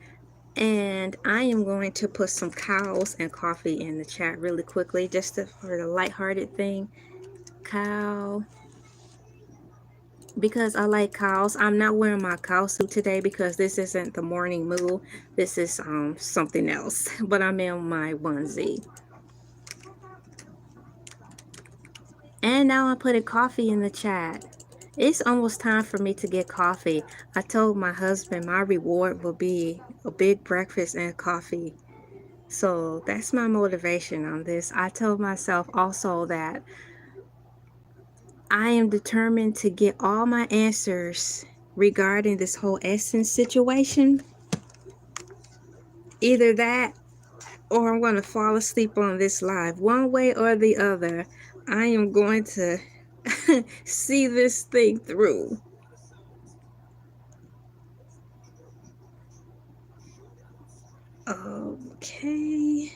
A: and I am going to put some cows and coffee in the chat really quickly, just for the lighthearted thing. Cow, because I like cows. I'm not wearing my cow suit today because this isn't the morning moo. This is something else, but I'm in my onesie. And now I'm putting coffee in the chat. It's almost time for me to get coffee. I told my husband my reward will be a big breakfast and coffee. So that's my motivation on this. I told myself also that I am determined to get all my answers regarding this whole Essence situation. Either that or I'm going to fall asleep on this live. One way or the other, I am going to see this thing through. Okay.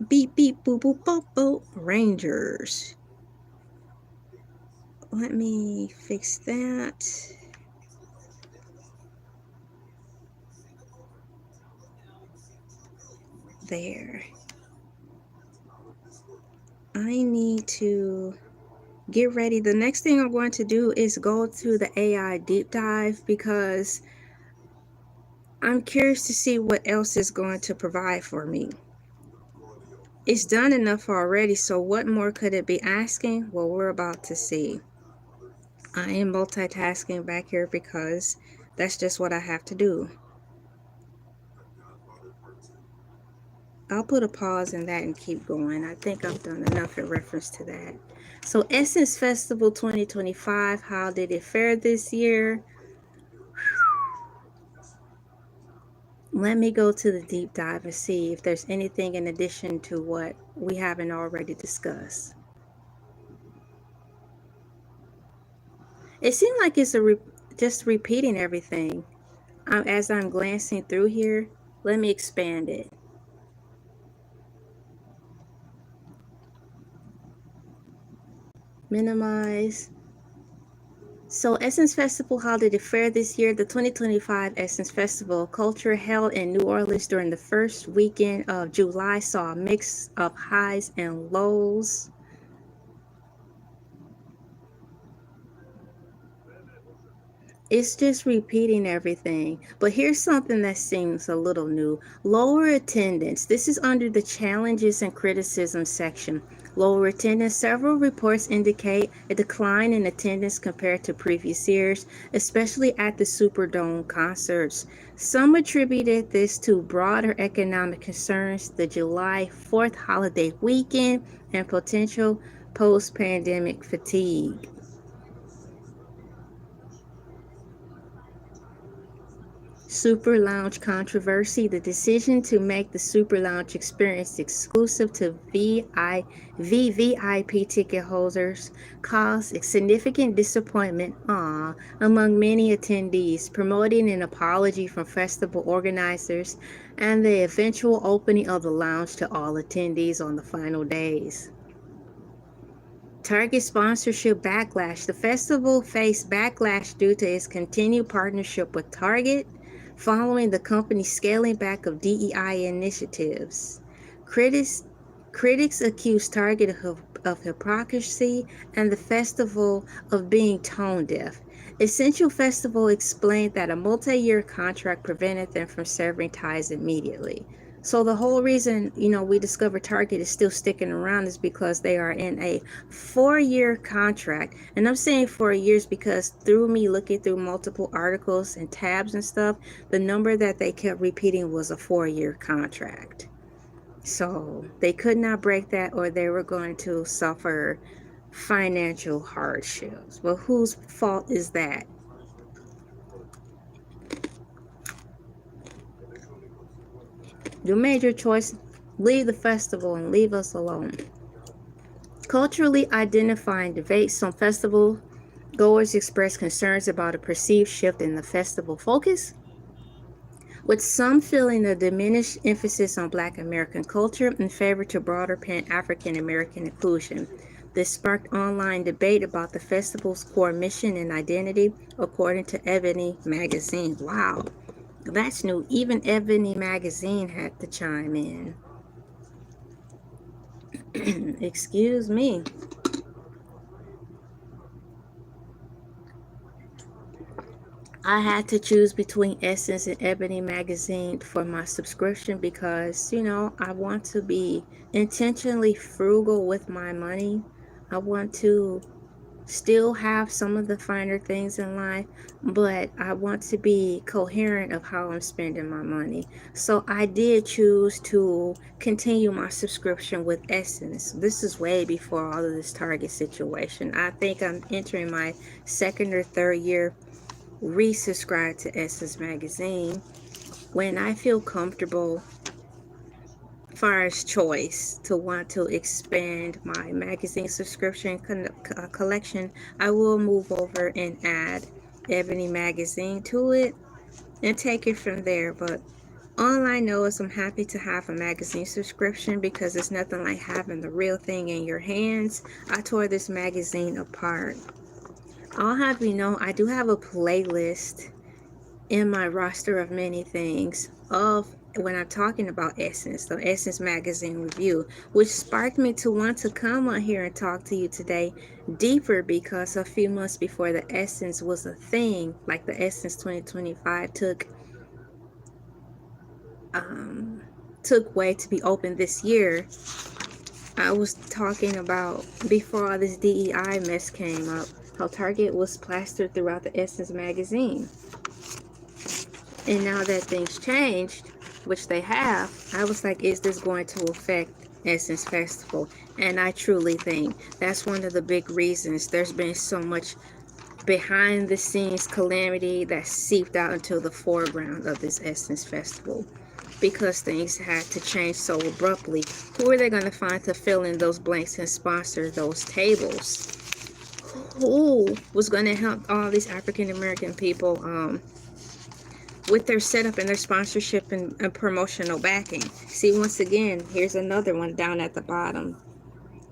A: Beep, beep, boop, boop, boop, boop. Rangers. Let me fix that. There. I need to get ready. The next thing I'm going to do is go to the AI deep dive, because I'm curious to see what else is going to provide for me. It's done enough already, so what more could it be asking? Well, we're about to see. I am multitasking back here because that's just what I have to do. I'll put a pause in that and keep going. I think I've done enough in reference to that. So Essence Festival 2025, how did it fare this year? Let me go to the deep dive and see if there's anything in addition to what we haven't already discussed. It seemed like it's just repeating everything. As I'm glancing through here, let me expand it. Minimize. So Essence Festival, how did it fare this year? The 2025 Essence Festival culture held in New Orleans during the first weekend of July saw a mix of highs and lows. It's just repeating everything. But here's something that seems a little new. Lower attendance. This is under the challenges and criticism section. Lower attendance. Several reports indicate a decline in attendance compared to previous years, especially at the Superdome concerts. Some attributed this to broader economic concerns, the July 4th holiday weekend, and potential post-pandemic fatigue. Super Lounge controversy. The decision to make the Super Lounge experience exclusive to VVIP ticket holders caused significant disappointment among many attendees, promoting an apology from festival organizers and the eventual opening of the lounge to all attendees on the final days. Target sponsorship backlash. The festival faced backlash due to its continued partnership with Target, following the company's scaling back of DEI initiatives. Critics accused Target of hypocrisy and the festival of being tone deaf. Essential Festival explained that a multi-year contract prevented them from severing ties immediately. So the whole reason, we discovered Target is still sticking around is because they are in a 4-year contract. And I'm saying 4 years because through me looking through multiple articles and tabs and stuff, the number that they kept repeating was a 4-year contract. So they could not break that or they were going to suffer financial hardships. But whose fault is that? You made your choice. Leave the festival and leave us alone. Culturally identifying debate. Some festival goers express concerns about a perceived shift in the festival focus, with some feeling a diminished emphasis on Black American culture in favor to broader Pan-African American inclusion. This sparked online debate about the festival's core mission and identity, according to Ebony Magazine. Wow, that's new. Even Ebony Magazine had to chime in. Excuse me. I had to choose between Essence and Ebony Magazine for my subscription because, I want to be intentionally frugal with my money. I want to still have some of the finer things in life, but I want to be coherent of how I'm spending my money. So I did choose to continue my subscription with Essence. This is way before all of this Target situation. I think I'm entering my second or third year resubscribe to Essence Magazine when I feel comfortable far as choice to want to expand my magazine subscription collection. I will move over and add Ebony Magazine to it and take it from there. But all I know is I'm happy to have a magazine subscription because it's nothing like having the real thing in your hands. I tore this magazine apart. I'll have you know, I do have a playlist in my roster of many things of when I'm talking about Essence, the Essence Magazine review, which sparked me to want to come on here and talk to you today deeper because a few months before the Essence was a thing, like the Essence 2025 took way to be open this year. I was talking about before all this DEI mess came up, how Target was plastered throughout the Essence magazine. And now that things changed, which they have, I was like, is this going to affect Essence Festival? And I truly think that's one of the big reasons there's been so much behind the scenes calamity that seeped out into the foreground of this Essence Festival. Because things had to change so abruptly. Who are they going to find to fill in those blanks and sponsor those tables? Who was going to help all these African American people with their setup and their sponsorship and promotional backing? See, once again, here's another one down at the bottom.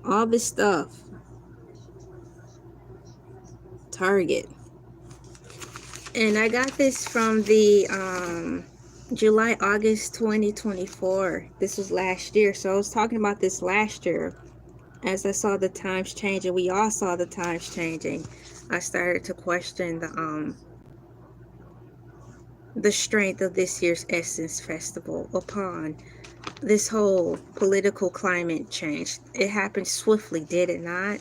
A: All this stuff. Target. And I got this from the July, August 2024. This was last year. So I was talking about this last year. As I saw the times changing, we all saw the times changing. I started to question the strength of this year's Essence Festival upon this whole political climate change. It happened swiftly, did it not?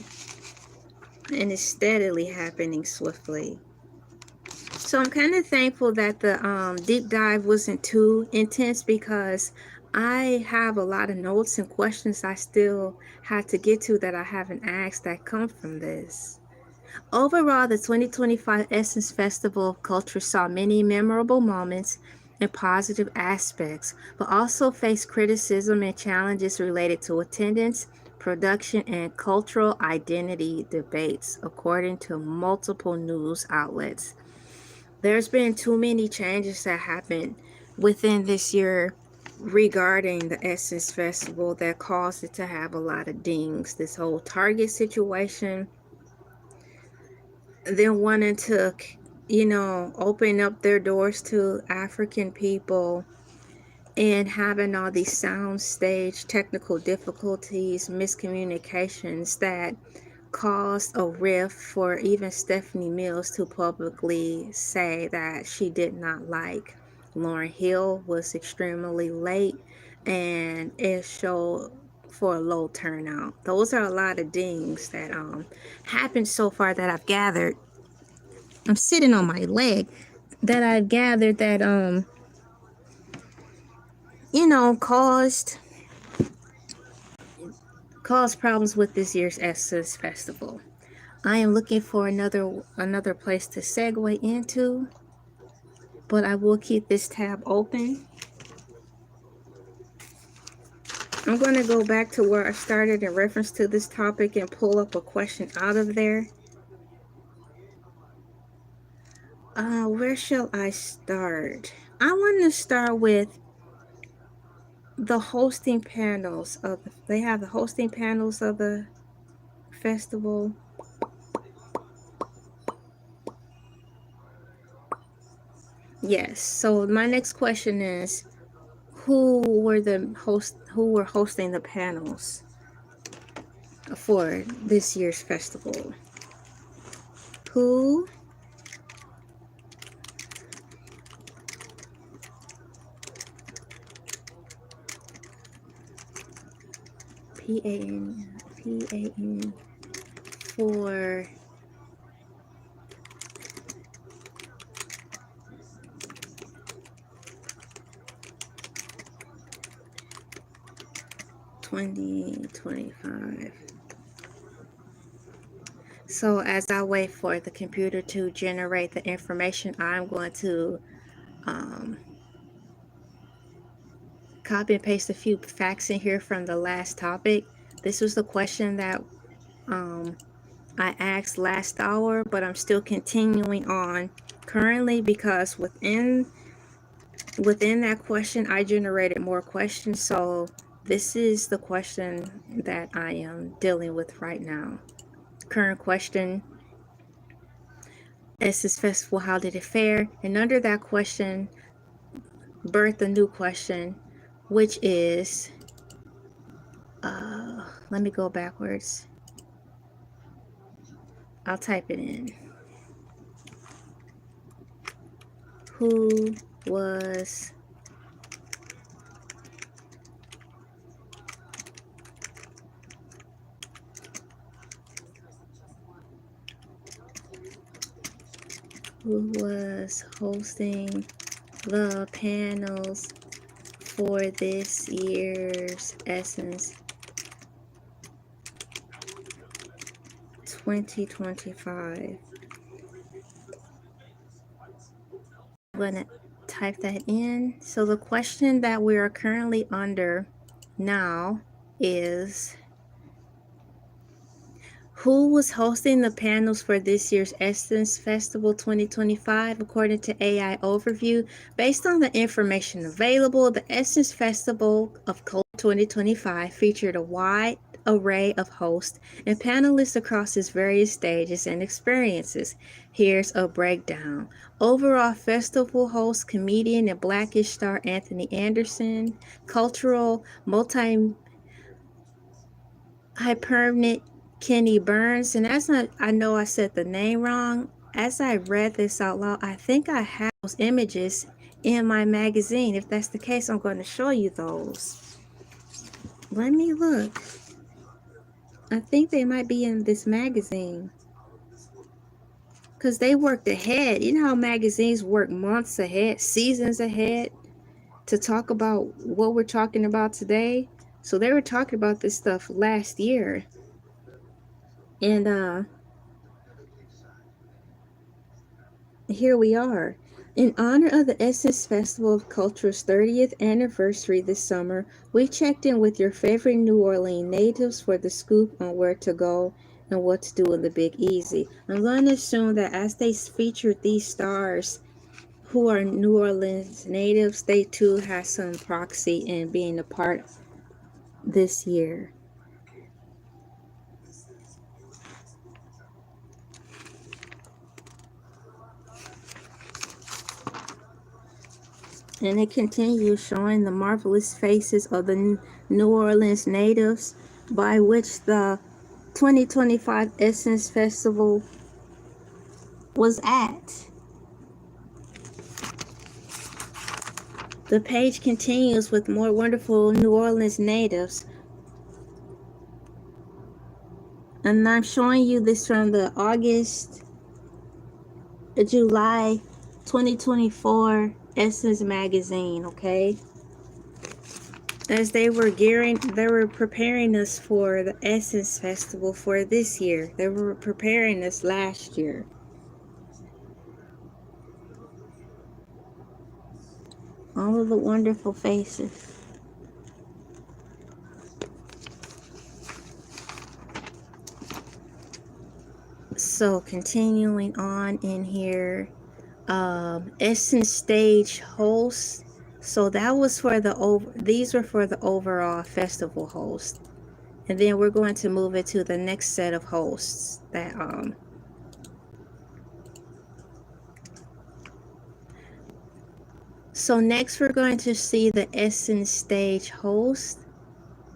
A: And it's steadily happening swiftly. So I'm kind of thankful that the deep dive wasn't too intense because I have a lot of notes and questions I still had to get to that I haven't asked that come from this. Overall, the 2025 Essence Festival of Culture saw many memorable moments and positive aspects, but also faced criticism and challenges related to attendance, production, and cultural identity debates, according to multiple news outlets. There's been too many changes that happened within this year regarding the Essence Festival that caused it to have a lot of dings. This whole Target situation, them wanting to, open up their doors to African people and having all these soundstage technical difficulties, miscommunications that caused a rift for even Stephanie Mills to publicly say that she did not like Lauryn Hill was extremely late. and it showed for a low turnout. Those are a lot of dings that happened so far that I've gathered. I'm sitting on my leg that I've gathered that you know, caused problems with this year's Essence Festival. I am looking for another place to segue into, but I will keep this tab open. I'm going to go back to where I started in reference to this topic and pull up a question out of there. Where shall I start? I want to start with the hosting panels of they have the hosting panels of the festival. Yes. So my next question is, who were hosting the panels for this year's festival? Who PAN for 2025. So as I wait for the computer to generate the information, I'm going to copy and paste a few facts in here from the last topic. This was the question that I asked last hour, but I'm still continuing on currently because within that question I generated more questions. So this is the question that I am dealing with right now. Current question: Essence Festival, how did it fare? And under that question birthed a new question, which is let me go backwards. I'll type it in. Who was hosting the panels for this year's Essence 2025? I'm gonna type that in. So the question that we are currently under now is, who was hosting the panels for this year's Essence Festival 2025? According to AI Overview, based on the information available, the Essence Festival of Culture 2025 featured a wide array of hosts and panelists across its various stages and experiences. Here's a breakdown. Overall festival host, comedian, and Blackish star Anthony Anderson. Cultural hypermanent Kenny Burns. And as I know I said the name wrong, as I read this out loud, I think I have those images in my magazine. If that's the case, I'm going to show you those. Let me look. I think they might be in this magazine, because they worked ahead. You know how magazines work months ahead, seasons ahead, to talk about what we're talking about today. So they were talking about this stuff last year. And here we are. In honor of the Essence Festival of Culture's 30th anniversary this summer, we checked in with your favorite New Orleans natives for the scoop on where to go and what to do in the Big Easy. I'm going to assume that as they featured these stars who are New Orleans natives, they too have some proxy in being a part this year. And it continues showing the marvelous faces of the New Orleans natives by which the 2025 Essence Festival was at. The page continues with more wonderful New Orleans natives. And I'm showing you this from the July 2024 Essence magazine, okay? As they were preparing us for the Essence Festival for this year. They were preparing us last year. All of the wonderful faces. So continuing on in here, Essence stage host. So that was for these were for the overall festival host. And then we're going to move it to the next set of hosts that so next we're going to see the Essence stage host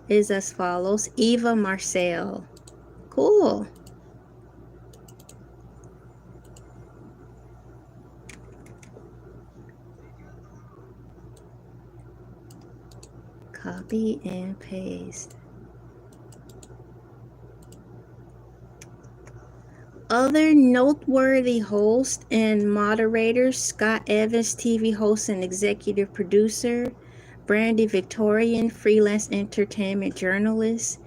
A: is as follows: Eva Marcel. Cool. Copy and paste. Other noteworthy hosts and moderators: Scott Evans, TV host and executive producer; Brandy Victorian, freelance entertainment journalist;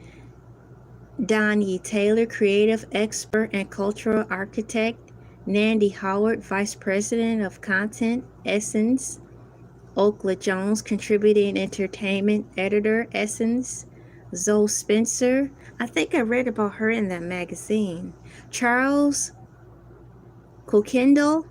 A: Donnie Taylor, creative expert and cultural architect; Nandy Howard, vice president of content, Essence; Okla Jones, contributing entertainment editor, Essence; Zoe Spencer, I think I read about her in that magazine; Charles Kokindle,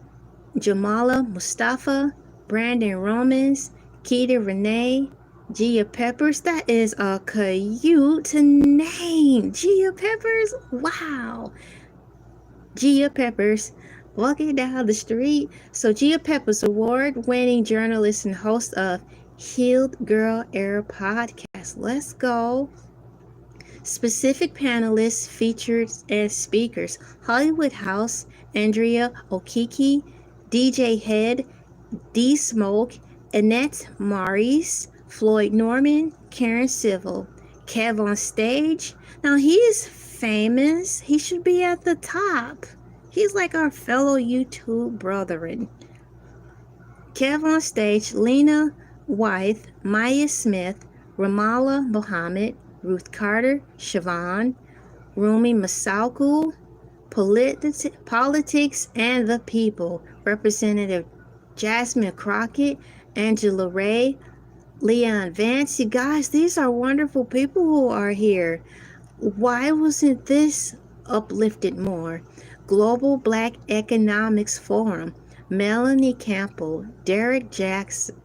A: Jamala Mustafa, Brandon Romans, Keita Renee, Gia Peppers. That is a cute name. Gia Peppers. Wow. Gia Peppers, walking down the street. So Gia Peppers, award-winning journalist and host of Healed Girl Era podcast. Let's go. Specific panelists featured as speakers: Hollywood House, Andrea Okiki, DJ Head, D Smoke, Annette Maurice, Floyd Norman, Karen Civil. Kev on stage. Now he is famous. He should be at the top. He's like our fellow YouTube brethren. Kev on stage: Lena Wythe, Maya Smith, Ramala Mohammed, Ruth Carter, Siobhan, Rumi Masauku, Politics and the People, Representative Jasmine Crockett, Angela Ray, Leon Vance. You guys, these are wonderful people who are here. Why wasn't this uplifted more? Global Black Economics Forum, Melanie Campbell, Derek Johnson.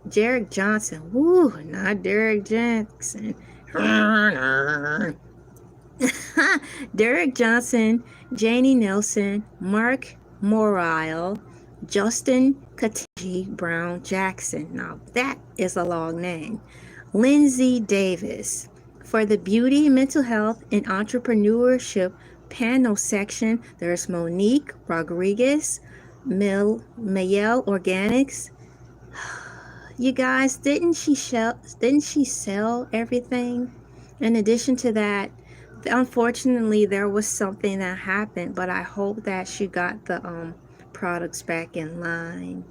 A: Woo, not Derek Jackson. Derek Johnson, Janie Nelson, Mark Morile, Justin Katinji Brown Jackson. Now that is a long name. Lindsay Davis. For the beauty, mental health, and entrepreneurship panel section, there's Monique Rodriguez, Mayel Organics. You guys, didn't she sell everything? In addition to that, unfortunately, there was something that happened, but I hope that she got the products back in line.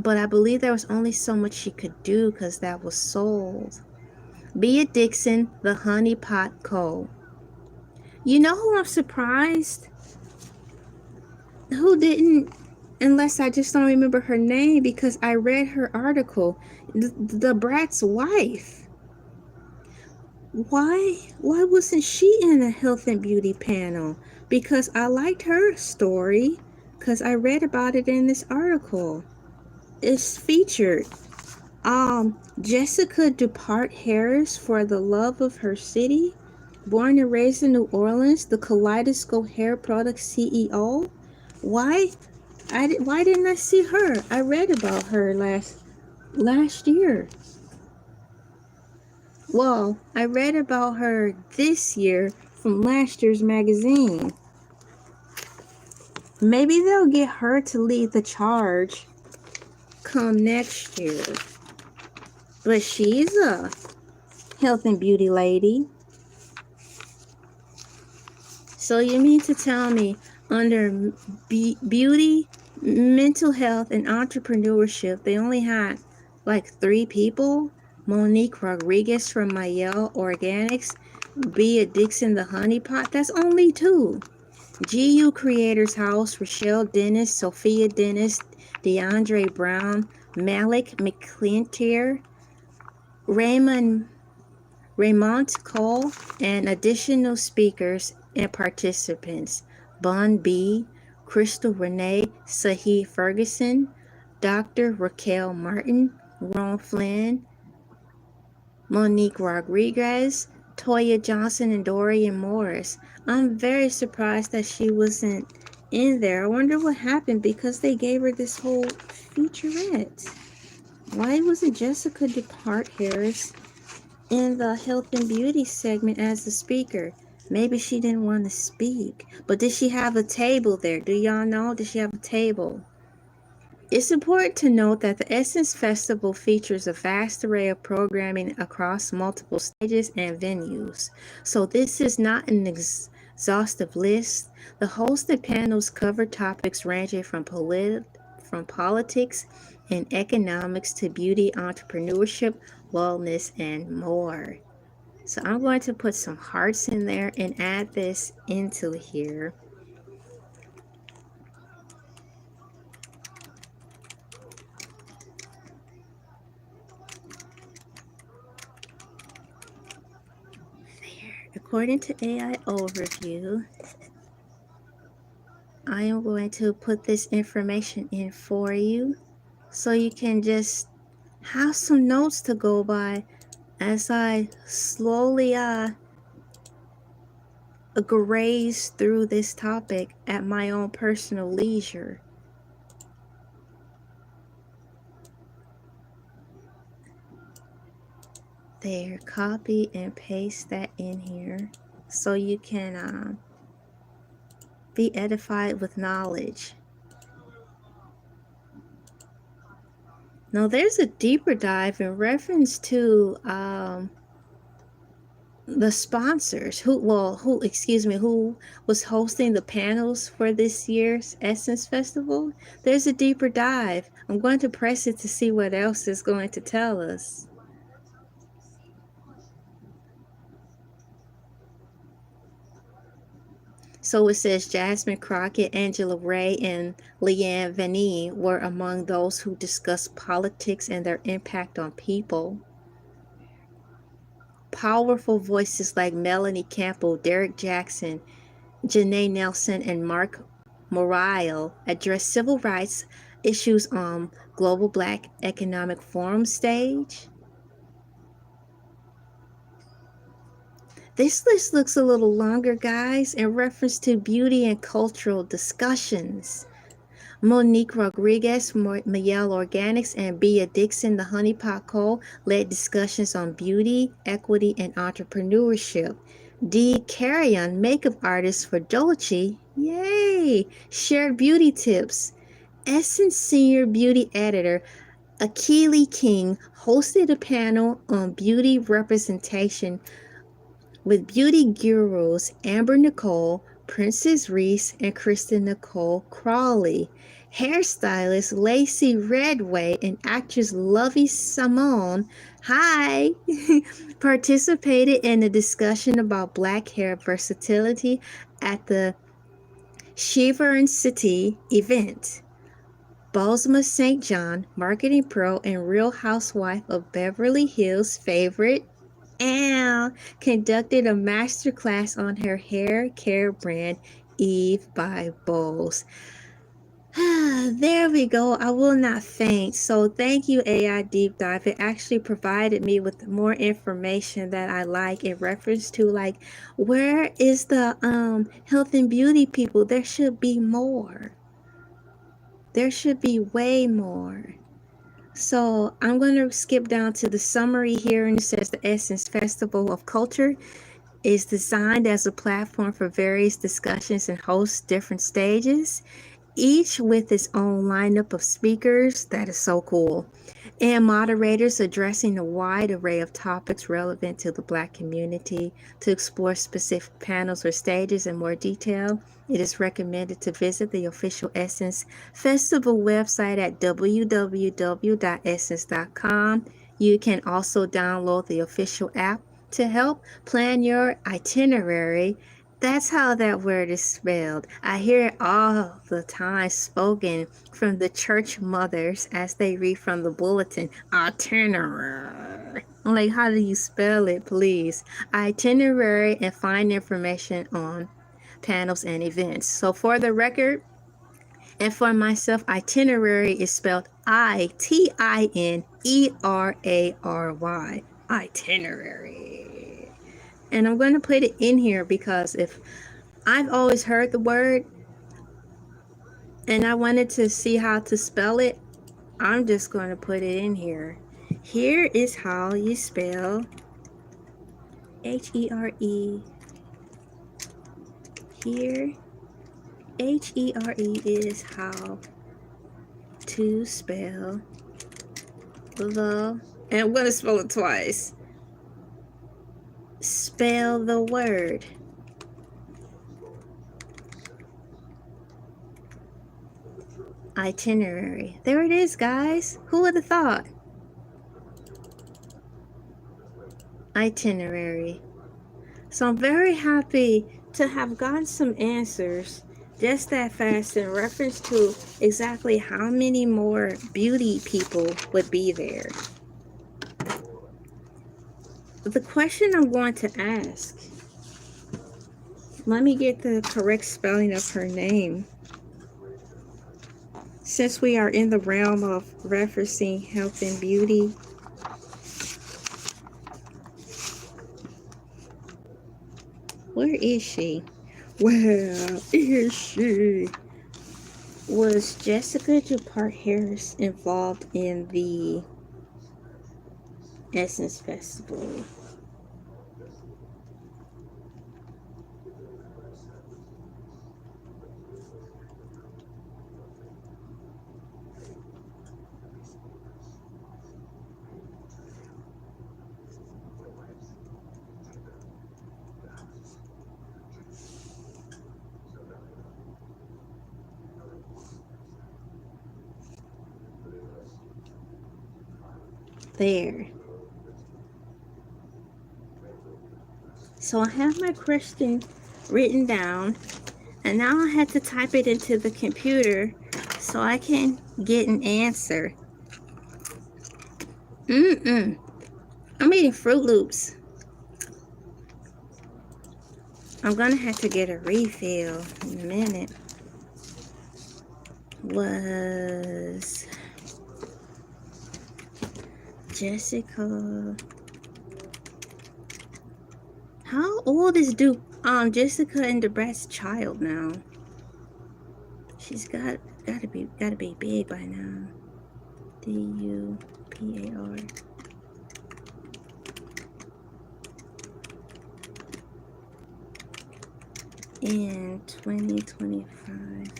A: But I believe there was only so much she could do because that was sold. Bea Dixon, the Honey Pot Co. You know who I'm surprised? Who didn't, unless I just don't remember her name because I read her article. The Brat's wife. Why wasn't she in a health and beauty panel? Because I liked her story because I read about it in this article. It's featured Jessica Dupart Harris, for the love of her city, born and raised in New Orleans, the Kaleidoscope Hair Products CEO. Why didn't I see her? I read about her last year. Well, I read about her this year from last year's magazine. Maybe they'll get her to lead the charge come next year. but she's a health and beauty lady. So you mean to tell me under beauty, mental health, and entrepreneurship, they only had like 3 people? Monique Rodriguez from Mayel Organics, Bea Dixon the Honey Pot, that's only 2. GU Creators House, Rochelle Dennis, Sophia Dennis, DeAndre Brown, Malik McClintier, Raymond Cole, and additional speakers and participants: Bon B, Crystal Renee, Sahi Ferguson, Dr. Raquel Martin, Ron Flynn, Monique Rodriguez, Toya Johnson, and Dorian Morris. I'm very surprised that she wasn't in there. I wonder what happened because they gave her this whole featurette. Why wasn't Jessica Depart Harris in the health and beauty segment as the speaker? Maybe she didn't want to speak. But did she have a table there? Do y'all know? Did she have a table? It's important to note that the Essence Festival features a vast array of programming across multiple stages and venues. So this is not an exhaustive list. The hosted panels cover topics ranging from politics and economics to beauty, entrepreneurship, wellness, and more. So I'm going to put some hearts in there and add this into here. There. According to AI Overview, I am going to put this information in for you so you can just have some notes to go by as I slowly graze through this topic at my own personal leisure. There, copy and paste that in here so you can be edified with knowledge. Now there's a deeper dive in reference to the sponsors who was hosting the panels for this year's Essence Festival. There's a deeper dive. I'm going to press it to see what else it's going to tell us. So it says Jasmine Crockett, Angela Ray, and Leanne Vanille were among those who discussed politics and their impact on people. Powerful voices like Melanie Campbell, Derek Jackson, Janae Nelson, and Mark Morale addressed civil rights issues on Global Black Economic Forum stage. This list looks a little longer, guys, in reference to beauty and cultural discussions. Monique Rodriguez from Mayel Organics and Bea Dixon, the Honey Pot Co., led discussions on beauty, equity, and entrepreneurship. Dee Carrion, makeup artist for Dolce, yay, shared beauty tips. Essence Senior Beauty Editor Akili King hosted a panel on beauty representation with beauty gurus Amber Nicole, Princess Reese, and Kristen Nicole Crawley. Hairstylist Lacey Redway and actress Lovey Simone, hi, participated in a discussion about black hair versatility at the Shiver City event. Bosma St. John, marketing pro and Real Housewife of Beverly Hills favorite, Elle conducted a masterclass on her hair care brand, Eve by Bowles. There we go. I will not faint. So thank you, AI Deep Dive. It actually provided me with more information that I like in reference to, like, where is the health and beauty people? There should be more. There should be way more. So I'm going to skip down to the summary here, and it says the Essence Festival of Culture is designed as a platform for various discussions and hosts different stages. each with its own lineup of speakers. That is so cool. And moderators addressing a wide array of topics relevant to the Black community. To explore specific panels or stages in more detail, it is recommended to visit the official Essence Festival website at www.essence.com. You can also download the official app to help plan your itinerary. That's how that word is spelled. I hear it all the time spoken from the church mothers as they read from the bulletin. Itinerary. I'm like, how do you spell it, please? Itinerary, and find information on panels and events. So for the record, and for myself, itinerary is spelled Itinerary. Itinerary. And I'm going to put it in here because if I've always heard the word and I wanted to see how to spell it, I'm just going to put it in here. Here is how you spell H-E-R-E. Here, H-E-R-E is how to spell the, and I'm going to spell it twice. Spell the word. Itinerary. There it is, guys. Who would have thought? Itinerary. So I'm very happy to have gotten some answers just that fast in reference to exactly how many more beauty people would be there. The question I'm going to ask, let me get the correct spelling of her name. Since we are in the realm of referencing health and beauty, where is she? Where is she? Was Jessica Dupart Harris involved in the Essence Festival? There. So I have my question written down, and now I had to type it into the computer so I can get an answer. I'm eating Fruit Loops. I'm gonna have to get a refill in a minute. Was Jessica, how old is Jessica and Duprat's child now? She's gotta be big by now. D-U-P-A-R. In 2025.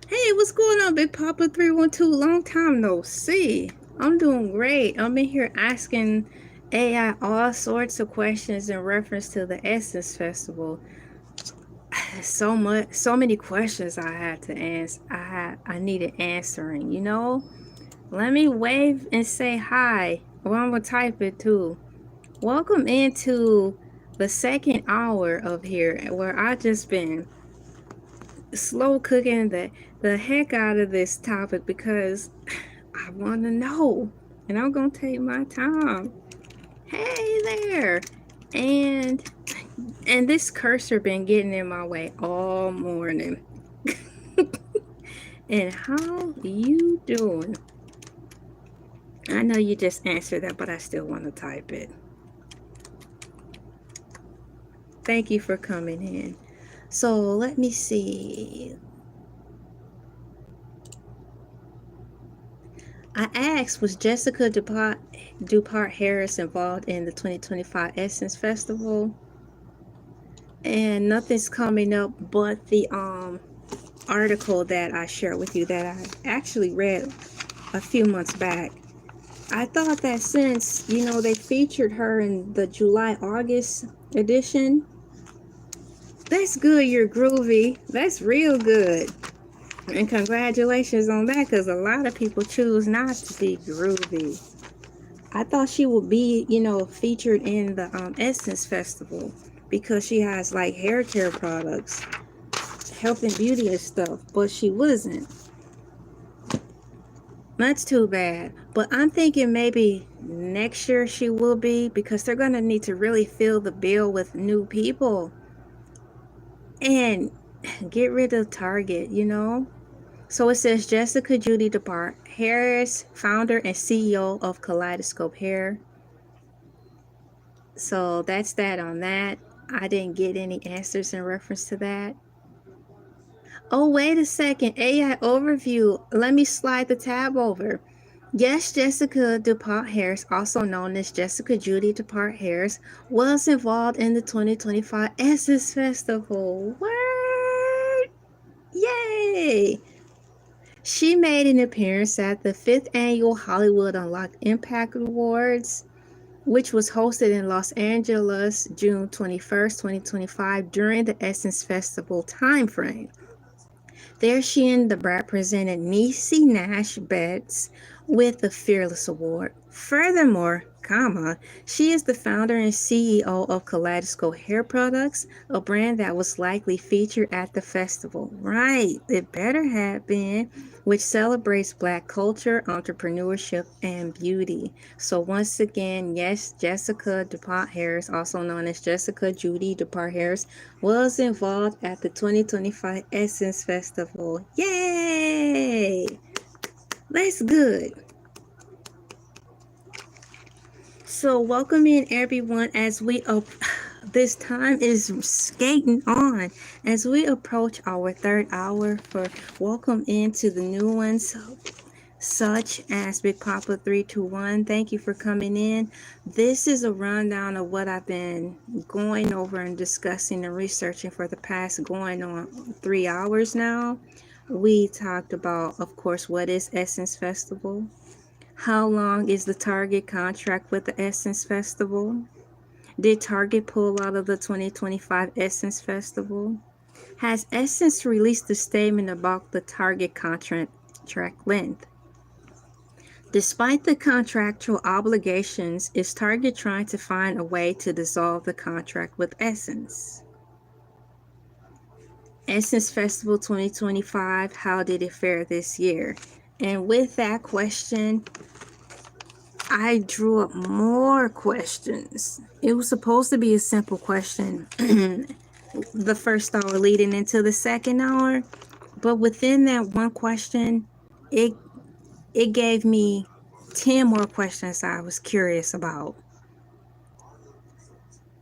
A: Hey, what's going on, Big Papa 312? Long time no see. I'm doing great. I'm in here asking AI all sorts of questions in reference to the Essence Festival. So many questions I had to answer. I needed answering, you know? Let me wave and say hi. Well, I'm gonna type it too. Welcome into the second hour of here where I just been slow cooking the heck out of this topic because I want to know, and I'm gonna take my time. Hey there. And this cursor been getting in my way all morning. And how you doing? I know you just answered that, but I still want to type it. Thank you for coming in. So let me see. I asked, was Jessica Dupart Harris involved in the 2025 Essence Festival? and nothing's coming up but the article that I shared with you that I actually read a few months back. I thought that since, you know, they featured her in the July-August edition, that's good, you're groovy. That's real good. And congratulations on that, because a lot of people choose not to be groovy. I thought she would be, you know, featured in the Essence Festival because she has like hair care products, health and beauty and stuff, but she wasn't. That's too bad. But I'm thinking maybe next year she will be, because they're going to need to really fill the bill with new people and get rid of Target, you know? So it says Jessica Judy DePart Harris, founder and CEO of Kaleidoscope Hair. So that's that on that. I didn't get any answers in reference to that. Oh, wait a second. AI overview. Let me slide the tab over. Yes, Jessica DuPont Harris, also known as Jessica Judy DuPont Harris, was involved in the 2025 Essence Festival. Word! Yay! She made an appearance at the 5th Annual Hollywood Unlocked Impact Awards, which was hosted in Los Angeles June 21st, 2025 during the Essence Festival timeframe. There she and the Brat presented Niecy Nash Betts with the Fearless Award. Furthermore, she is the founder and CEO of Kaleidoscope Hair Products, a brand that was likely featured at the festival. Right, it better have been, which celebrates Black culture, entrepreneurship, and beauty. So once again, yes, Jessica DuPont Harris, also known as Jessica Judy DuPont Harris, was involved at the 2025 Essence Festival. Yay! That's good. So welcome in everyone as we this time is skating on as we approach our third hour. For welcome into the new ones such as Big Papa 321. Thank you for coming in. This is a rundown of what I've been going over and discussing and researching for the past going on 3 hours now. We talked about, of course, what is Essence Festival? How long is the Target contract with the Essence Festival? Did Target pull out of the 2025 Essence Festival? Has Essence released a statement about the Target contract length? Despite the contractual obligations, is Target trying to find a way to dissolve the contract with Essence? Essence Festival 2025, how did it fare this year? And with that question, I drew up more questions. It was supposed to be a simple question the first hour leading into the second hour, but within that one question, it gave me 10 more questions I was curious about.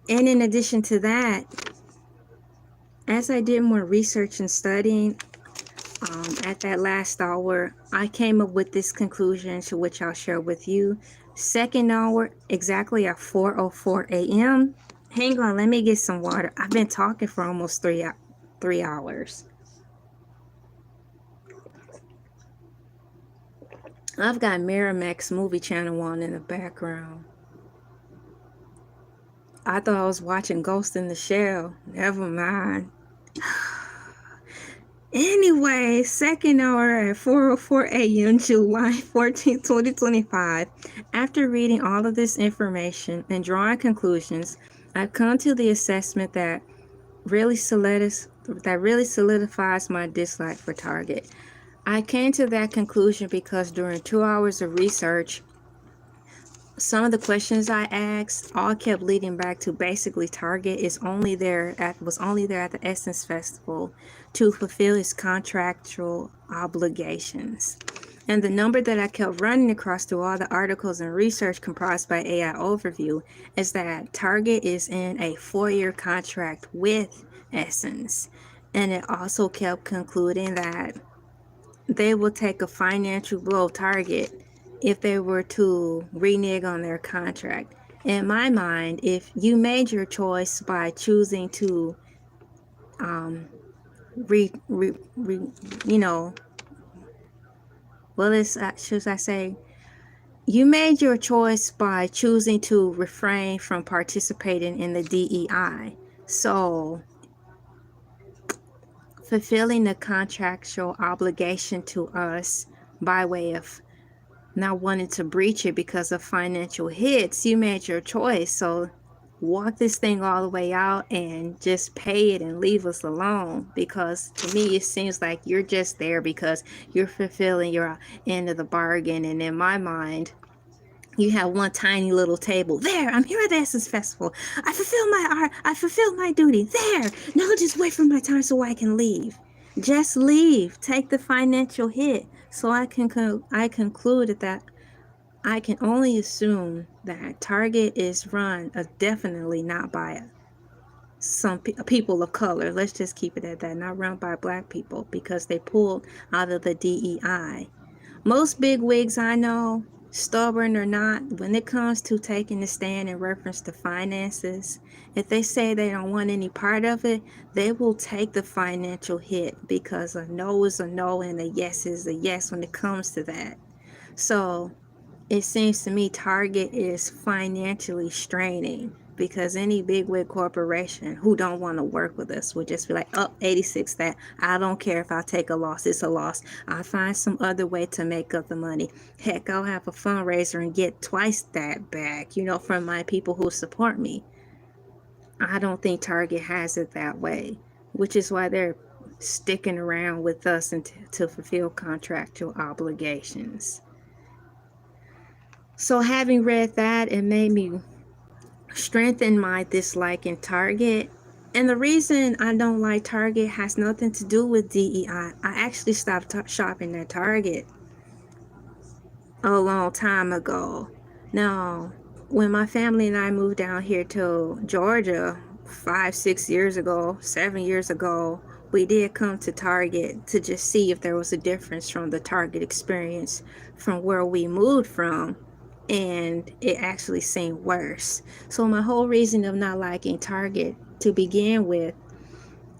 A: And in addition to that, as I did more research and studying, at that last hour, I came up with this conclusion, to which I'll share with you. Second hour, exactly at 4:04 a.m. Hang on, let me get some water. I've been talking for almost 3 hours. I've got Miramax movie channel on in the background. I thought I was watching Ghost in the Shell. Never mind. Anyway, second hour at 4:04 a.m. July 14, 2025. After reading all of this information and drawing conclusions, I've come to the assessment that really solidifies my dislike for Target. I came to that conclusion because during 2 hours of research, some of the questions I asked all kept leading back to basically Target was only there at the Essence Festival to fulfill its contractual obligations. And the number that I kept running across through all the articles and research comprised by AI Overview is that Target is in a 4-year contract with Essence. And it also kept concluding that they will take a financial blow, Target, if they were to renege on their contract. In my mind, if you made your choice by choosing to re, re, re you know, well, it's, should I say, you made your choice by choosing to refrain from participating in the DEI. So, fulfilling the contractual obligation to us by way of not wanting to breach it because of financial hits, you made your choice. So, walk this thing all the way out and just pay it and leave us alone, because to me it seems like you're just there because you're fulfilling your end of the bargain. And in my mind, you have one tiny little table. There, I'm here at the Essence Festival. I fulfill my art. I fulfill my duty. There. Now just wait for my time so I can leave. Just leave. Take the financial hit. So I concluded that I can only assume that Target is run definitely not by some people of color. Let's just keep it at that. Not run by black people, because they pulled out of the DEI. Most big wigs I know, stubborn or not, when it comes to taking a stand in reference to finances, if they say they don't want any part of it, they will take the financial hit, because a no is a no and a yes is a yes when it comes to that. So it seems to me Target is financially straining, because any bigwig corporation who don't want to work with us would just be like, oh, 86 that. I don't care if I take a loss. It's a loss. I'll find some other way to make up the money. Heck, I'll have a fundraiser and get twice that back, from my people who support me. I don't think Target has it that way, which is why they're sticking around with us to fulfill contractual obligations. So having read that, it made me strengthen my dislike in Target. And the reason I don't like Target has nothing to do with DEI. I actually stopped shopping at Target a long time ago. Now, when my family and I moved down here to Georgia 5, 6 years ago, 7 years ago, we did come to Target to just see if there was a difference from the Target experience from where we moved from. And it actually seemed worse. So my whole reason of not liking Target to begin with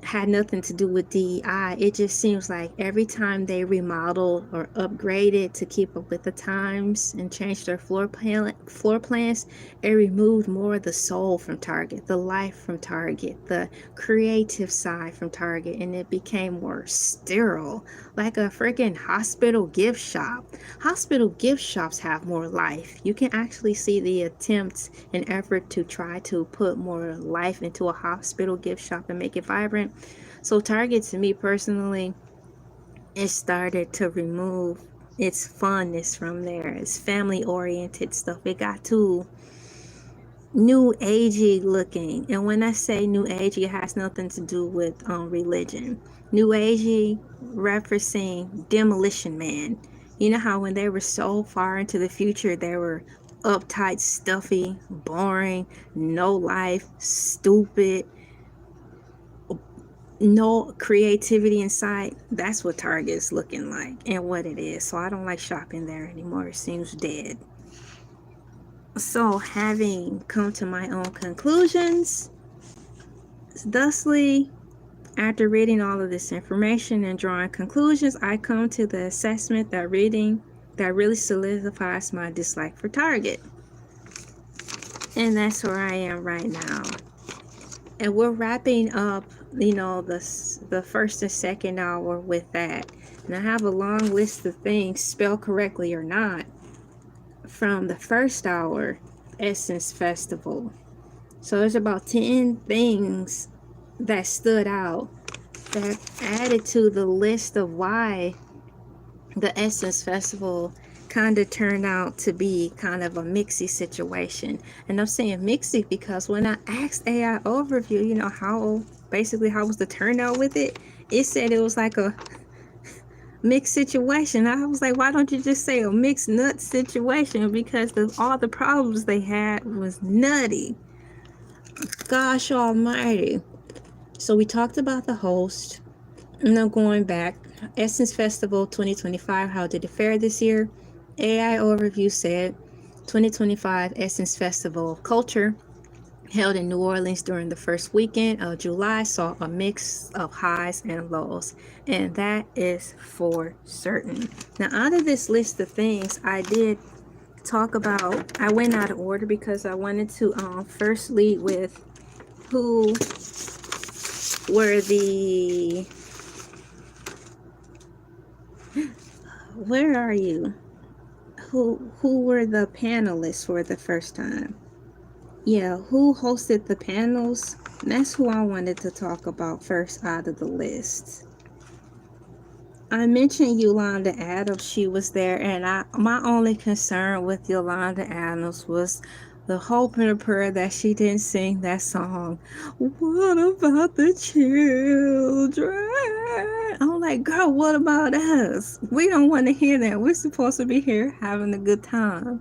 A: had nothing to do with DEI. It just seems like every time they remodeled or upgraded to keep up with the times and changed their floor plans, it removed more of the soul from Target, the life from Target, the creative side from Target, and it became more sterile, like a freaking hospital gift shop. Hospital gift shops have more life. You can actually see the attempts and effort to try to put more life into a hospital gift shop and make it vibrant. So Target, to me personally, it started to remove its funness from there. It's family oriented stuff. It got too new agey looking. And when I say new agey, it has nothing to do with religion. New agey referencing Demolition Man. You know how when they were so far into the future, they were uptight, stuffy, boring, no life, stupid, no creativity inside. That's what Target is looking like and what it is. So I don't like shopping there anymore. It seems dead. So having come to my own conclusions, thusly, after reading all of this information and drawing conclusions, I come to the assessment that really solidifies my dislike for Target. And that's where I am right now. And we're wrapping up, the first and second hour with that. And I have a long list of things, spelled correctly or not, from the first hour Essence Festival. So there's about 10 things that stood out that added to the list of why the Essence Festival kind of turned out to be kind of a mixy situation. And I'm saying mixy because when I asked AI Overview, how was the turnout with it, it said it was like a mixed situation. I was like, why don't you just say a mixed nut situation? Because all the problems they had was nutty. Gosh almighty. So we talked about the host. Now going back, Essence Festival 2025, how did it fare this year? AI Overview said 2025 Essence Festival culture held in New Orleans during the first weekend of July saw a mix of highs and lows, and that is for certain. Now, out of this list of things, I did talk about, I went out of order because I wanted to first lead with who were the, where are you? Who were the panelists for the first time? Yeah, who hosted the panels? That's who I wanted to talk about first out of the list. I mentioned Yolanda Adams. She was there, and my only concern with Yolanda Adams was the hope and a prayer that she didn't sing that song. What about the children? I'm like, girl, what about us? We don't want to hear that. We're supposed to be here having a good time.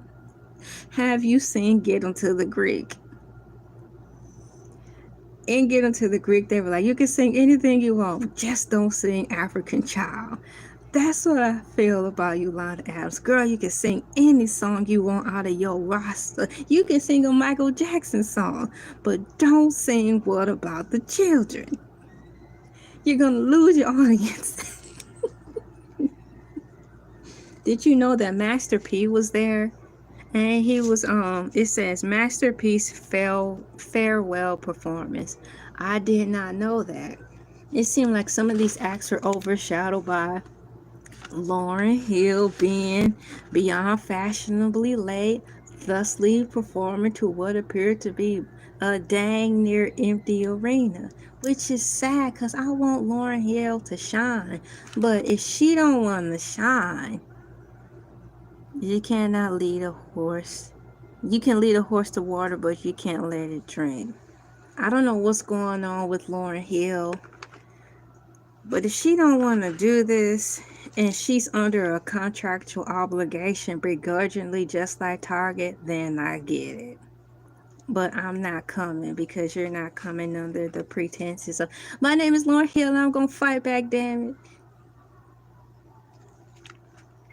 A: Have you seen Get 'Em to the Greek? In Get 'Em to the Greek, they were like, you can sing anything you want, just don't sing African Child. That's what I feel about Yolanda Adams. Girl, you can sing any song you want out of your roster. You can sing a Michael Jackson song, but don't sing What About the Children. You're gonna lose your audience. Did you know that Master P was there? And he was it says masterpiece farewell performance. I did not know that. It seemed like some of these acts were overshadowed by Lauryn Hill being beyond fashionably late, thusly performing to what appeared to be a dang near empty arena, which is sad because I want Lauryn Hill to shine. But if she don't want to shine, you cannot lead a horse. You can lead a horse to water, but you can't let it drink. I don't know what's going on with Lauryn Hill, but if she don't want to do this, and she's under a contractual obligation begrudgingly just like Target, then I get it. But I'm not coming because you're not coming under the pretenses of, my name is Lauryn Hill and I'm going to fight back, damn it.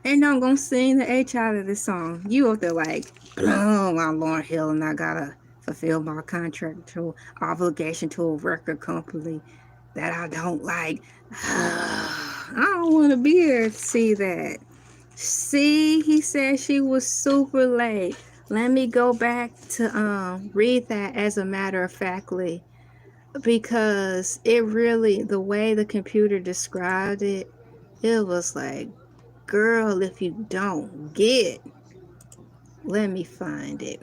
A: And I'm gonna sing the H out of this song. You up there like, oh, I'm Lauryn Hill and I gotta fulfill my contractual obligation to a record company that I don't like. I don't want to be here to see that. See, he said she was super late. Let me go back to read that as a matter of factly, because it really, the way the computer described it, it was like, girl, if you don't get, let me find it.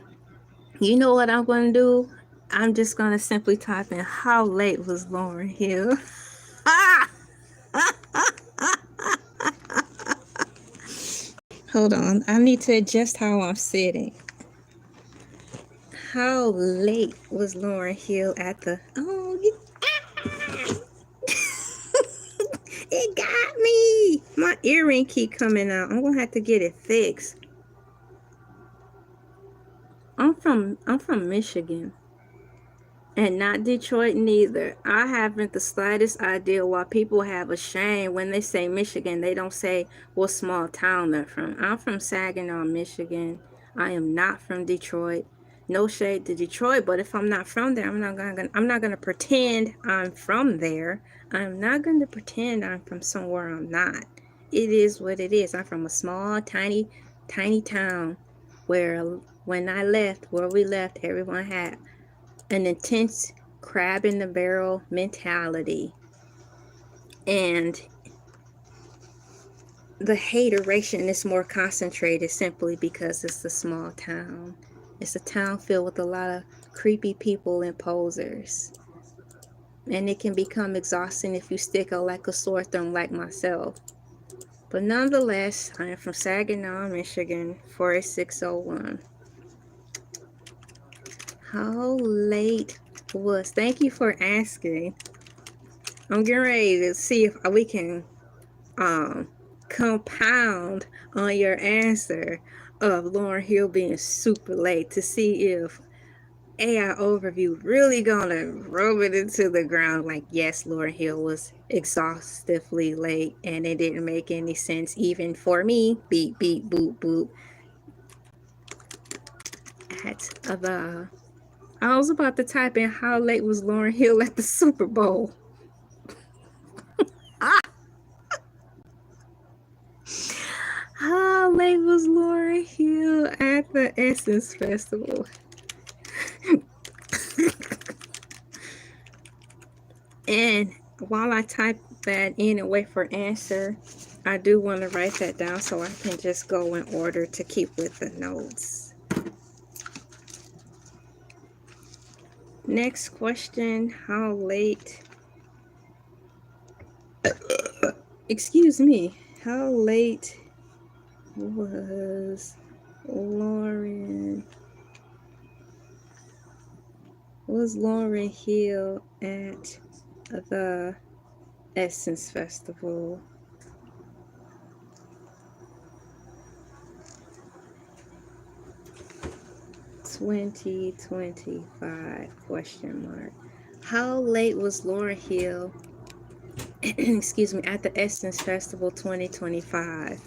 A: You know what I'm going to do? I'm just going to simply type in how late was Lauryn Hill. Hold on. I need to adjust how I'm sitting. How late was Lauryn Hill at the... Oh, it got me. My earring keep coming out. I'm going to have to get it fixed. I'm from Michigan. And not Detroit neither. I haven't the slightest idea why people have a shame when they say Michigan. They don't say what small town they're from. I'm from Saginaw, Michigan. I am not from Detroit. No shade to Detroit, but if I'm not from there, I'm not gonna pretend I'm from there. I'm not gonna pretend I'm from somewhere I'm not. It is what it is. I'm from a small, tiny town where when I left, where we left, everyone had an intense crab in the barrel mentality, and the hateration is more concentrated simply because it's a small town. It's a town filled with a lot of creepy people and posers, and it can become exhausting if you stick out like a sore thumb like myself. But nonetheless, I am from Saginaw, Michigan, 48601. How late was? Thank you for asking. I'm getting ready to see if we can compound on your answer of Lauryn Hill being super late to see if AI overview really gonna rub it into the ground like, yes, Lauryn Hill was exhaustively late and it didn't make any sense even for me. Beep, beep, boop, boop. At the I was about to type in how late was Lauryn Hill at the Super Bowl. How late was Lauryn Hill at the Essence Festival? And while I type that in and wait for answer, I do want to write that down so I can just go in order to keep with the notes. Next question, how late, excuse me, how late was Lauryn Hill at the Essence Festival? (2025 ? How late was Lauryn Hill excuse me, at the Essence Festival 2025?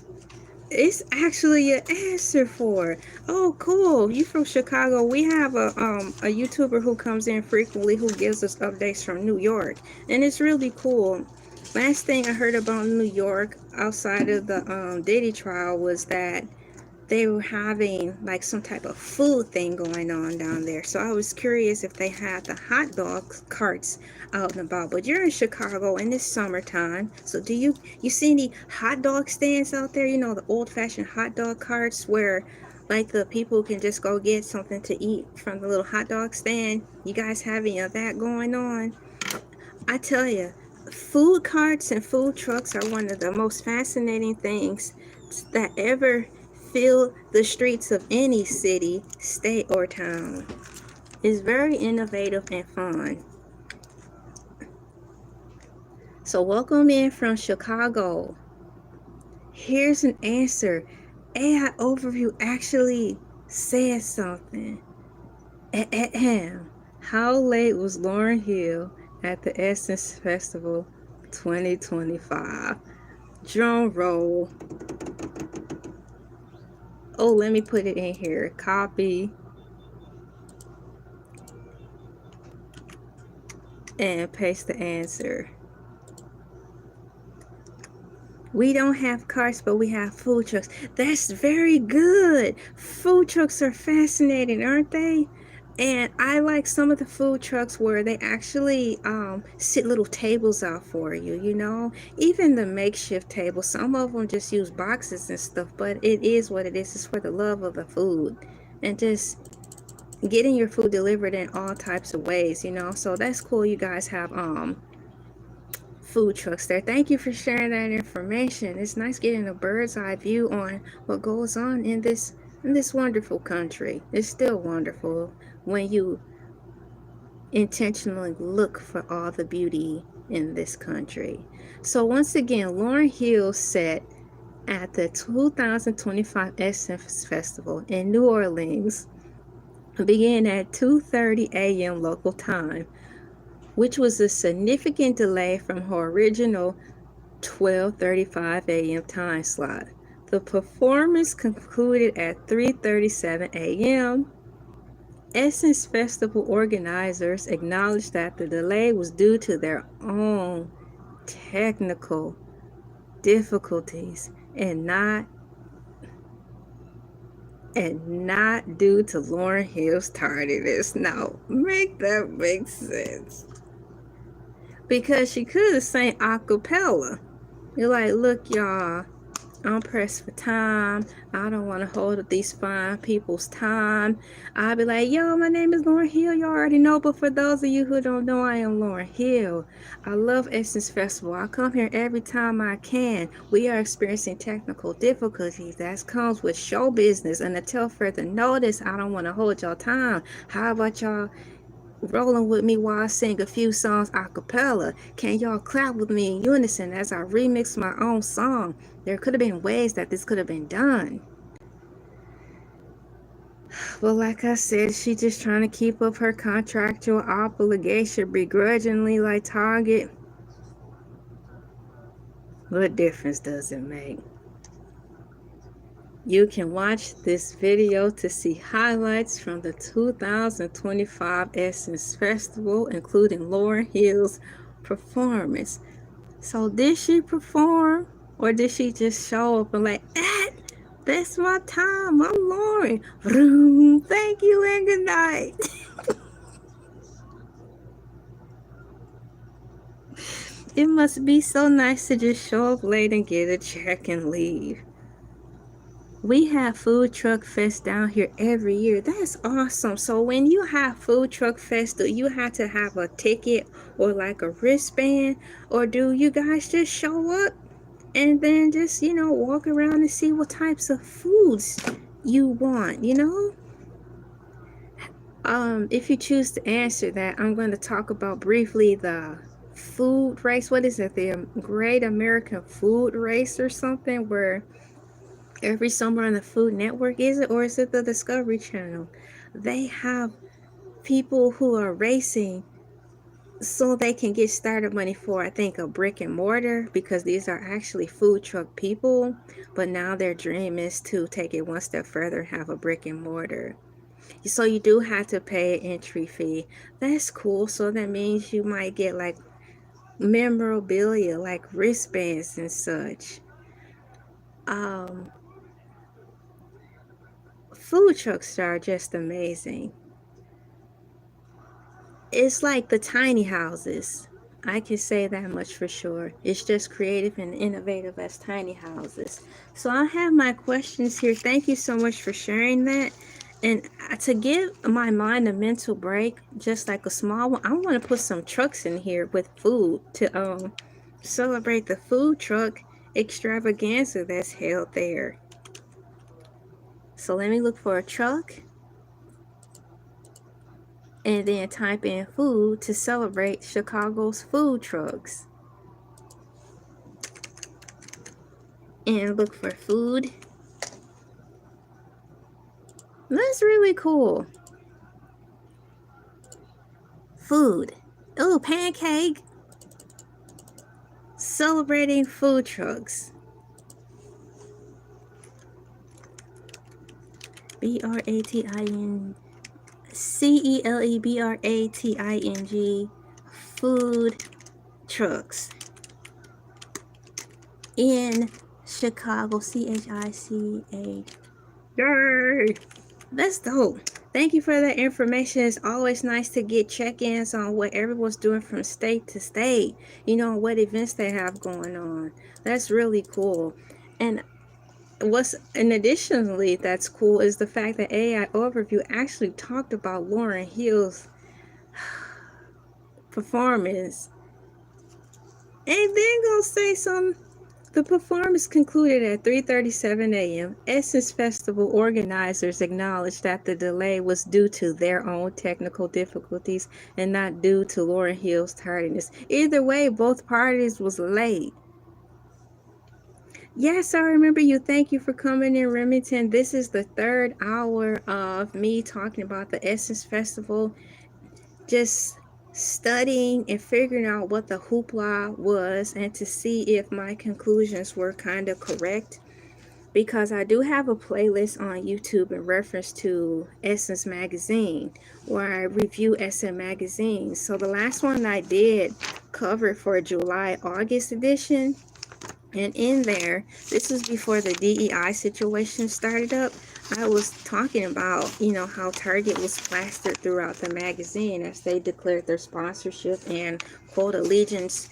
A: It's actually an answer for it. Oh, cool. You from Chicago. We have a YouTuber who comes in frequently who gives us updates from New York. And it's really cool. Last thing I heard about New York outside of the Diddy trial was that they were having like some type of food thing going on down there. So I was curious if they had the hot dog carts out and about. But you're in Chicago and it's summertime. So do you see any hot dog stands out there? You know, the old-fashioned hot dog carts where like the people can just go get something to eat from the little hot dog stand. You guys have any of that going on? I tell you, food carts and food trucks are one of the most fascinating things that ever fill the streets of any city, state, or town. It's very innovative and fun. So welcome in from Chicago. Here's an answer. AI Overview actually said something. How late was Lauryn Hill at the Essence Festival 2025? Drum roll. Oh, let me put it in here. Copy and paste the answer. We don't have carts, but we have food trucks. That's very good. Food trucks are fascinating, aren't they? And I like some of the food trucks where they actually sit little tables out for you, you know? Even the makeshift tables, some of them just use boxes and stuff, but it is what it is. It's for the love of the food and just getting your food delivered in all types of ways, you know? So that's cool you guys have food trucks there. Thank you for sharing that information. It's nice getting a bird's eye view on what goes on in this wonderful country. It's still wonderful when you intentionally look for all the beauty in this country. So once again, Lauryn Hill set at the 2025 Essence Festival in New Orleans began at 2:30 a.m. local time, which was a significant delay from her original 12:35 a.m. time slot. The performance concluded at 3:37 a.m. Essence Festival organizers acknowledged that the delay was due to their own technical difficulties and not due to Lauryn Hill's tardiness. Now, make that make sense. Because she could have sang a cappella. You're like, look, y'all, I'm pressed for time. I don't want to hold up these fine people's time. I'll be like, yo, my name is Lauryn Hill. You already know, but for those of you who don't know, I am Lauryn Hill. I love Essence Festival. I come here every time I can. We are experiencing technical difficulties. That comes with show business. And until further notice, I don't want to hold y'all time. How about y'all rolling with me while I sing a few songs a cappella? Can y'all clap with me in unison as I remix my own song? There could have been ways that this could have been done. But like I said, she just trying to keep up her contractual obligation begrudgingly like Target. What difference does it make? You can watch this video to see highlights from the 2025 Essence Festival, including Lauryn Hill's performance. So did she perform, or did she just show up and like, that's my time, I'm Lauryn. Vroom, thank you and good night. It must be so nice to just show up late and get a check and leave. We have Food Truck Fest down here every year. That's awesome. So when you have Food Truck Fest, do you have to have a ticket or like a wristband? Or do you guys just show up and then just, walk around and see what types of foods you want, If you choose to answer that, I'm going to talk about briefly the food race. What is it? The Great American Food Race or something, where every summer on the Food Network, is it? Or is it the Discovery Channel? They have people who are racing so they can get started money for, I think, a brick and mortar, because these are actually food truck people, but now their dream is to take it one step further and have a brick and mortar. So you do have to pay an entry fee. That's cool. So that means you might get like memorabilia, like wristbands and such. Food trucks are just amazing. It's like the tiny houses. I can say that much for sure. It's just creative and innovative as tiny houses. So I have my questions here. Thank you so much for sharing that. And to give my mind a mental break, just like a small one, I want to put some trucks in here with food to celebrate the food truck extravaganza that's held there. So let me look for a truck and then type in food to celebrate Chicago's food trucks. And look for food. That's really cool. Food. Oh, pancake. Celebrating food trucks. BRATINCELEBRATING food trucks in Chicago. CHICH. Yay! That's dope. Thank you for that information. It's always nice to get check-ins on what everyone's doing from state to state, what events they have going on. That's really cool. And additionally that's cool is the fact that AI Overview actually talked about Lauryn Hill's performance and then gonna say some. The performance concluded at 3:37 a.m. Essence Festival organizers acknowledged that the delay was due to their own technical difficulties and not due to Lauryn Hill's tardiness. Either way, both parties was late. Yes, I remember you. Thank you for coming in, Remington. This is the third hour of me talking about the Essence Festival, just studying and figuring out what the hoopla was and to see if my conclusions were kind of correct, because I do have a playlist on YouTube in reference to Essence Magazine where I review Essence Magazine. So the last one I did covered for July-August edition. And in there, this was before the DEI situation started up. I was talking about, how Target was plastered throughout the magazine as they declared their sponsorship and quote allegiance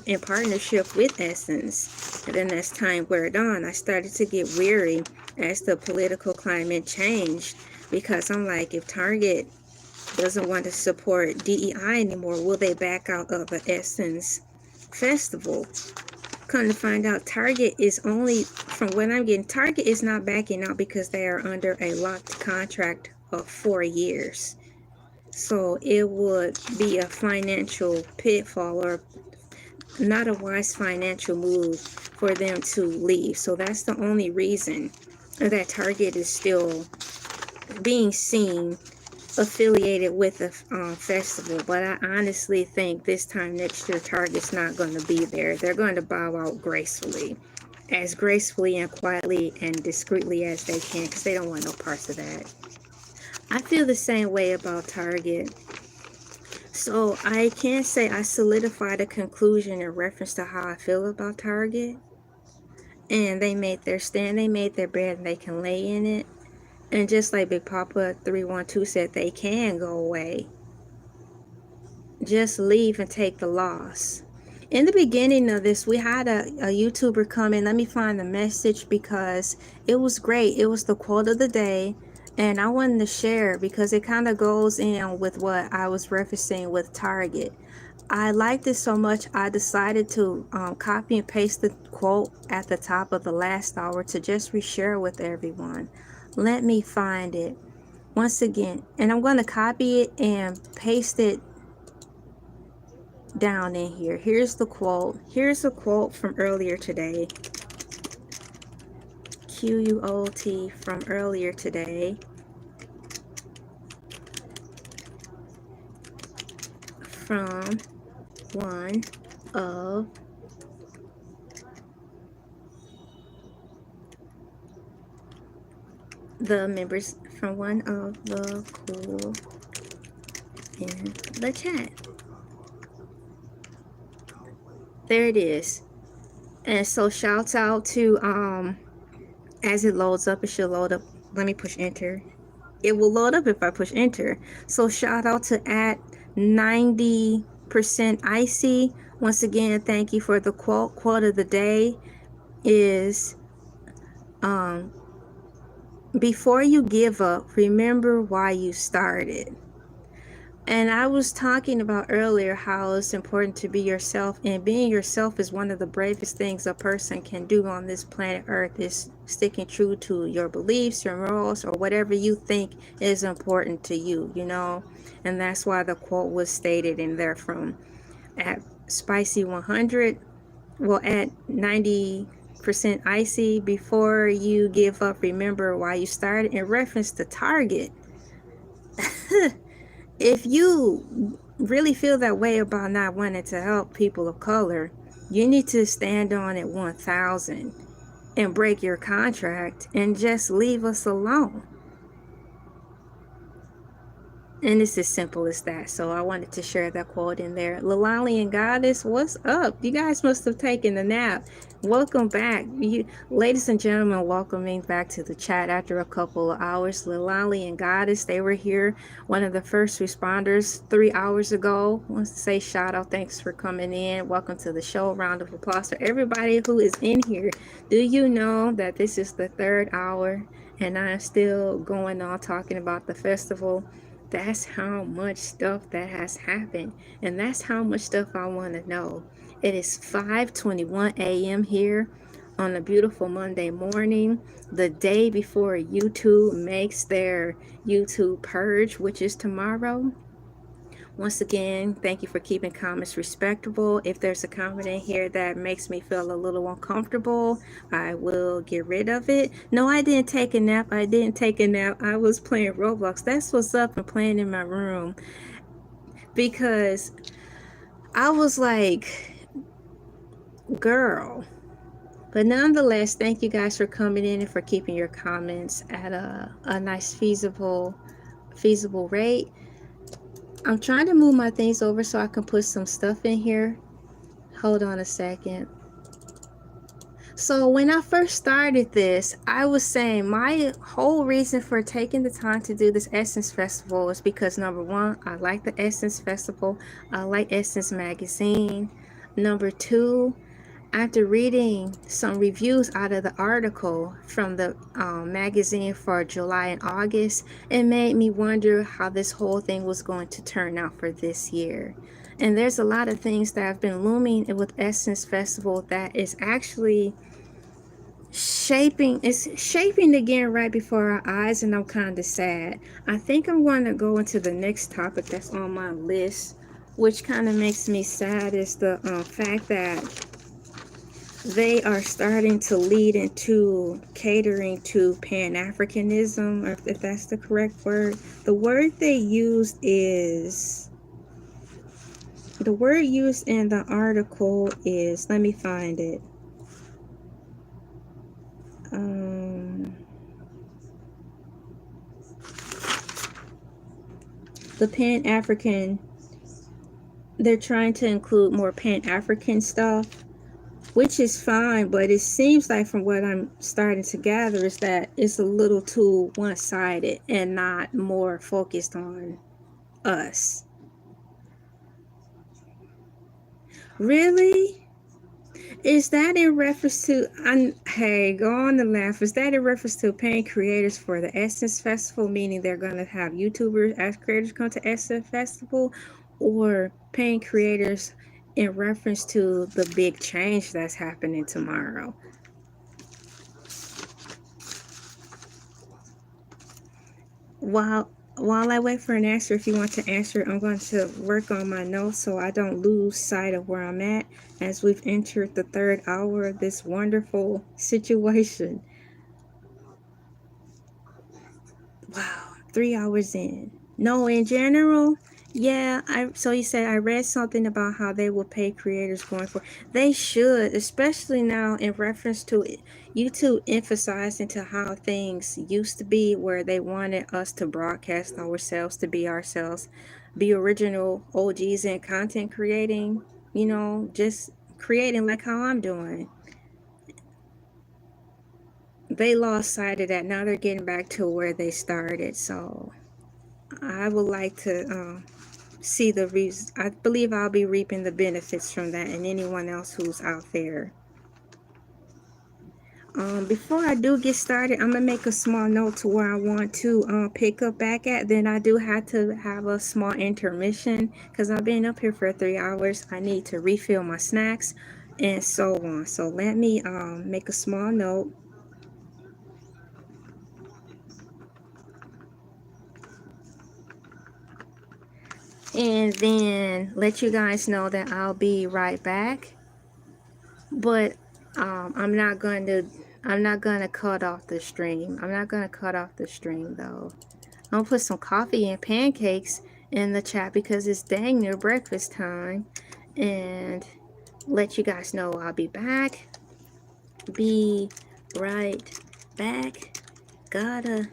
A: in partnership with Essence. And then as time wore on, I started to get weary as the political climate changed, because I'm like, if Target doesn't want to support DEI anymore, will they back out of the Essence Festival? Come to find out, Target is only, from what I'm getting, Target is not backing out because they are under a locked contract of 4 years. So it would be a financial pitfall or not a wise financial move for them to leave. So that's the only reason that Target is still being seen affiliated with the festival. But I honestly think this time next year Target's not going to be there. They're going to bow out gracefully. as gracefully and quietly and discreetly as they can, because they don't want no parts of that. I feel the same way about Target. So I can't say I solidified a conclusion in reference to how I feel about Target. And they made their stand, they made their bed, and they can lay in it. And just like Big Papa 312 said, they can go away. Just leave and take the loss. In the beginning of this, we had a YouTuber come in. Let me find the message because it was great. It was the quote of the day. And I wanted to share it because it kind of goes in with what I was referencing with Target. I liked it so much, I decided to copy and paste the quote at the top of the last hour to just reshare with everyone. Let me find it once again. And I'm going to copy it and paste it down in here. Here's the quote. Here's a quote from earlier today. QUOT from earlier today. From one of the members, from one of the cool in the chat. There it is. And so shouts out to as it loads up, it should load up. Let me push enter. It will load up if I push enter. So shout out to at 90% icy. Once again, thank you for the quote. Quote of the day is before you give up, remember why you started. And I was talking about earlier how it's important to be yourself, and being yourself is one of the bravest things a person can do on this planet Earth, is sticking true to your beliefs, your morals, or whatever you think is important to you, you know. And that's why the quote was stated in there from at spicy 100, well, at 90% icy, before you give up, remember why you started, in reference to Target. If you really feel that way about not wanting to help people of color, you need to stand on at 1,000 and break your contract and just leave us alone. And it's as simple as that. So I wanted to share that quote in there. Lalali and Goddess, what's up? You guys must have taken a nap. Welcome back. Ladies and gentlemen, welcoming back to the chat after a couple of hours. Lalali and Goddess, they were here. One of the first responders 3 hours ago. Wants to say shout out. Thanks for coming in. Welcome to the show. Round of applause for everybody who is in here. Do you know that this is the 3rd hour and I'm still going on talking about the festival? That's how much stuff that has happened, and that's how much stuff I want to know. It is 5:21 a.m. here on a beautiful Monday morning, the day before YouTube makes their YouTube purge, which is tomorrow. Once again, thank you for keeping comments respectable. If there's a comment in here that makes me feel a little uncomfortable, I will get rid of it. No, I didn't take a nap. I didn't take a nap. I was playing Roblox. That's what's up and playing in my room. Because I was like, girl. But nonetheless, thank you guys for coming in and for keeping your comments at a nice feasible rate. I'm trying to move my things over so I can put some stuff in here. Hold on a second. So when I first started this, I was saying my whole reason for taking the time to do this Essence Festival is because, number one, I like the Essence Festival. I like Essence Magazine. Number two, after reading some reviews out of the article from the magazine for July and August, it made me wonder how this whole thing was going to turn out for this year. And there's a lot of things that have been looming with Essence Festival that is actually shaping again right before our eyes, and I'm kind of sad. I think I'm going to go into the next topic that's on my list, which kind of makes me sad, is the fact that they are starting to lead into catering to Pan-Africanism, or if that's the correct word. The word they used is, the word used in the article is, let me find it. um, the Pan-African, they're trying to include more Pan-African stuff, which is fine, but it seems like from what I'm starting to gather is that it's a little too one-sided and not more focused on us. Really? Is that in reference to, hey, go on the laugh. Is that in reference to paying creators for the Essence Festival, meaning they're going to have YouTubers as creators come to Essence Festival, or paying creators in reference to the big change that's happening tomorrow? While while I wait for an answer, if you want to answer it, I'm going to work on my notes so I don't lose sight of where I'm at as we've entered the third hour of this wonderful situation. Wow, 3 hours in. No, in general, yeah. So you said I read something about how they will pay creators going for. They should, especially now in reference to YouTube emphasizing to how things used to be, where they wanted us to broadcast ourselves, to be ourselves, be original OGs in content creating. Just creating like how I'm doing. They lost sight of that. Now they're getting back to where they started. So I would like to see the reasons. I believe I'll be reaping the benefits from that, and anyone else who's out there. Before I do get started, I'm gonna make a small note to where I want to pick up back at. Then I do have to have a small intermission because I've been up here for 3 hours. I need to refill my snacks and so on. So let me make a small note. And then let you guys know that I'll be right back. But I'm not gonna cut off the stream. I'm not gonna cut off the stream though. I'm gonna put some coffee and pancakes in the chat because it's dang near breakfast time, and let you guys know I'll be back. Be right back. Gotta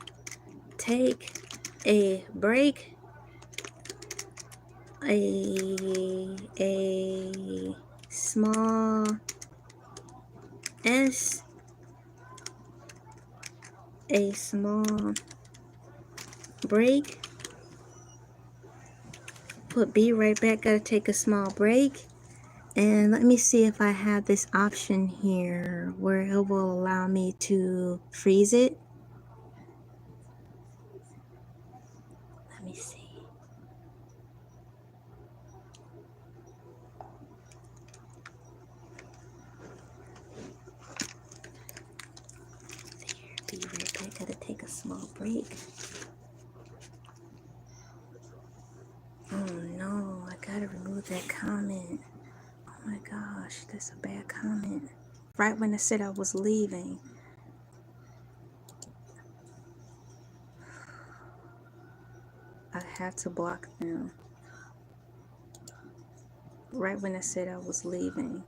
A: take a break. A small S a small break. Put be right back. Gotta take a small break. And let me see if I have this option here where it will allow me to freeze it. Let me see. There, be right back. Gotta take a small break. Oh no, I gotta remove that comment. Oh my gosh, that's a bad comment. Right when I said I was leaving. I have to block them. Right when I said I was leaving.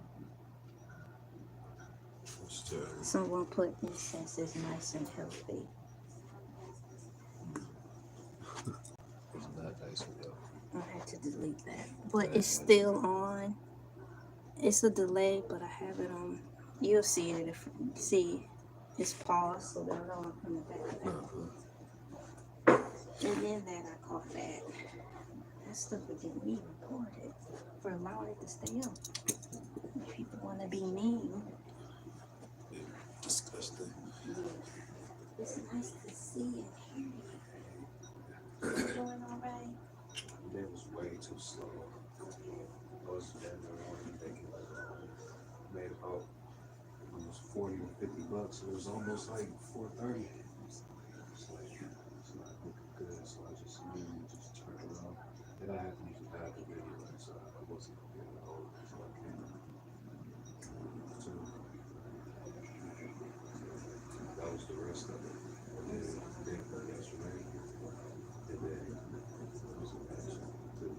A: Someone put incense is nice and healthy. I had to delete that. But it's still on. It's a delay, but I have it on. You'll see it if see it's paused, so they'll know I'm coming back. And then that I caught that. That stuff would get me reported for allowing it to stay up. If people want to be mean. Disgusting. Yeah. It's nice to see and hear you. You doing all right? That was way too slow. I was thinking made about almost 40 or 50 bucks. It was almost like 4:30. It's not looking good, so I just immediately just turned around. And I had to use a bathroom anyway, so I wasn't gonna be able to hold it, so I came to that was the rest of it. And then yesterday, and then it was a match too.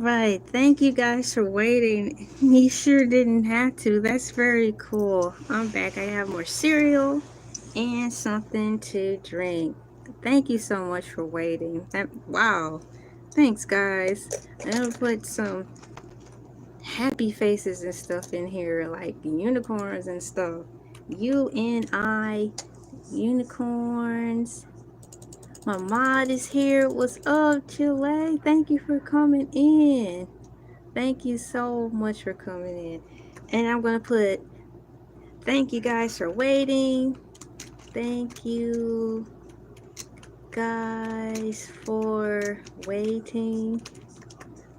A: right, thank you guys for waiting. You sure didn't have to. That's very cool. I'm back. I have more cereal and something to drink. Thank you so much for waiting. Wow. Thanks, guys. I'm gonna put some happy faces and stuff in here, like unicorns and stuff. UNI unicorns. My mod is here. What's up, Chile? Thank you for coming in. Thank you so much for coming in. And I'm gonna put thank you guys for waiting. Thank you guys for waiting.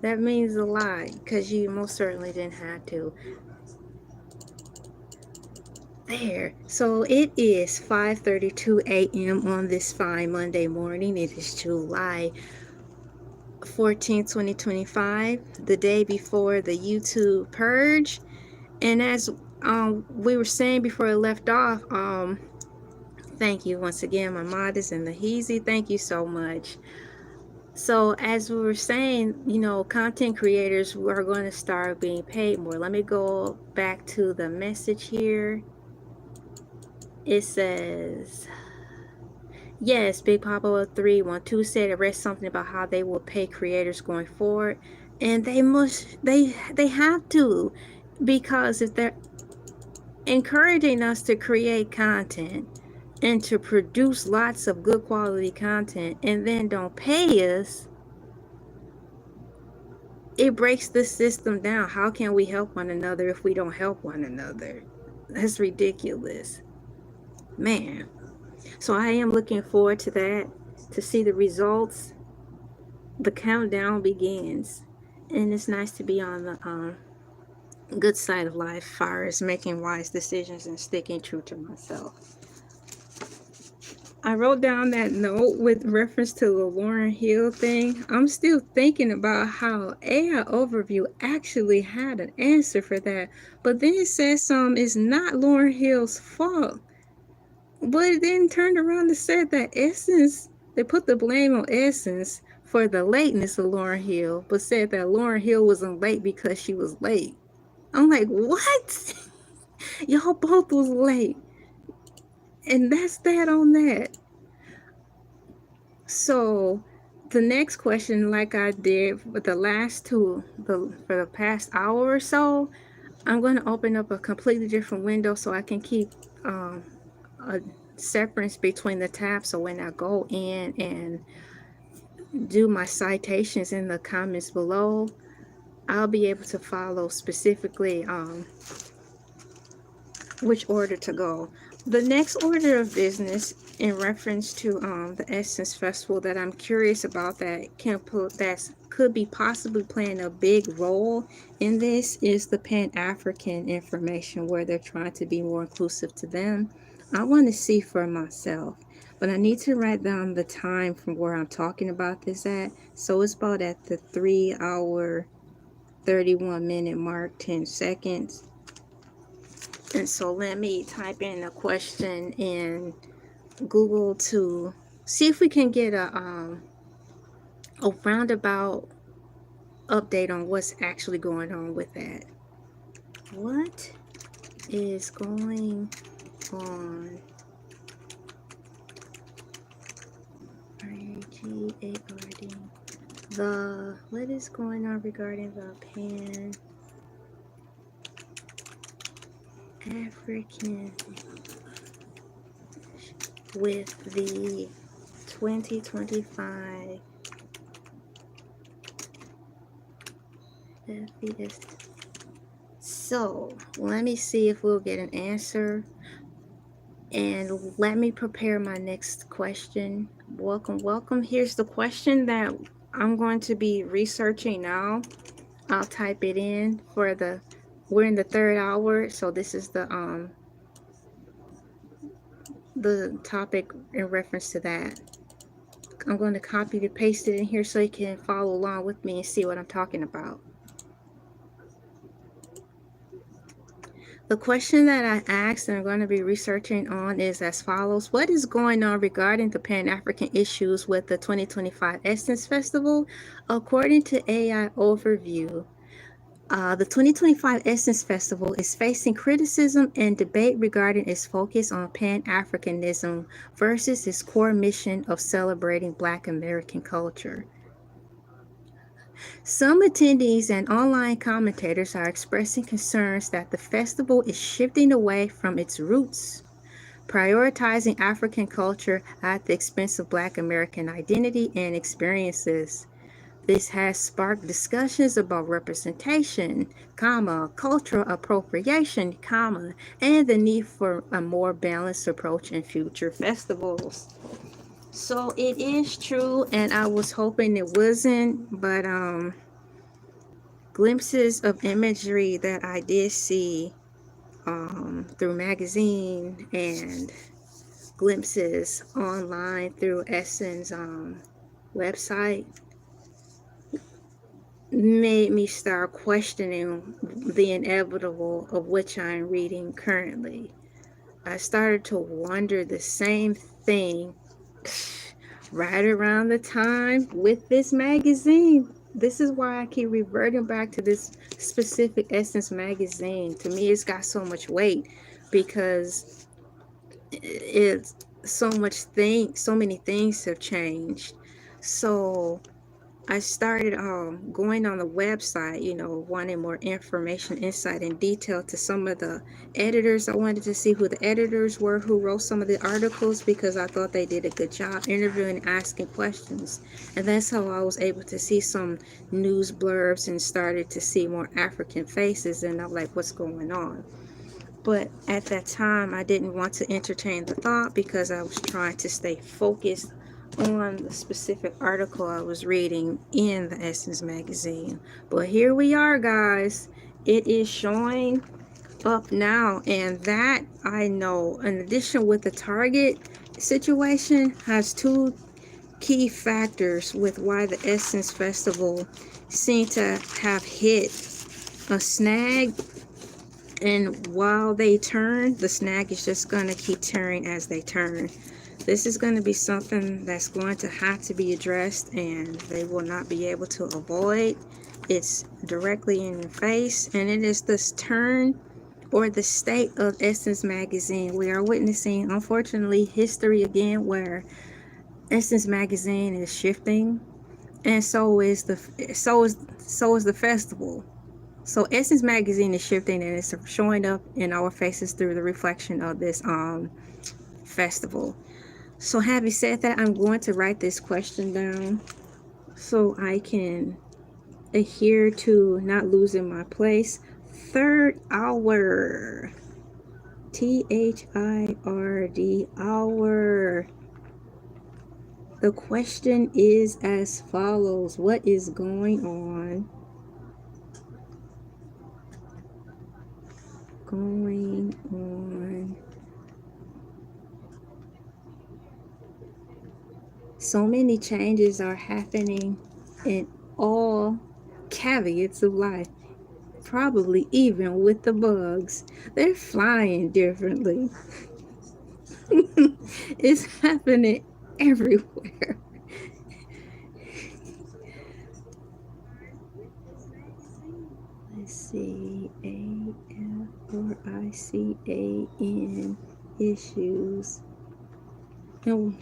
A: That means a lot because you most certainly didn't have to. There. So it is 5:32 a.m. on this fine Monday morning. It is July 14th, 2025, the day before the YouTube purge. And as we were saying before I left off, thank you once again, my mod is in the Hiiii. Thank you so much. So as we were saying, you know, content creators are going to start being paid more. Let me go back to the message here. It says, yes, Big Papa 312 said it read something about how they will pay creators going forward, and they have to, because if they're encouraging us to create content and to produce lots of good quality content and then don't pay us, it breaks the system down. How can we help one another if we don't help one another? That's ridiculous, man. So I am looking forward to that, to see the results. The countdown begins, and it's nice to be on the good side of life as far as making wise decisions and sticking true to myself. I wrote down that note with reference to the Lauryn Hill thing. I'm still thinking about how AI Overview actually had an answer for that, but then it says it's not Lauryn Hill's fault. But it then turned around and said that Essence, they put the blame on Essence for the lateness of Lauryn Hill, but said that Lauryn Hill wasn't late because she was late. I'm like, what? Y'all both was late. And that's that on that. So the next question, like I did with the last two, for the past hour or so, I'm going to open up a completely different window so I can keep a separate between the tabs. So when I go in and do my citations in the comments below, I'll be able to follow specifically which order to go. The next order of business in reference to the Essence Festival that I'm curious about that could be possibly playing a big role in this is the Pan-African information, where they're trying to be more inclusive to them. I want to see for myself, but I need to write down the time from where I'm talking about this at. So it's about at the 3-hour 31-minute mark, 10 seconds. And so let me type in a question in Google to see if we can get a roundabout update on what's actually going on with that. What is going on? What is going on regarding the Pan-African with the 2025 VIDS? So let me see if we'll get an answer, and let me prepare my next question. Welcome. Here's the question that I'm going to be researching now. I'll type it in for we're in the 3rd hour, so this is the topic in reference to that. I'm going to copy and paste it in here so you can follow along with me and see what I'm talking about. The question that I asked and I'm going to be researching on is as follows. What is going on regarding the Pan-African issues with the 2025 Essence Festival? According to AI Overview, the 2025 Essence Festival is facing criticism and debate regarding its focus on Pan-Africanism versus its core mission of celebrating Black American culture. Some attendees and online commentators are expressing concerns that the festival is shifting away from its roots, prioritizing African culture at the expense of Black American identity and experiences. This has sparked discussions about representation, cultural appropriation, and the need for a more balanced approach in future festivals. So it is true, and I was hoping it wasn't, but glimpses of imagery that I did see through magazine and glimpses online through Essence website made me start questioning the inevitable of which I'm reading currently. I started to wonder the same thing right around the time with this magazine. This is why I keep reverting back to this specific Essence magazine. To me, it's got so much weight because it's so many things have changed. So I started going on the website, wanting more information, insight, and detail to some of the editors. I wanted to see who the editors were, who wrote some of the articles, because I thought they did a good job interviewing and asking questions. And that's how I was able to see some news blurbs and started to see more African faces. And I'm like, what's going on? But at that time, I didn't want to entertain the thought because I was trying to stay focused on the specific article I was reading in the Essence magazine. But here we are, guys. It is showing up now, and that I know, in addition with the Target situation, has two key factors with why the Essence Festival seemed to have hit a snag. And while they turn, the snag is just going to keep turning as they turn. This is going to be something that's going to have to be addressed, and they will not be able to avoid. It's directly in your face, and it is this turn or the state of Essence magazine. We are witnessing, unfortunately, history again, where Essence magazine is shifting, and so is the festival. So Essence magazine is shifting, and it's showing up in our faces through the reflection of this festival. So having said that, I'm going to write this question down so I can adhere to not losing my place. Third hour. THIRD hour. The question is as follows. What is going on? So many changes are happening in all caveats of life, probably even with the bugs. They're flying differently. It's happening everywhere. Let's see, AFRICAN issues. No,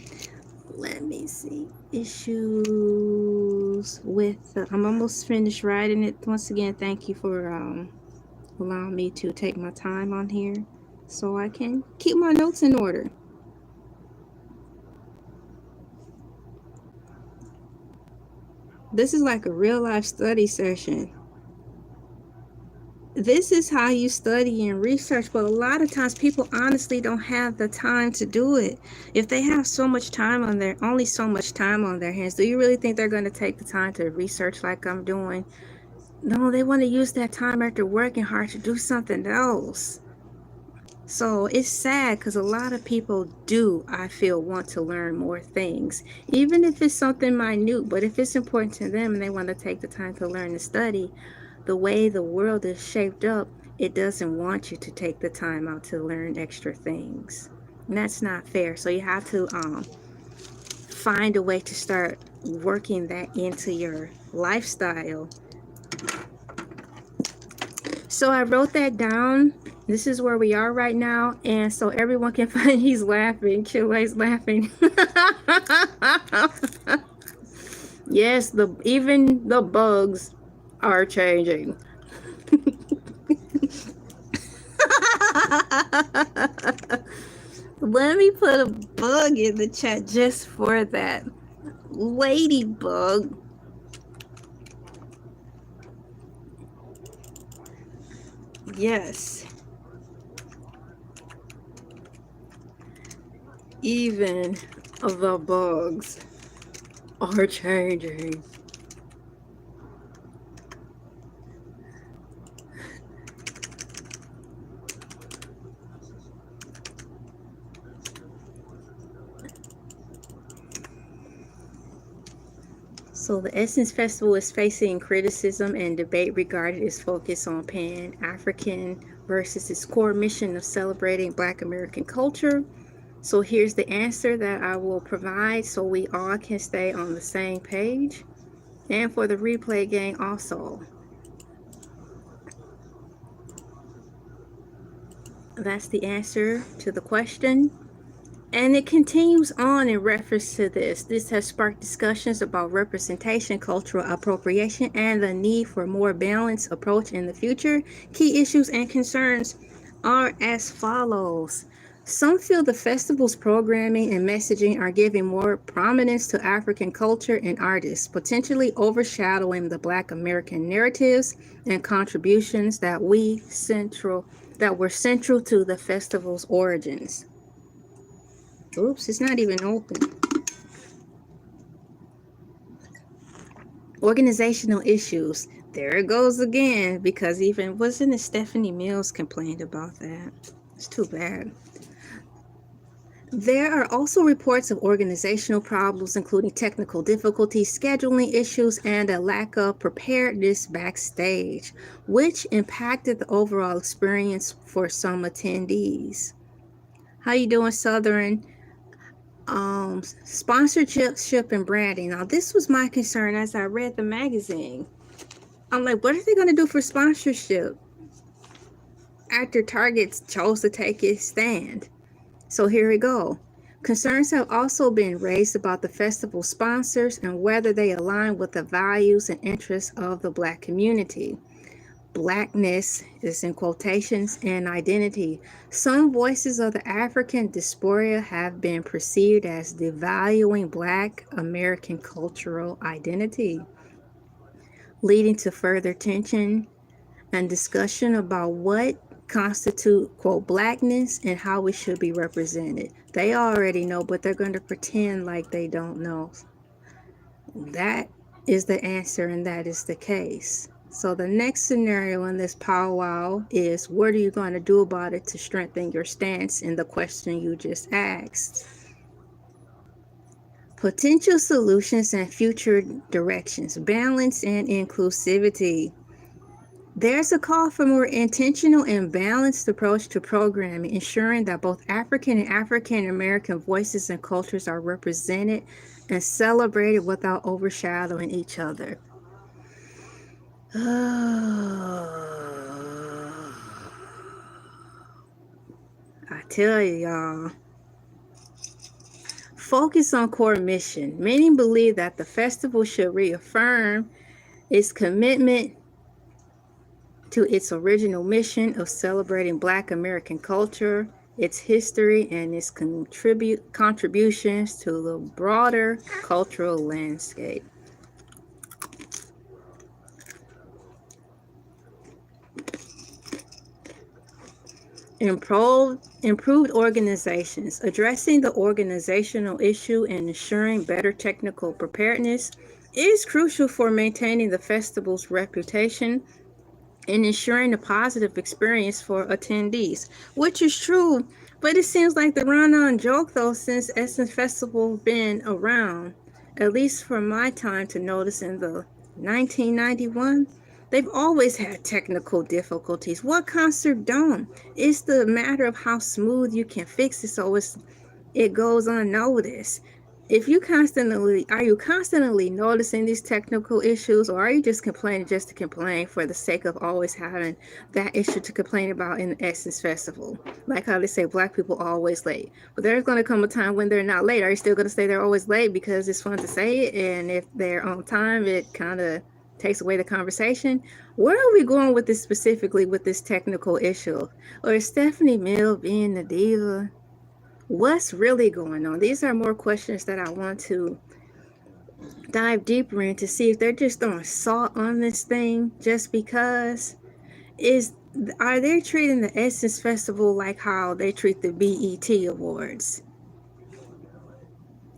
A: let me see, issues with I'm almost finished writing it. Once again, thank you for allowing me to take my time on here so I can keep my notes in order. This is like a real life study session. This is how you study and research, but a lot of times people honestly don't have the time to do it. If they have so much time on their hands, do you really think they're going to take the time to research like I'm doing? No, they want to use that time after working hard to do something else. So it's sad because a lot of people do, I feel, want to learn more things, even if it's something minute. But if it's important to them and they want to take the time to learn and study, the way the world is shaped up, it doesn't want you to take the time out to learn extra things. And that's not fair. So you have to find a way to start working that into your lifestyle. So I wrote that down. This is where we are right now, and so everyone can find. He's laughing. Chile's laughing. Yes, even the bugs are changing. Let me put a bug in the chat just for that. Ladybug. Yes. Even the bugs are changing. So the Essence Festival is facing criticism and debate regarding its focus on Pan-African versus its core mission of celebrating Black American culture. So here's the answer that I will provide so we all can stay on the same page. And for the replay gang also. That's the answer to the question. And it continues on in reference to this. This has sparked discussions about representation, cultural appropriation, and the need for a more balanced approach in the future. Key issues and concerns are as follows. Some feel the festival's programming and messaging are giving more prominence to African culture and artists, potentially overshadowing the Black American narratives and contributions that were central to the festival's origins. Oops, it's not even open. Organizational issues. There it goes again, because even wasn't it Stephanie Mills complained about that? It's too bad. There are also reports of organizational problems, including technical difficulties, scheduling issues, and a lack of preparedness backstage, which impacted the overall experience for some attendees. How you doing, Southern? Sponsorship and branding. Now, this was my concern as I read the magazine. I'm like, what are they going to do for sponsorship after Target chose to take its stand? So here we go. Concerns have also been raised about the festival sponsors and whether they align with the values and interests of the Black community. Blackness is in quotations and identity. Some voices of the African diaspora have been perceived as devaluing Black American cultural identity, leading to further tension and discussion about what constitute, quote, Blackness and how it should be represented. They already know, but they're going to pretend like they don't know. That is the answer, and that is the case. So the next scenario in this powwow is, what are you going to do about it to strengthen your stance in the question you just asked? Potential solutions and future directions, balance and inclusivity. There's a call for more intentional and balanced approach to programming, ensuring that both African and African American voices and cultures are represented and celebrated without overshadowing each other. I tell you, y'all. Focus on core mission. Many believe that the festival should reaffirm its commitment to its original mission of celebrating Black American culture, its history, and its contributions to the broader cultural landscape. Improved organizations. Addressing the organizational issue and ensuring better technical preparedness is crucial for maintaining the festival's reputation and ensuring a positive experience for attendees, which is true. But it seems like the run-on joke, though, since Essence Festival been around, at least for my time to notice in the 1991, They've always had technical difficulties. What concert don't? It's the matter of how smooth you can fix it so it goes unnoticed. If you constantly Are you constantly noticing these technical issues, or are you just complaining just to complain for the sake of always having that issue to complain about in the Essence Festival? Like how they say black people are always late, but there's going to come a time when they're not late. Are you still going to say they're always late because it's fun to say it, and if they're on time it kind of takes away the conversation? Where are we going with this specifically with this technical issue? Or is Stephanie Mill being the diva? What's really going on? These are more questions that I want to dive deeper in to see if they're just throwing salt on this thing just because. Are they treating the Essence Festival like how they treat the BET Awards?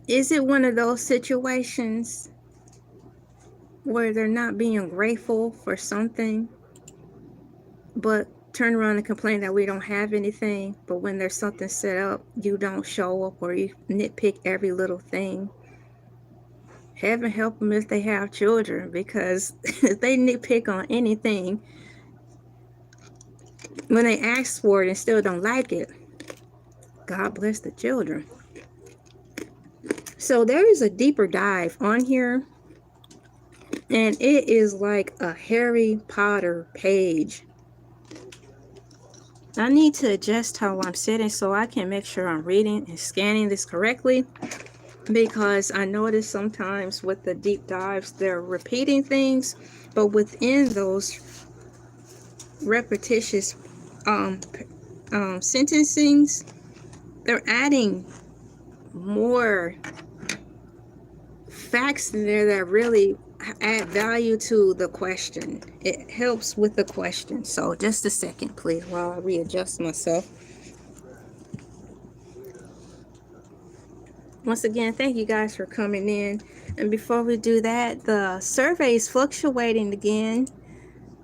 A: Is it one of those situations where they're not being grateful for something, but turn around and complain that we don't have anything, but when there's something set up, you don't show up, or you nitpick every little thing? Heaven help them if they have children, because if they nitpick on anything, when they ask for it and still don't like it, God bless the children. So there is a deeper dive on here, and it is like a Harry Potter page. I need to adjust how I'm sitting so I can make sure I'm reading and scanning this correctly, because I notice sometimes with the deep dives they're repeating things, but within those repetitious sentencings, they're adding more facts in there that really add value to the question. It helps with the question. So just a second please while I readjust myself. Once again, thank you guys for coming in. And before we do that, the survey is fluctuating again.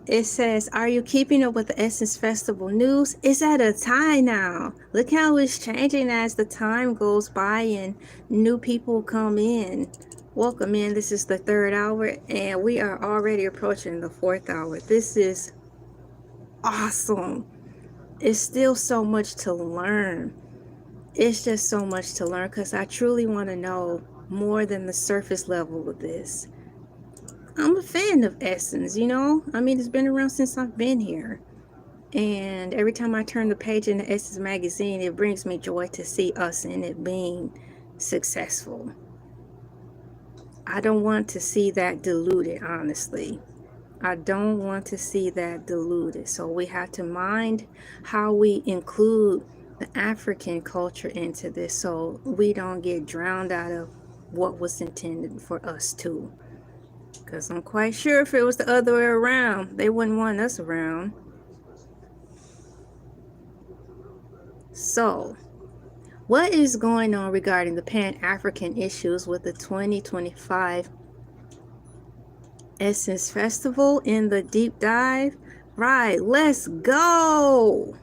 A: It says, are you keeping up with the Essence Festival news? It's at a tie now. Look how it's changing as the time goes by and new people come in. Welcome in. This is the 3rd hour and we are already approaching the 4th hour. This is awesome. It's still so much to learn. It's just so much to learn because I truly want to know more than the surface level of this. I'm a fan of Essence, you know? I mean, it's been around since I've been here. And every time I turn the page in the Essence magazine, it brings me joy to see us in it being successful. I don't want to see that diluted, honestly. I don't want to see that diluted. So we have to mind how we include the African culture into this so we don't get drowned out of what was intended for us too. Because I'm quite sure if it was the other way around, they wouldn't want us around. So, what is going on regarding the Pan-African issues with the 2025 Essence Festival in the deep dive? Right, let's go!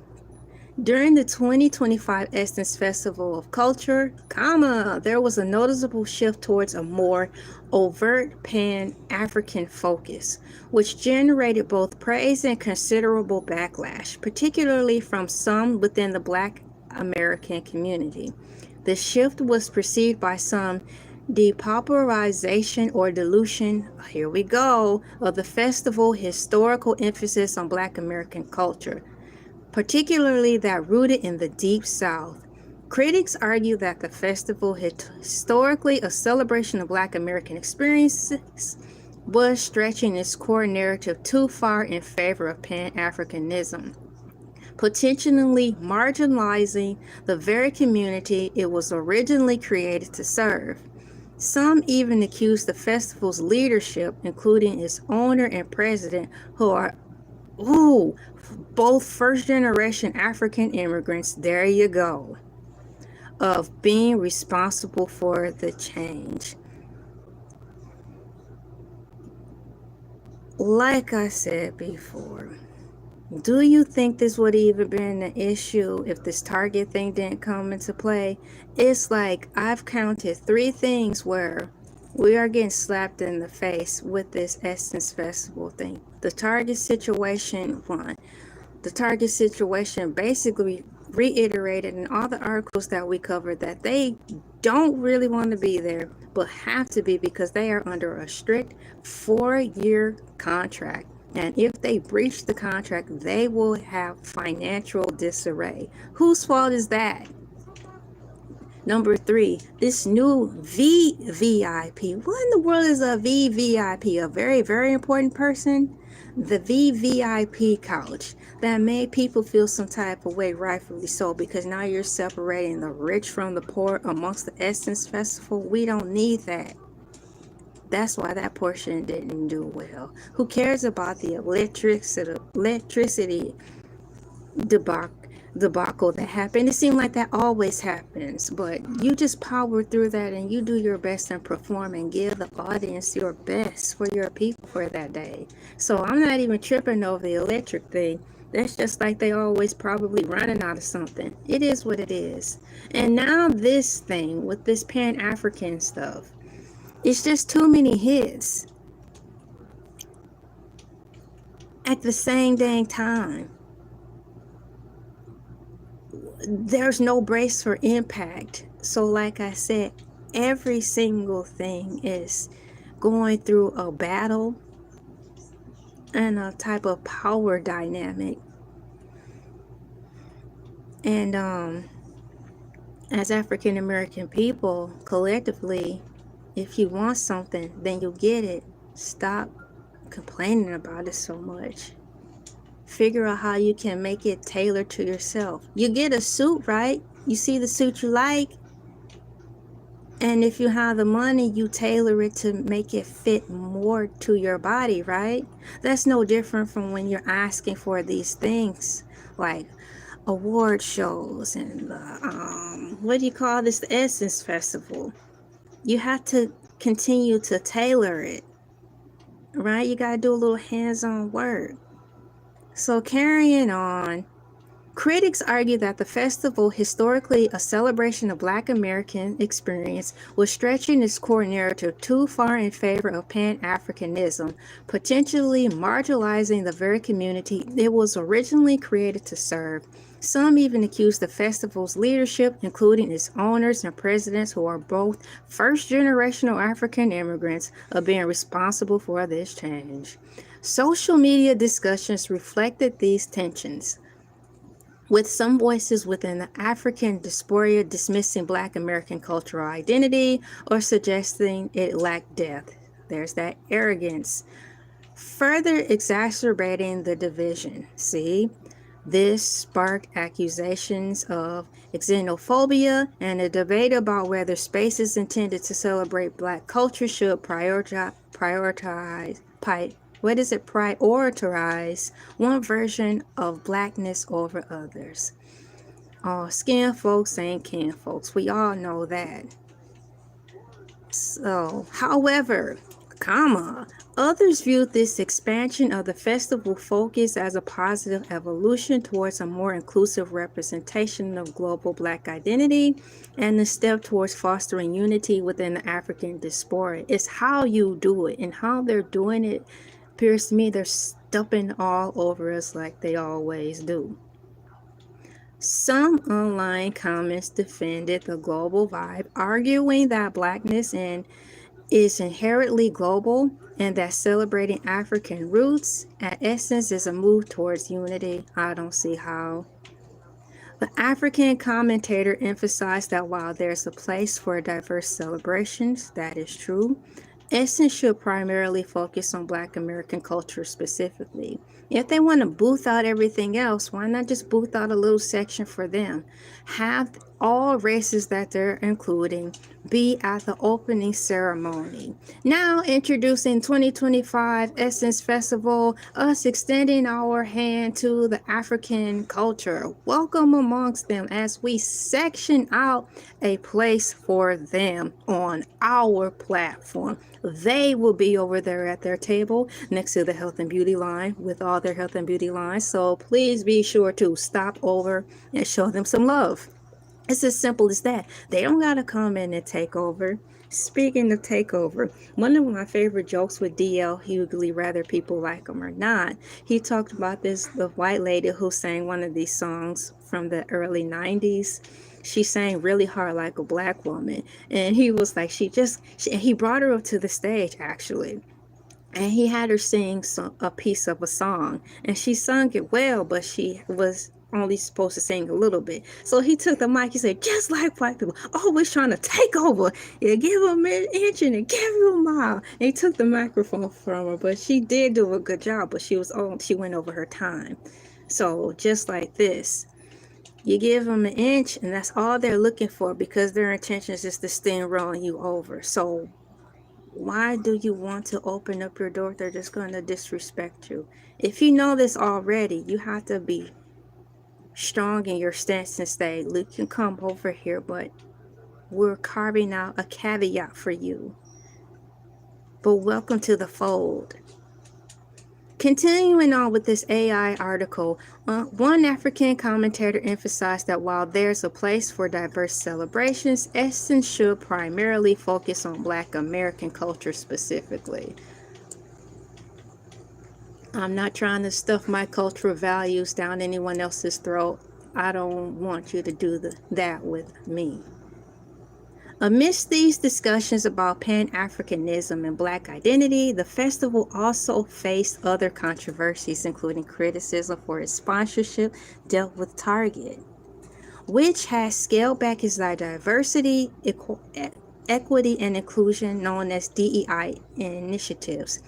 A: During the 2025 Essence Festival of Culture, there was a noticeable shift towards a more overt Pan-African focus, which generated both praise and considerable backlash, particularly from some within the Black American community. The shift was perceived by some depopularization or dilution, here we go, of the festival historical emphasis on Black American culture, particularly that rooted in the Deep South. Critics argue that the festival, historically a celebration of Black American experiences, was stretching its core narrative too far in favor of Pan-Africanism, potentially marginalizing the very community it was originally created to serve. Some even accuse the festival's leadership, including its owner and president, who are both first-generation African immigrants, there you go, of being responsible for the change. Like I said before, do you think this would even been an issue if this Target thing didn't come into play? It's like I've counted 3 things where We are getting slapped in the face with this Essence Festival thing. The Target situation one. The Target situation basically reiterated in all the articles that we covered that they don't really want to be there, but have to be because they are under a strict 4-year contract. And if they breach the contract, they will have financial disarray. Whose fault is that? Number 3, this new VVIP. What in the world is a VVIP? A very, very important person? The VVIP couch that made people feel some type of way, rightfully so, because now you're separating the rich from the poor amongst the Essence Festival. We don't need that. That's why that portion didn't do well. Who cares about the electricity debacle that happened? It seemed like that always happens, but you just power through that and you do your best and perform and give the audience your best for your people for that day. So I'm not even tripping over the electric thing. That's just like they always probably running out of something. It is what it is. And now this thing with this Pan-African stuff, it's just too many hits at the same dang time. There's no brace for impact. So like I said, every single thing is going through a battle and a type of power dynamic. And as African American people, collectively, if you want something, then you'll get it. Stop complaining about it so much. Figure out how you can make it tailored to yourself. You get a suit, right? You see the suit you like, and if you have the money, you tailor it to make it fit more to your body, right? That's no different from when you're asking for these things like award shows and what do you call this, the Essence Festival. You have to continue to tailor it, right? You got to do a little hands-on work. So carrying on, critics argue that the festival, historically a celebration of Black American experience, was stretching its core narrative too far in favor of Pan-Africanism, potentially marginalizing the very community it was originally created to serve. Some even accuse the festival's leadership, including its owners and presidents who are both first-generational African immigrants, of being responsible for this change. Social media discussions reflected these tensions, with some voices within the African diaspora dismissing Black American cultural identity or suggesting it lacked depth. There's that arrogance, further exacerbating the division. See, this sparked accusations of xenophobia and a debate about whether spaces intended to celebrate Black culture should prioritize one version of Blackness over others. All skin folks ain't kin folks. We all know that. So, however, others viewed this expansion of the festival focus as a positive evolution towards a more inclusive representation of global Black identity and a step towards fostering unity within the African diaspora. It's how you do it, and how they're doing it appears to me they're stepping all over us like they always do. Some online comments defended the global vibe, arguing that Blackness is inherently global and that celebrating African roots at essence is a move towards unity. I don't see how. The African commentator emphasized that while there's a place for diverse celebrations, that is true, Essence should primarily focus on Black American culture specifically. If they want to booth out everything else, why not just booth out a little section for them? Have all races that they're including be at the opening ceremony. Now introducing 2025 Essence Festival, us extending our hand to the African culture. Welcome amongst them as we section out a place for them on our platform. They will be over there at their table next to the health and beauty line with all their health and beauty lines. So please be sure to stop over and show them some love. It's as simple as that. They don't gotta come in and take over. Speaking of takeover, one of my favorite jokes with DL Hughley, whether people like him or not, he talked about the white lady who sang one of these songs from the early 90s. She sang really hard like a black woman. And he was like, he brought her up to the stage actually, and he had her sing a piece of a song, and she sung it well, but she was only supposed to sing a little bit. So he took the mic. He said, just like white people always trying to take over, you give them an inch and give you a mile. And he took the microphone from her, but she did do a good job, but she went over her time. So just like this, you give them an inch and that's all they're looking for, because their intentions is to steamroll you over. So why do you want to open up your door? They're just going to disrespect you. If you know this already, you have to be strong in your stance and say, "Luke, you can come over here, but we're carving out a caveat for you. But welcome to the fold." Continuing on with this AI article, one African commentator emphasized that while there's a place for diverse celebrations, Essence should primarily focus on Black American culture specifically. I'm not trying to stuff my cultural values down anyone else's throat. I don't want you to do that with me. Amidst these discussions about Pan-Africanism and Black identity, the festival also faced other controversies, including criticism for its sponsorship dealt with Target, which has scaled back its diversity, equity, and inclusion, known as DEI initiatives.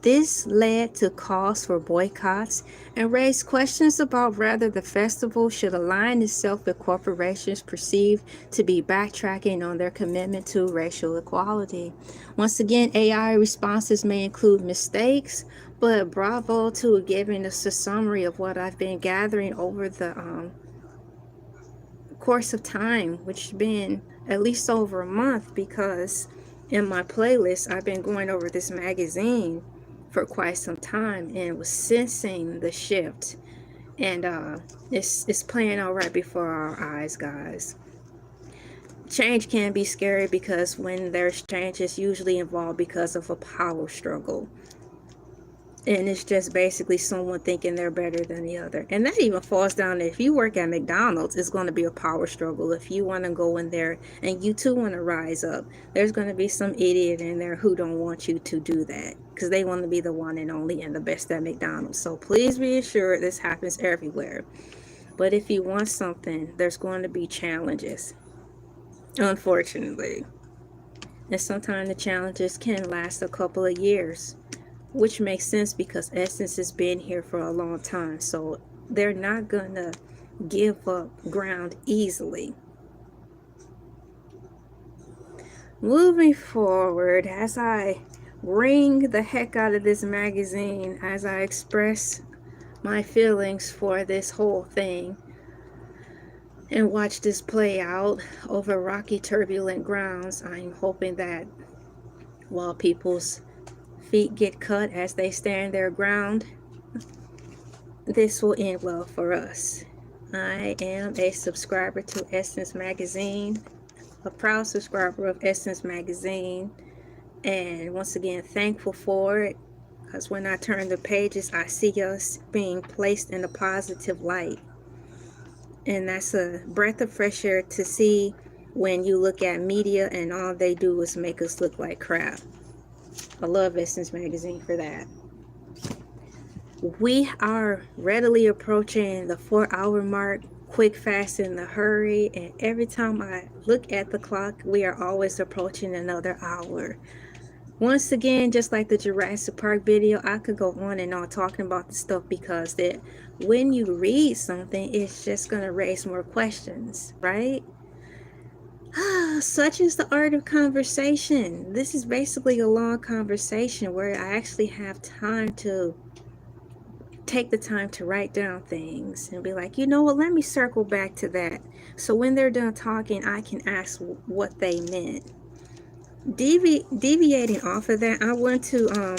A: This led to calls for boycotts and raised questions about whether the festival should align itself with corporations perceived to be backtracking on their commitment to racial equality. Once again, AI responses may include mistakes, but bravo to giving us a summary of what I've been gathering over the course of time, which has been at least over a month, because in my playlist I've been going over this magazine for quite some time and was sensing the shift, and it's playing out right before our eyes, guys. Change can be scary because when there's change, it's usually involved because of a power struggle. And it's just basically someone thinking they're better than the other. And that even falls down to, if you work at McDonald's, it's going to be a power struggle. If you want to go in there and you too want to rise up, there's going to be some idiot in there who don't want you to do that, because they want to be the one and only and the best at McDonald's. So please be assured this happens everywhere. But if you want something, there's going to be challenges, unfortunately. And sometimes the challenges can last a couple of years, which makes sense because Essence has been here for a long time, so they're not gonna give up ground easily. Moving forward, as I wring the heck out of this magazine, as I express my feelings for this whole thing and watch this play out over rocky, turbulent grounds, I'm hoping that while people's feet get cut as they stand their ground, this will end well for us. I am a subscriber to Essence Magazine, a proud subscriber of Essence Magazine, and once again thankful for it, because when I turn the pages, I see us being placed in a positive light, and that's a breath of fresh air to see when you look at media and all they do is make us look like crap. I love Essence Magazine for that. We are readily approaching the 4-hour mark, quick, fast, in a hurry, and every time I look at the clock, we are always approaching another hour. Once again, just like the Jurassic Park video, I could go on and on talking about the stuff, because that when you read something, it's just going to raise more questions, right? Such is the art of conversation. This is basically a long conversation where I actually have time to take the time to write down things and be like, you know what, let me circle back to that. So when they're done talking, I can ask what they meant. Deviating off of that, I want to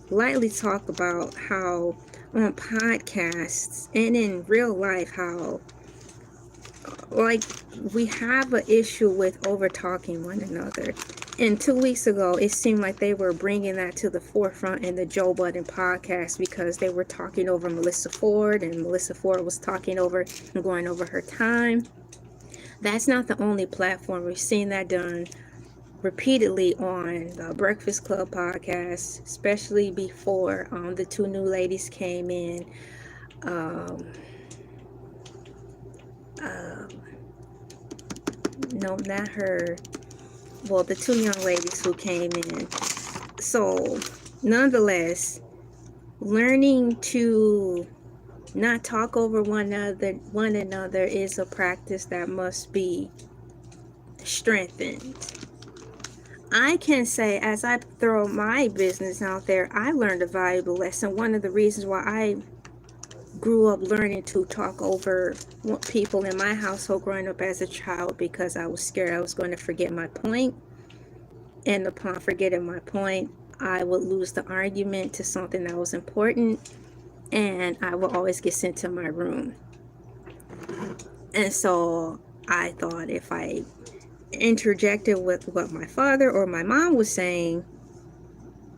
A: lightly talk about how on podcasts and in real life, how like, we have an issue with over talking one another. And 2 weeks ago, it seemed like they were bringing that to the forefront in the Joe Budden podcast, because they were talking over Melissa Ford, and Melissa Ford was talking over and going over her time. That's not the only platform. We've seen that done repeatedly on the Breakfast Club podcast, especially before the two new ladies came in. No, not her. Well, the two young ladies who came in. So, nonetheless, learning to not talk over one another is a practice that must be strengthened. I can say, as I throw my business out there, I learned a valuable lesson. One of the reasons why I grew up learning to talk over people in my household growing up as a child, because I was scared I was going to forget my point. And upon forgetting my point, I would lose the argument to something that was important, and I would always get sent to my room. And so I thought, if I interjected with what my father or my mom was saying,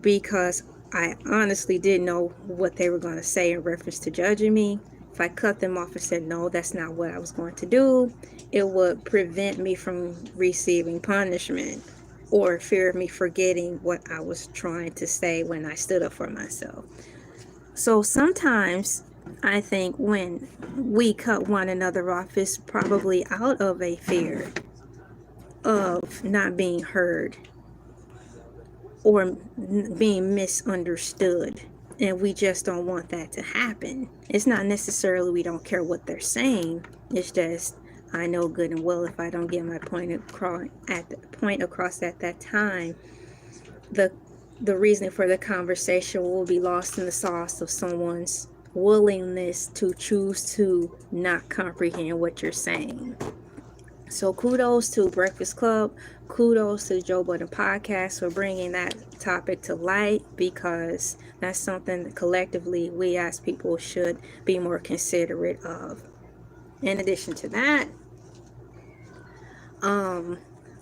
A: because I honestly didn't know what they were going to say in reference to judging me, if I cut them off and said, no, that's not what I was going to do, it would prevent me from receiving punishment, or fear of me forgetting what I was trying to say when I stood up for myself. So sometimes I think when we cut one another off, it's probably out of a fear of not being heard or being misunderstood. And we just don't want that to happen. It's not necessarily we don't care what they're saying. It's just, I know good and well, if I don't get my point across at that time, the reason for the conversation will be lost in the sauce of someone's willingness to choose to not comprehend what you're saying. So kudos to Breakfast Club, kudos to the Joe Budden podcast for bringing that topic to light, because that's something that collectively we as people should be more considerate of. In addition to that,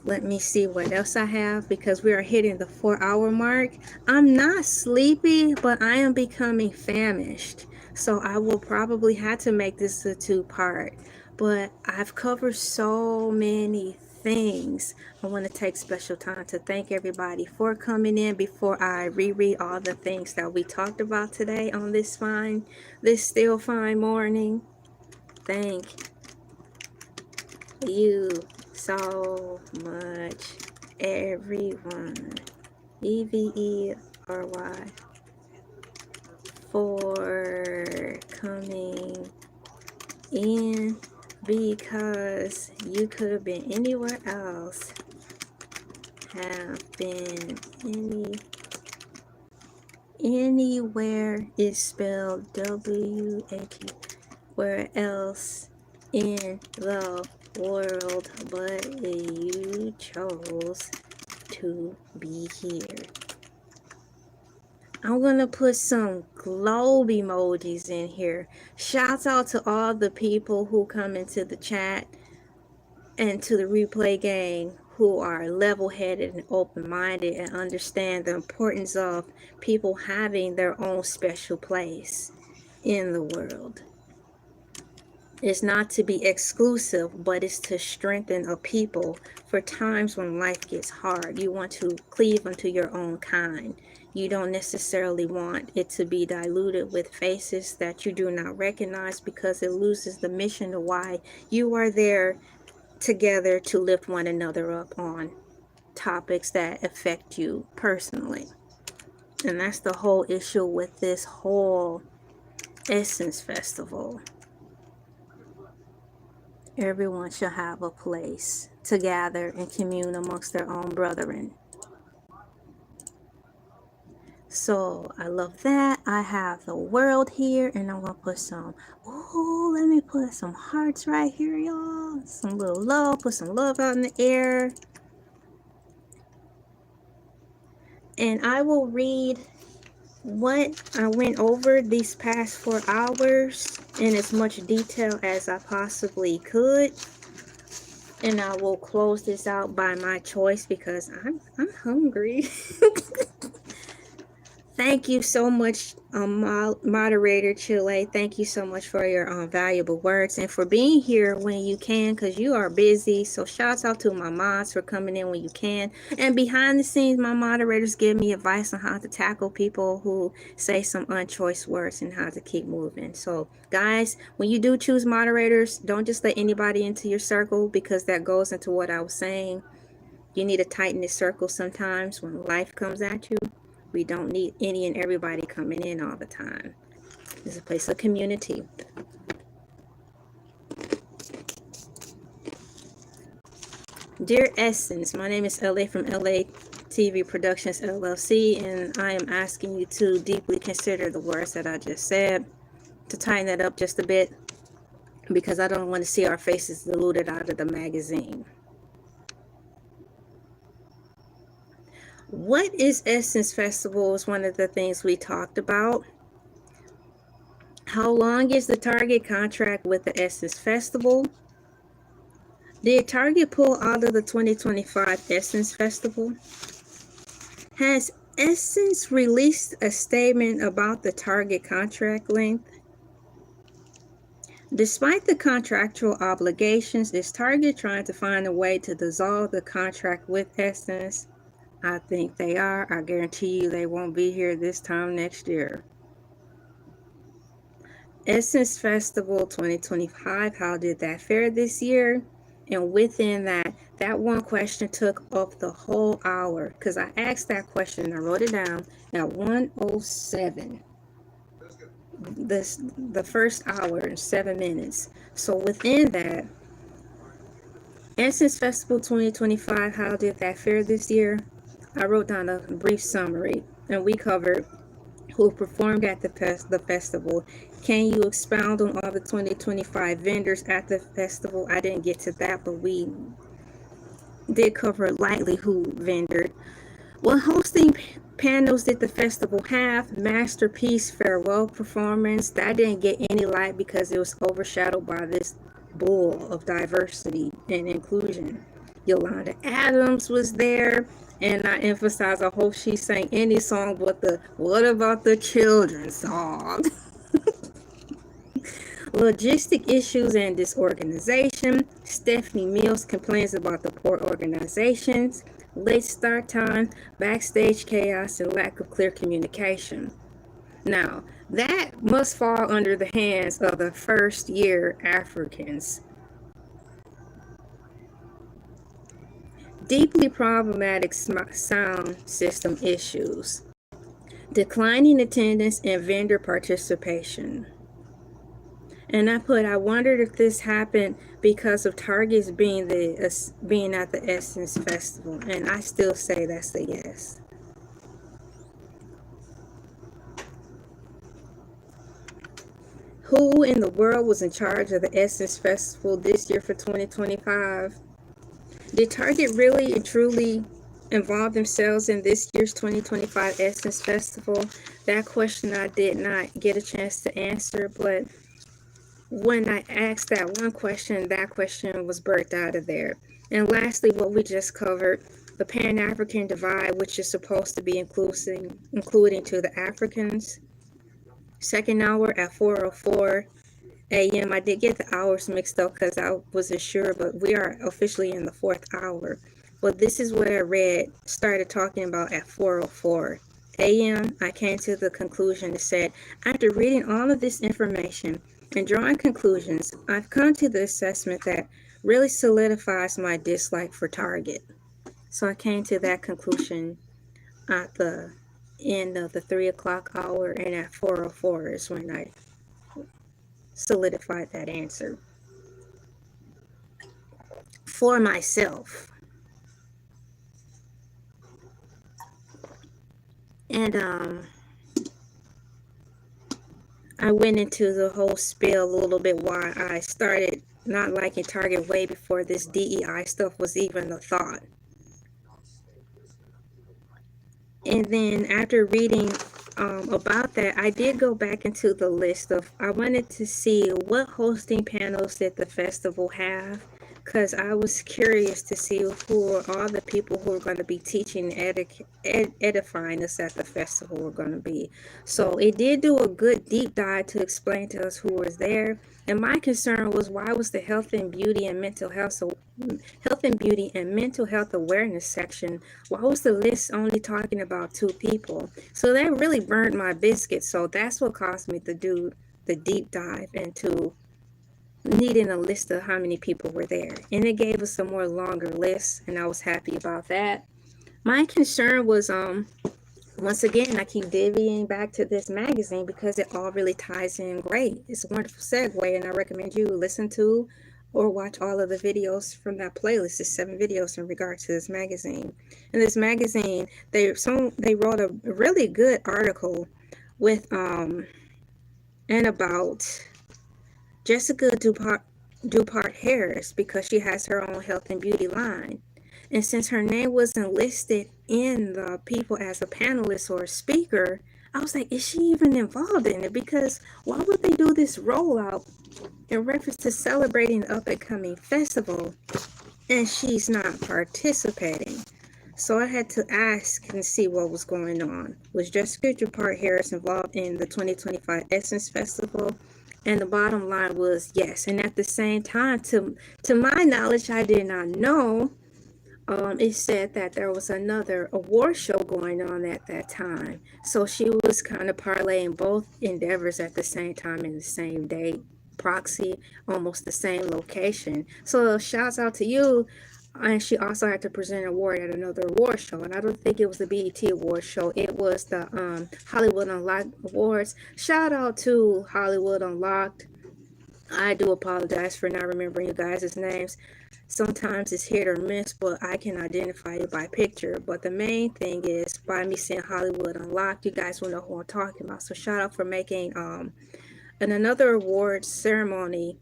A: let me see what else I have, because we are hitting the 4-hour mark. I'm not sleepy, but I am becoming famished. So I will probably have to make this a 2-part. But I've covered so many things. I want to take special time to thank everybody for coming in before I reread all the things that we talked about today on this still fine morning. Thank you so much, everyone. EVERY, for coming in, because you could have been anywhere else, have been anywhere is spelled W-A-T, where else in the world, but you chose to be here. I'm gonna put some globe emojis in here. Shouts out to all the people who come into the chat and to the replay gang, who are level-headed and open-minded and understand the importance of people having their own special place in the world. It's not to be exclusive, but it's to strengthen a people for times when life gets hard. You want to cleave unto your own kind. You don't necessarily want it to be diluted with faces that you do not recognize, because it loses the mission of why you are there together to lift one another up on topics that affect you personally. And that's the whole issue with this whole Essence Festival. Everyone shall have a place to gather and commune amongst their own brethren. So I love that. I have the world here, and I'm gonna put let me put some hearts right here, y'all. Some little love, put some love out in the air. And I will read what I went over these past 4 hours in as much detail as I possibly could. And I will close this out by my choice because I'm hungry. Thank you so much, moderator Chile. Thank you so much for your valuable words and for being here when you can, because you are busy. So shouts out to my mods for coming in when you can. And behind the scenes, my moderators give me advice on how to tackle people who say some unchoice words and how to keep moving. So guys, when you do choose moderators, don't just let anybody into your circle, because that goes into what I was saying. You need to tighten the circle sometimes when life comes at you. We don't need any and everybody coming in all the time. It's a place of community. Dear Essence, my name is LA from Elay TV Productions LLC, and I am asking you to deeply consider the words that I just said, to tighten that up just a bit, because I don't want to see our faces diluted out of the magazine. What is Essence Festival is one of the things we talked about. How long is the Target contract with the Essence Festival? Did Target pull out of the 2025 Essence Festival? Has Essence released a statement about the Target contract length? Despite the contractual obligations, is Target trying to find a way to dissolve the contract with Essence? I think they are. I guarantee you they won't be here this time next year. Essence Festival 2025, how did that fare this year? And within that one question took up the whole hour, because I asked that question and I wrote it down at 1:07. The first hour and 7 minutes. So within that, Essence Festival 2025, how did that fare this year? I wrote down a brief summary, and we covered who performed at the festival. Can you expound on all the 2025 vendors at the festival? I didn't get to that, but we did cover lightly who vendored. What hosting panels did the festival have? Masterpiece farewell performance. That didn't get any light because it was overshadowed by this bull of diversity and inclusion. Yolanda Adams was there, and I emphasize, I hope she sang any song but the What About the Children song. Logistic issues and disorganization. Stephanie Mills complains about the poor organizations, late start time, backstage chaos, and lack of clear communication. Now, that must fall under the hands of the first year Africans. Deeply problematic sound system issues. Declining attendance and vendor participation. And I wondered if this happened because of Target's being at the Essence Festival, and I still say that's a yes. Who in the world was in charge of the Essence Festival this year for 2025? Did Target really and truly involve themselves in this year's 2025 Essence Festival? That question I did not get a chance to answer, but when I asked that one question, that question was birthed out of there. And lastly, what we just covered, the Pan-African divide, which is supposed to be including to the Africans. Second hour at 4:04 a.m. I did get the hours mixed up because I wasn't sure, but we are officially in the fourth hour. But this is what I read, started talking about at 4:04 a.m. I came to the conclusion that said, after reading all of this information and drawing conclusions, I've come to the assessment that really solidifies my dislike for Target. So I came to that conclusion at the end of the 3 o'clock hour, and at 4:04 is when I solidified that answer for myself. And I went into the whole spiel a little bit why I started not liking Target way before this DEI stuff was even a thought. And then after reading about that, I did go back into the list of, I wanted to see what hosting panels did the festival have because I was curious to see who are all the people who are going to be teaching edifying us at the festival were going to be. So it did do a good deep dive to explain to us who was there. And my concern was, why was the health and beauty and mental health, awareness section, why was the list only talking about 2 people? So that really burned my biscuit. So that's what caused me to do the deep dive into needing a list of how many people were there. And it gave us a more longer list, and I was happy about that. My concern was, once again, I keep divvying back to this magazine because it all really ties in great. It's a wonderful segue, and I recommend you listen to or watch all of the videos from that playlist. It's 7 videos in regard to this magazine. In this magazine, they wrote a really good article with and about Jessica Dupart Harris, because she has her own health and beauty line. And since her name wasn't listed in the people as a panelist or a speaker, I was like, is she even involved in it? Because why would they do this rollout in reference to celebrating an up-and-coming festival and she's not participating? So I had to ask and see what was going on. Was Jessica Dupart Harris involved in the 2025 Essence Festival? And the bottom line was yes. And at the same time, to my knowledge, I did not know, it said that there was another award show going on at that time. So she was kind of parlaying both endeavors at the same time in the same day, proxy, almost the same location. So shouts out to you. And she also had to present an award at another award show. And I don't think it was the BET award show. It was the Hollywood Unlocked Awards. Shout out to Hollywood Unlocked. I do apologize for not remembering you guys' names. Sometimes it's hit or miss, but I can identify you by picture. But the main thing is, by me saying Hollywood Unlocked, you guys will know who I'm talking about. So shout out for making another awards ceremony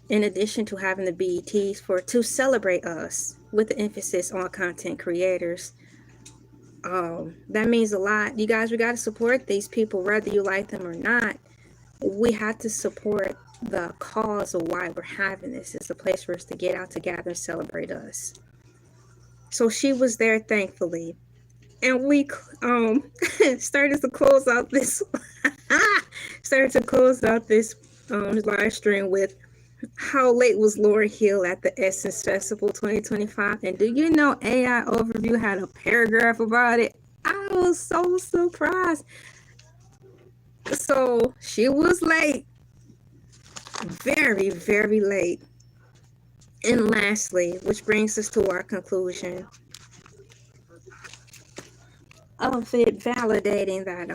A: in addition to having the BETs to celebrate us with the emphasis on content creators. That means a lot. You guys, we got to support these people, whether you like them or not. We have to support the cause of why we're having this. It's a place for us to get out together and celebrate us. So she was there, thankfully. And we started to close out this live stream with how late was Lauryn Hill at the Essence Festival 2025. And do you know AI Overview had a paragraph about it? I was so surprised. So she was late. Very, very late. And lastly, which brings us to our conclusion of it validating that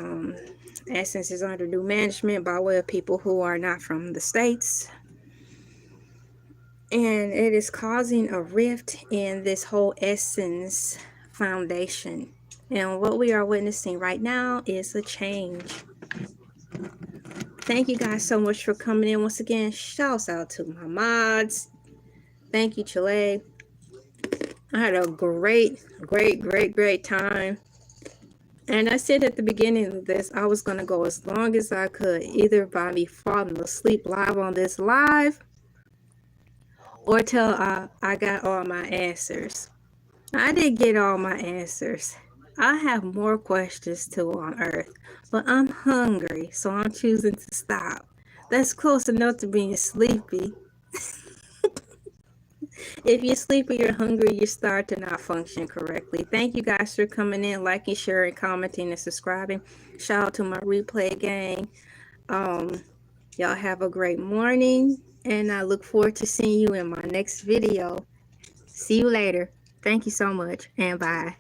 A: Essence is under new management by way of people who are not from the States. And it is causing a rift in this whole Essence foundation. And what we are witnessing right now is a change. Thank you guys so much for coming in. Once again, shouts out to my mods. Thank you, Chile. I had a great time. And I said at the beginning of this, I was going to go as long as I could, either by me falling asleep live on this live or till I got all my answers. I didn't get all my answers. I have more questions too on Earth, but I'm hungry, so I'm choosing to stop. That's close enough to being sleepy. If you're sleepy, you're hungry, you start to not function correctly. Thank you guys for coming in, liking, sharing, commenting, and subscribing. Shout out to my replay gang. Y'all have a great morning, and I look forward to seeing you in my next video. See you later. Thank you so much, and bye.